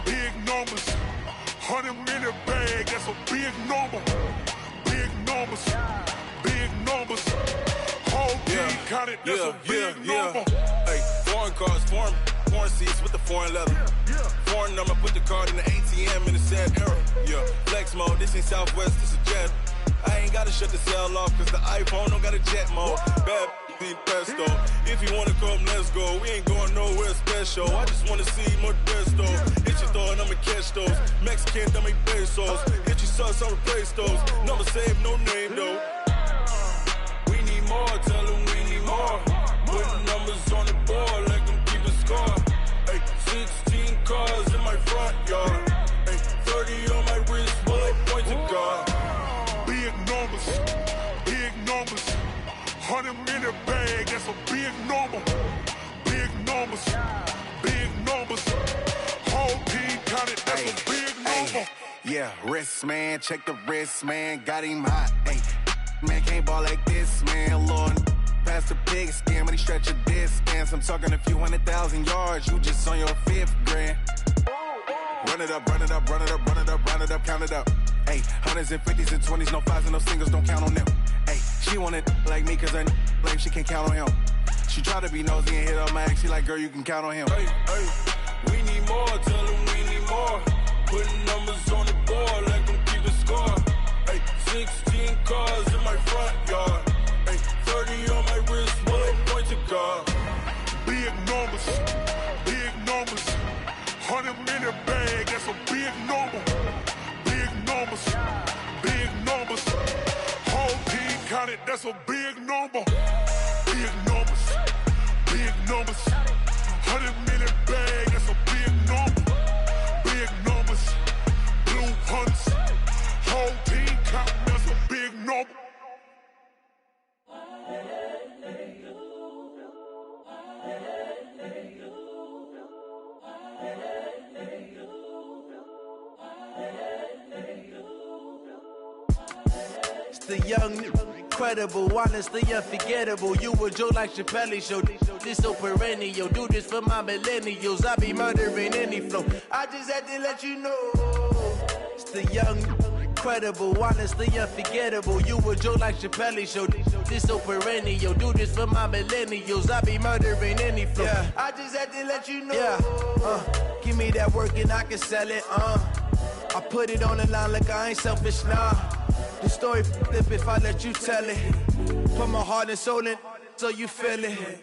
Big numbers, 100 in a bag, that's a big number. Big numbers, big numbers. Whole team counted, that's a big number. Hey, foreign cars, foreign seats with the foreign leather. Foreign number, put the card in the ATM in the sad era. Yeah, flex mode, this ain't Southwest, this a jet. I ain't gotta shut the cell off, cause the iPhone don't got a jet mode. Bad pesto. If you wanna come, let's go. We ain't going nowhere special. I just wanna see more pesto. Hit your thought, I'ma catch those. Mexican, dame pesos. Hit your sauce, I'll replace those. Number save, no name though. We need more, tell them we need more. Putting numbers on the board, like them keeping score. Hey, 16 cars in my front yard. Hey, 30 on my wrist, while I point to God. Big numbers, big numbers. 100 in a bag, that's a big number. Big numbers, big numbers. Whole team counted, that's a big number. Yeah, wrist man, check the wrist man, got him hot. Ay, man can't ball like this, man. Lord, past the pig skin, but he stretch a distance. I'm talking a few 100,000 yards, you just on your 5th grand. Run it up, run it up, run it up, run it up, run it up, count it up. Ay, 100s and 50s and 20s, no 5s and no singles, don't count on them. Ay, she want it like me, cause her like she can't count on him. She try to be nosy and hit on my ex, she like, girl, you can count on him. Hey, hey, we need more, tell them we need more. Putting numbers on the board, like them keep a score. 16 cars in my front yard. Ay, 30 on my wrist, one point to God. Big numbers, 100 minute bag, that's a big number. Big numbers, whole team counted, that's a big number. Big numbers, 100 minute bag, that's a big number. Big numbers, blue hunts, whole team counting, that's a big number. It's the young, incredible, honestly unforgettable. You a Joe like Chappelle show. This so perennial. Do this for my millennials. I be murdering any flow. I just had to let you know. It's the young, incredible, honestly unforgettable. You a Joe like Chappelle show. This so perennial. Do this for my millennials. I be murdering any flow. Yeah. I just had to let you know. Yeah. Give me that work and I can sell it. I put it on the line like I ain't selfish, nah. The story flip if I let you tell it. Put my heart and soul in so you feel it.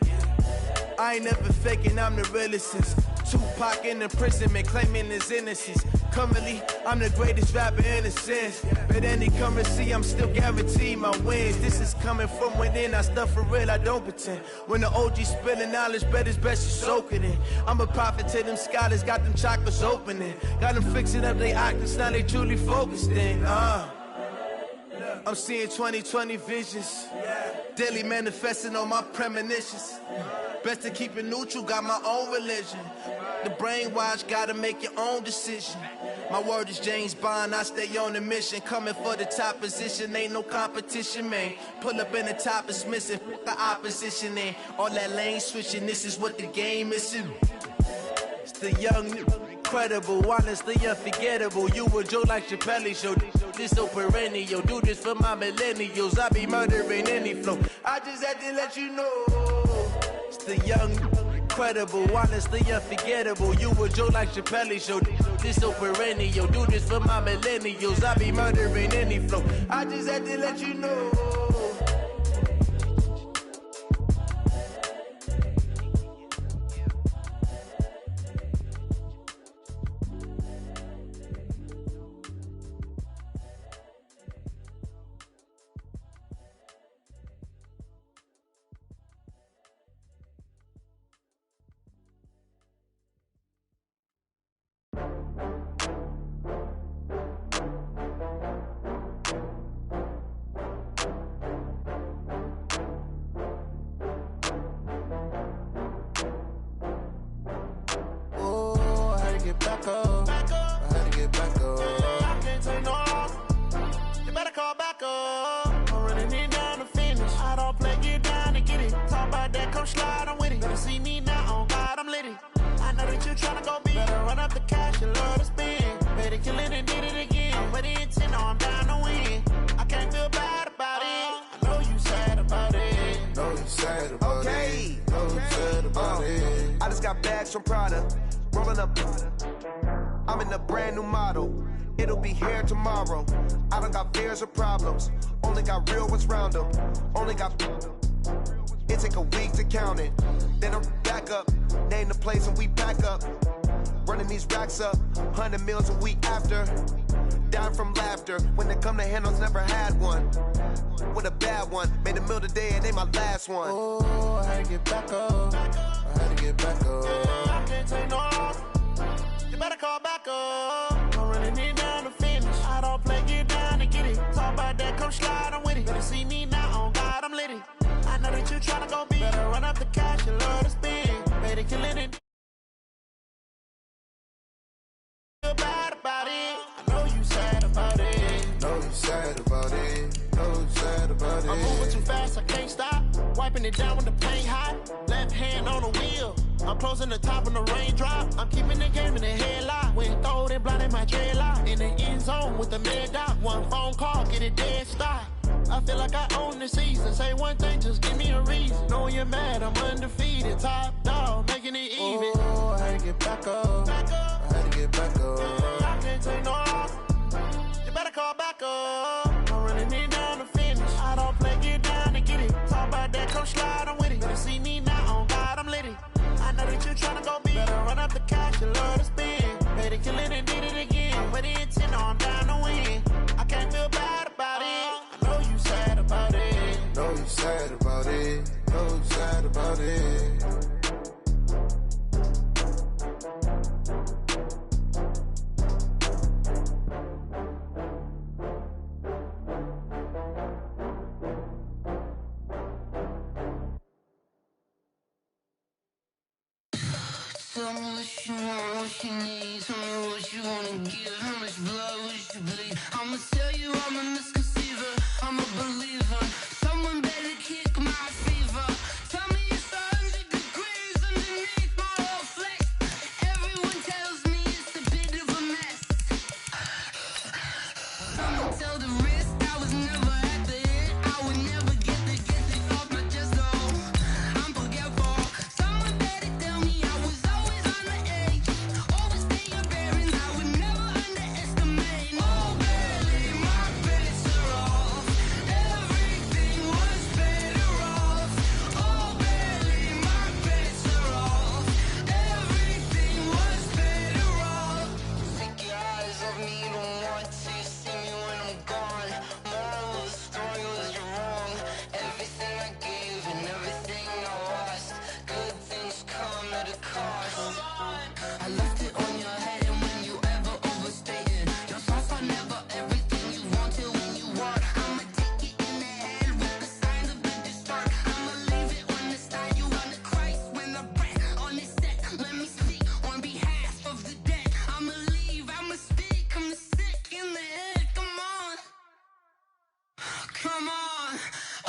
I ain't never faking, I'm the realest since Tupac in imprisonment, claiming his innocence. Currently, I'm the greatest rapper in a sense. But any currency, I'm still guaranteed my wins. This is coming from within, I stuff for real, I don't pretend. When the OG spilling knowledge, bet it's best you soak it in. I'm a prophet to them scholars, got them chakras opening. Got them fixing up they octaves, now they truly focused in. I'm seeing 2020 visions. Daily manifesting on my premonitions. Best to keep it neutral, got my own religion. The brainwash, gotta make your own decision. My word is James Bond, I stay on the mission. Coming for the top position, ain't no competition, man. Pull up in the top is missing, the opposition in. All that lane switching, this is what the game is. It's the young, incredible, honestly unforgettable. You a Joe like Chappelle show. This so perennial. Do this for my millennials. I be murdering any flow. I just had to let you know. It's the young, incredible, honestly unforgettable. You a Joe like Chappelle show. This so perennial. Do this for my millennials. I be murdering any flow. I just had to let you know. From Prada, rolling up. I'm in a brand new model. It'll be here tomorrow. I don't got fears or problems. Only got real ones round them. Only got. It take a week to count it. Then I'm back up. Name the place and we back up. Running these racks up. 100 meals a week after. Dying from laughter. When it come to handles, never had one. With a bad one. Made a meal today and they my last one. Oh, I had to get back up. I had to get back up. I can't take no loss. You better call back up. I'm running it down to finish. I don't play, get down to get it. Talk about that, come slide, I'm with it. Better see me now, on God, I'm litty. I know that you tryna go big. Better run up the cash, you love to spend. Better killing it. Feel bad about it. I know you sad about it. Know you sad about it. Know you sad about it. I'm moving too fast, I can't stop. Wiping it down with the paint hot. Left hand on the wheel. I'm closing the top when the raindrop. I'm keeping the game in the headlock. When throwed and blinded my dreadlock. In the end zone with the mid dot. One phone call, get it dead stop. I feel like I own the season. Say one thing, just give me a reason. Knowing you're mad, I'm undefeated. Top dog, making it even. Oh, I had to get back up. I had to get back up. I can't take no loss. You better call back up. I'm running come slide, I'm with it. Better see me now, on God, I'm litty. I know that you tryna go big. Better run up the cash, you love to spend. Paid to kill it and did it again. Put the intent on, down to win. I can't feel bad about it. I know you sad about it. Know you sad about it. Know you sad about it. Tell me what you want, what you need. Tell me what you wanna give. How much blood would you bleed? I'ma tell you I'm a misconceiver. I'm a believer. Someone better kick my fever. Tell me it's 100 degrees underneath my whole flesh. Everyone tells me it's a bit of a mess. Someone tell the risk I was never at the end. I would never get this off my chest though. I'm forgetful. Someone better tell me I was always on the edge. Overstay your bearings, I would never underestimate. Oh baby, my bets are off. Everything was better off. Oh baby, my bets are off. Everything was better off. Take your eyes off me, you don't want to see me when I'm gone. Moral of the story was you're wrong. Everything I gave and everything I lost. Good things come at a cost. I left it on your head, and when you ever overstay it, your thoughts are never everything you wanted when you want. I'ma take it in the head with the signs of the distort. I'ma leave it on the side. You on the Christ when the breath on this set. Let me speak on behalf of the dead. I'ma leave, I'ma speak. I'm sick in the head. Come on, come on.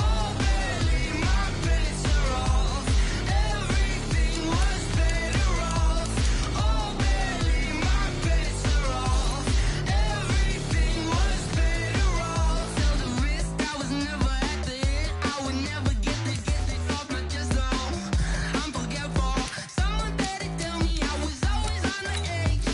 Oh baby, my bets are off. Everything was better off. Oh baby, my bets are off. Everything was better off. Tell the risk I was never at the end. I would never get this off my chest though. I'm forgetful. Someone better tell me I was always on the edge.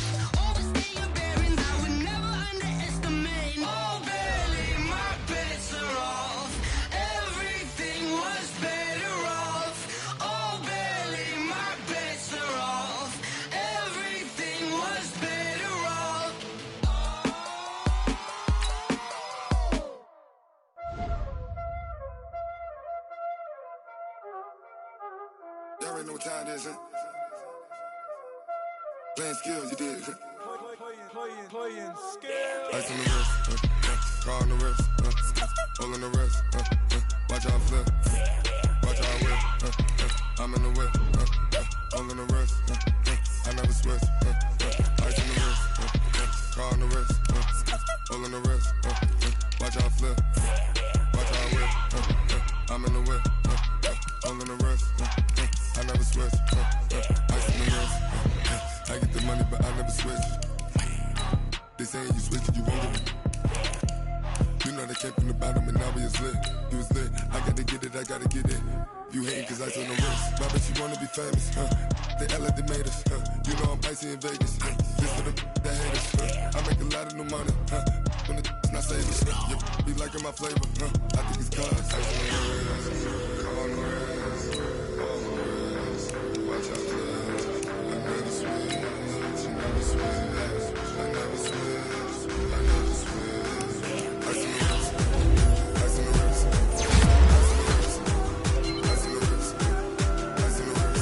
Overstay your bearings, I would never underestimate. Oh baby, my bets are off. Everything was better off. Oh baby, my bets are off. Everything was better off. Y'all already know what time it is, huh? Playing skills, you did. Playing skills. Ice on the wrist, car on the wrist, hole in the wrist, watch out flip, watch out whip, I'm in the whip, hole in the wrist, I never switch, ice on the wrist, car on the wrist, hole in the wrist, watch out flip, watch out whip, I'm in the whip, hole in the wrist, I never switch, ice on the wrist, I get the money but I never switch. They saying you switch, you won't get it. You know they came from the bottom and now we is lit. You was lit, I gotta get it, I gotta get it. You hating cause I on the wrist. My bitch, you wanna be famous, They act like they made us, You know I'm icy in Vegas, This for the that hate us, I make a lot of new money, When the not savings, You be liking my flavor, I think it's cause ice on the wrist, car on the wrist, all on the wrist. Watch out, please. I never switch, I never switch. I never switch, I never switch. Ice in the wrist, ice in the wrist, ice in the wrist, ice in the wrist,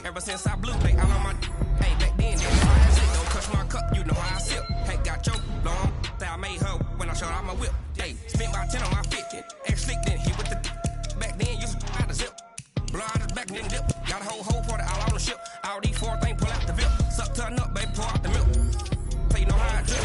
Ever since I blew back out on my hey back then, they know how I sit. Don't touch my cup, you know how I sip. Hey, got your long that I made her when I showed out my whip. Hey, spent about 10 on my 50. Ex slick then hit with the back then, used to out the zip. Blow out his back, then dip. Got a whole party all on the ship. All these four things pull out the VIP. Suck to a nut, baby, pour out the milk. Play know how I drip.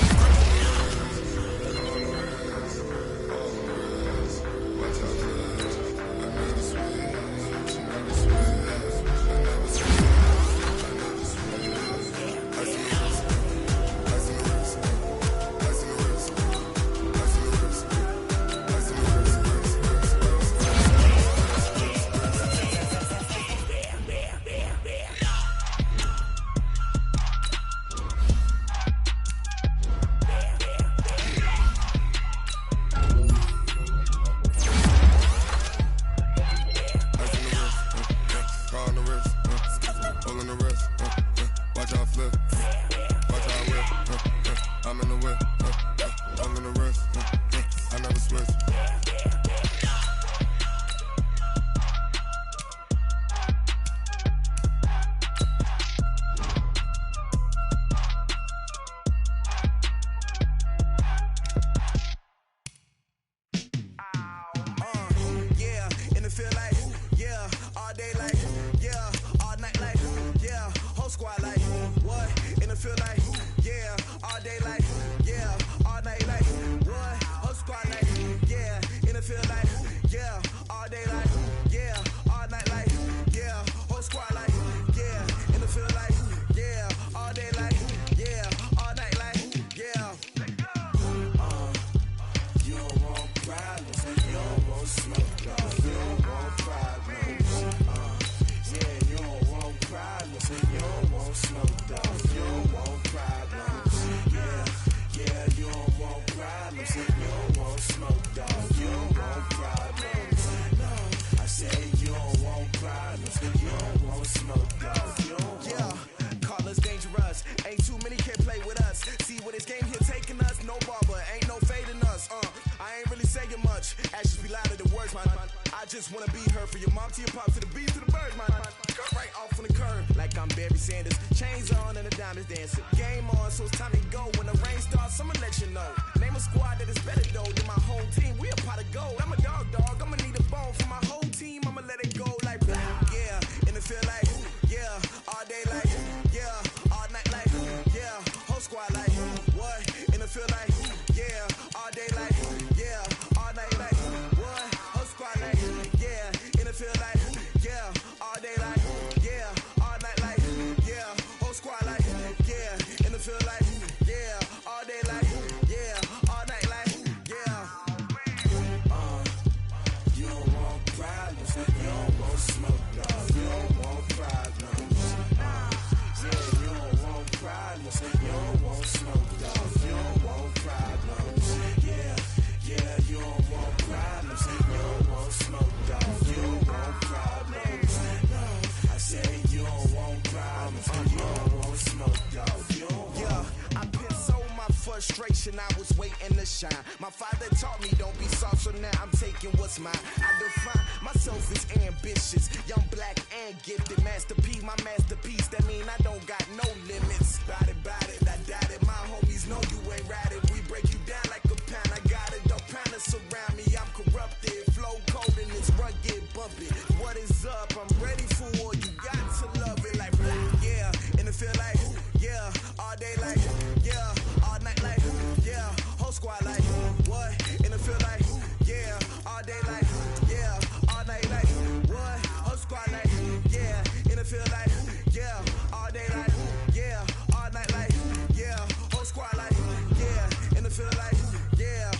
feel like, yeah, all day like, yeah, all night like, what? Whole squad like, yeah, in the feel like, yeah, all day like, yeah, all night like, yeah, whole squad like, yeah, in the feel like, yeah, all day like, yeah, all night like, yeah. You don't want problems, you don't want smoke, dog. You don't want problems. Yeah, you don't want problems, you don't want smoke, dog. You don't want problems. Yeah, you don't want problems, you don't want smoke, dog. You don't want problems. No, I said you don't want problems, you don't want smoke, dog. You don't want. Yeah, call us dangerous. Ain't too many can play with us. See what this game here taking us. No barber, ain't no fading us. I ain't really saying much. Actions be louder than words, man. I just wanna be heard from your mom to your pop to the beat to the birds, man. Cut right off on the curb like I'm Barry Sanders. Chains on and the diamonds dancing. Game on, so it's time to go. When the rain starts, I'ma let you know. Name a squad that is better though than my whole team. We a pot of gold. I'm a dog. I'ma need a bone for my whole team. I'ma let it go like blah. Yeah, and it feel like yeah, all day like yeah, all night like yeah, whole squad like what? And it feel like yeah, all day like yeah, all night like what? Whole squad like yeah, and it feel like yeah, all day like yeah, all night like yeah, whole squad like yeah, and it feel like yeah, all day like yeah, all night like yeah. You don't want problems, you don't want smoke, dog. You don't want problems. Yeah, you don't want problems, you don't want smoke, dog. You don't want problems. Yeah, you don't want problems, you don't want smoke, dog. You don't want problems. No, I said you don't want problems, you don't want smoke, dog. You don't want. Yeah, I pissed so my frustration, I was waiting to shine. My father taught me don't be soft, so now I'm taking what's mine. I define myself as ambitious, young, black, and gifted. Master P, my masterpiece, that mean I don't got no limits. Bout it, I doubt it. My homies know you ain't ratted. We break you down like a pound. I got it, don't pound us around me. I'm corrupted, flow cold and it's rugged, bumpy. What is up? I'm ready for war. You got to love it like yeah, and it feel like yeah, all day like yeah, all night like yeah, whole squad like what? And it feel like yeah, all day like yeah, all night like what? Whole squad like yeah, and it feel like yeah, all day like yeah, all night like yeah, whole squad like yeah, and it feel like yeah,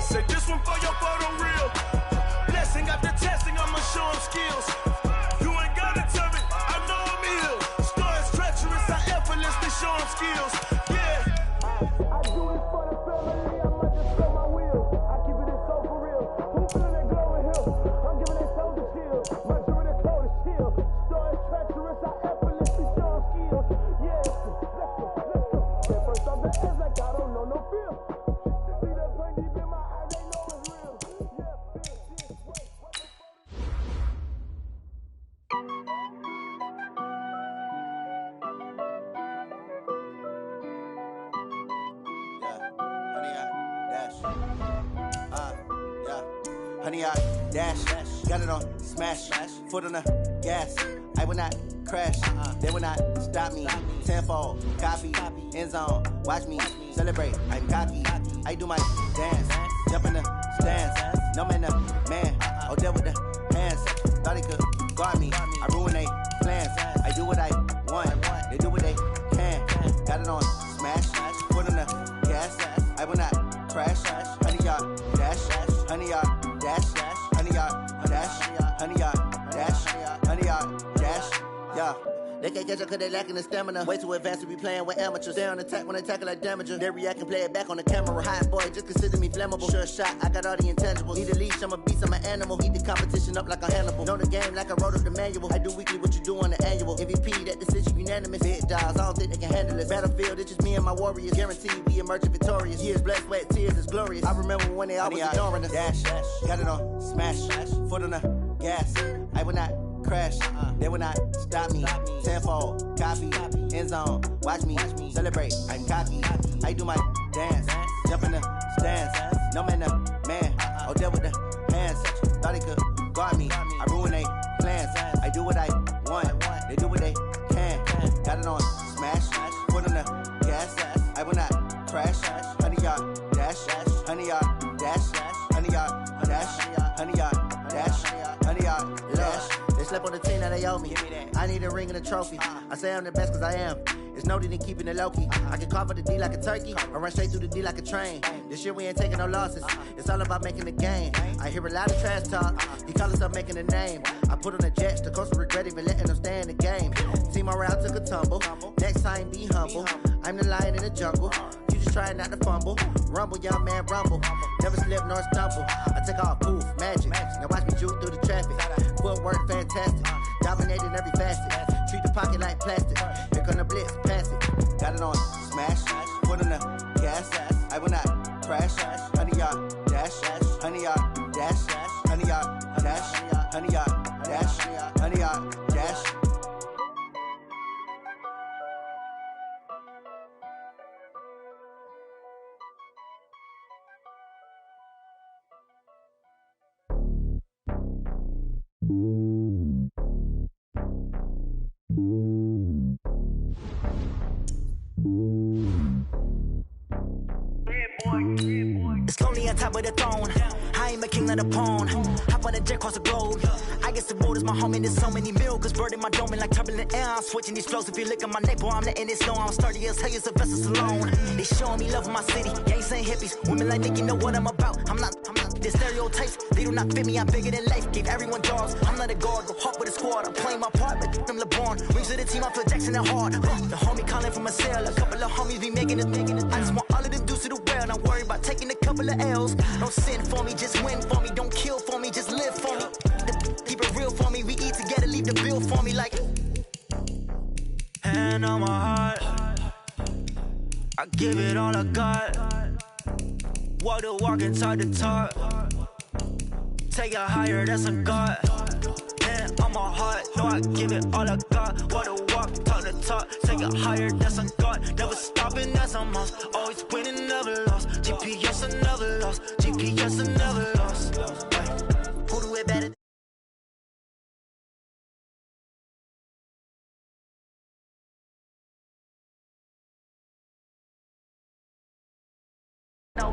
Say this one for your photo reel. Blessing after testing, I'ma show them skills. You ain't gotta tell me, I know I'm ill. Stories treacherous, I effortlessly show them skills. Yeah. I do it for the family, I might just blow my wheel. I keep it so for real. Who feeling that glory hill? I'm giving that soul to chill. My jewelry that cold is chill. Stories treacherous, I effortlessly show them skills. Yeah, let's go. At first I'm the edge like I don't know no feel. See that pain deep in my eyes, they know it's real. Honey, I dash, got it on smash, foot on the gas. I will not crash, they will not stop me. Tenfold, copy, end zone, watch me celebrate. I'm cocky, I do my dance, jump in the stands. No man, the man, oh, deal with the hands. Thought he could guard me, I ruin they plans. I do what I want, they do what they can. Got it on smash, foot on the gas. I will not crash, honey, y'all dash, honey, y'all dash, honey, y'all dash, honey, y'all dash, honey, y'all dash, yeah. They can't catch up cause they lacking the stamina. Way too advanced to be playing with amateurs. Stay on attack when they tackle like damager. They react and play it back on the camera. Hot boy, just consider me flammable. Sure shot, I got all the intangibles. Need a leash, I'm a beast, I'm an animal. Heat the competition up like a Hannibal. Know the game like I wrote up the manual. I do weekly what you do on the annual. MVP, that decision unanimous. Big dogs, I don't think they can handle it. Battlefield, it's just me and my warriors. Guaranteed we emerging victorious. Years, blood, sweat, tears, it's glorious. I remember when they always ignoring us. Dash, got it on smash, foot on the gas. I will not crash, they will not stop me. Tenfold, copy, end zone, watch me celebrate. I'm cocky, I do my dance, jump in the stands. No man, the man, oh, deal with the hands. Thought he could guard me, I ruin they plans. I do what I want, they do what they can. Got it on smash, foot on the gas. I will not crash, honey, y'all dash, honey, y'all dash, honey, y'all dash, honey, y'all dash, honey, y'all dash. They slept on the team that they owe me. I need a ring and a trophy. I say I'm the best cause I am. It's no need in keeping it low-key. I can carve up the D like a turkey or run straight through the D like a train. This year we ain't taking no losses. It's all about making the game. I hear a lot of trash talk. He call himself making a name. I put on the jets. The coach will regret even letting them stay in the game. Team around took a tumble. Next time be humble. I'm the lion in the jungle. You just trying not to fumble. Rumble, young man, rumble. Never slip nor stumble. I take off, poof, magic. Now watch me juke through the traffic. Footwork fantastic. Dominating every facet. Treat the pocket like plastic. Here come the blitz, pass it. Got it on smash, foot on the gas. I will not crash. Honey, y'all dash, honey, y'all dash, honey, y'all dash, honey, y'all dash, honey, y'all dash. It's lonely on top of the throne. I ain't a king of the pawn. Hop on a jet across the globe. I guess the road is my home and there's so many miracles burning my dome and like turbulent air. I'm switching these flows. If you look at my neck, boy, I'm letting it snow. I'm sturdy as hell, as a vessel alone. They showing me love in my city. Gangs ain't hippies. Women like Nicky know what I'm about. I'm not the stereotypes. They do not fit me. I'm bigger than life. Gave everyone dogs. I'm not a guard. Go hard with a squad. I'm playing my part, but them LeBron. Rings to the team. I feel Jackson and hard. The homie calling from a cell. A couple of homies be making it. I just want all of them dudes to the well. Not worry about taking a couple of L's. Don't sin for me, just win for me. Don't kill for me, just live for me. Keep it real for me. We eat together, leave the bill for me like. Hand on my heart, I give it all I got. Walk the walk and talk the talk. Take it higher, that's a God. Hand on my heart, no, I give it all I got. Walk the walk, talk the talk. Take it higher, that's a God. Never stopping, that's a must. Always winning, never lost. GPS, I never lost. GPS, I never lost. Who do it better? No.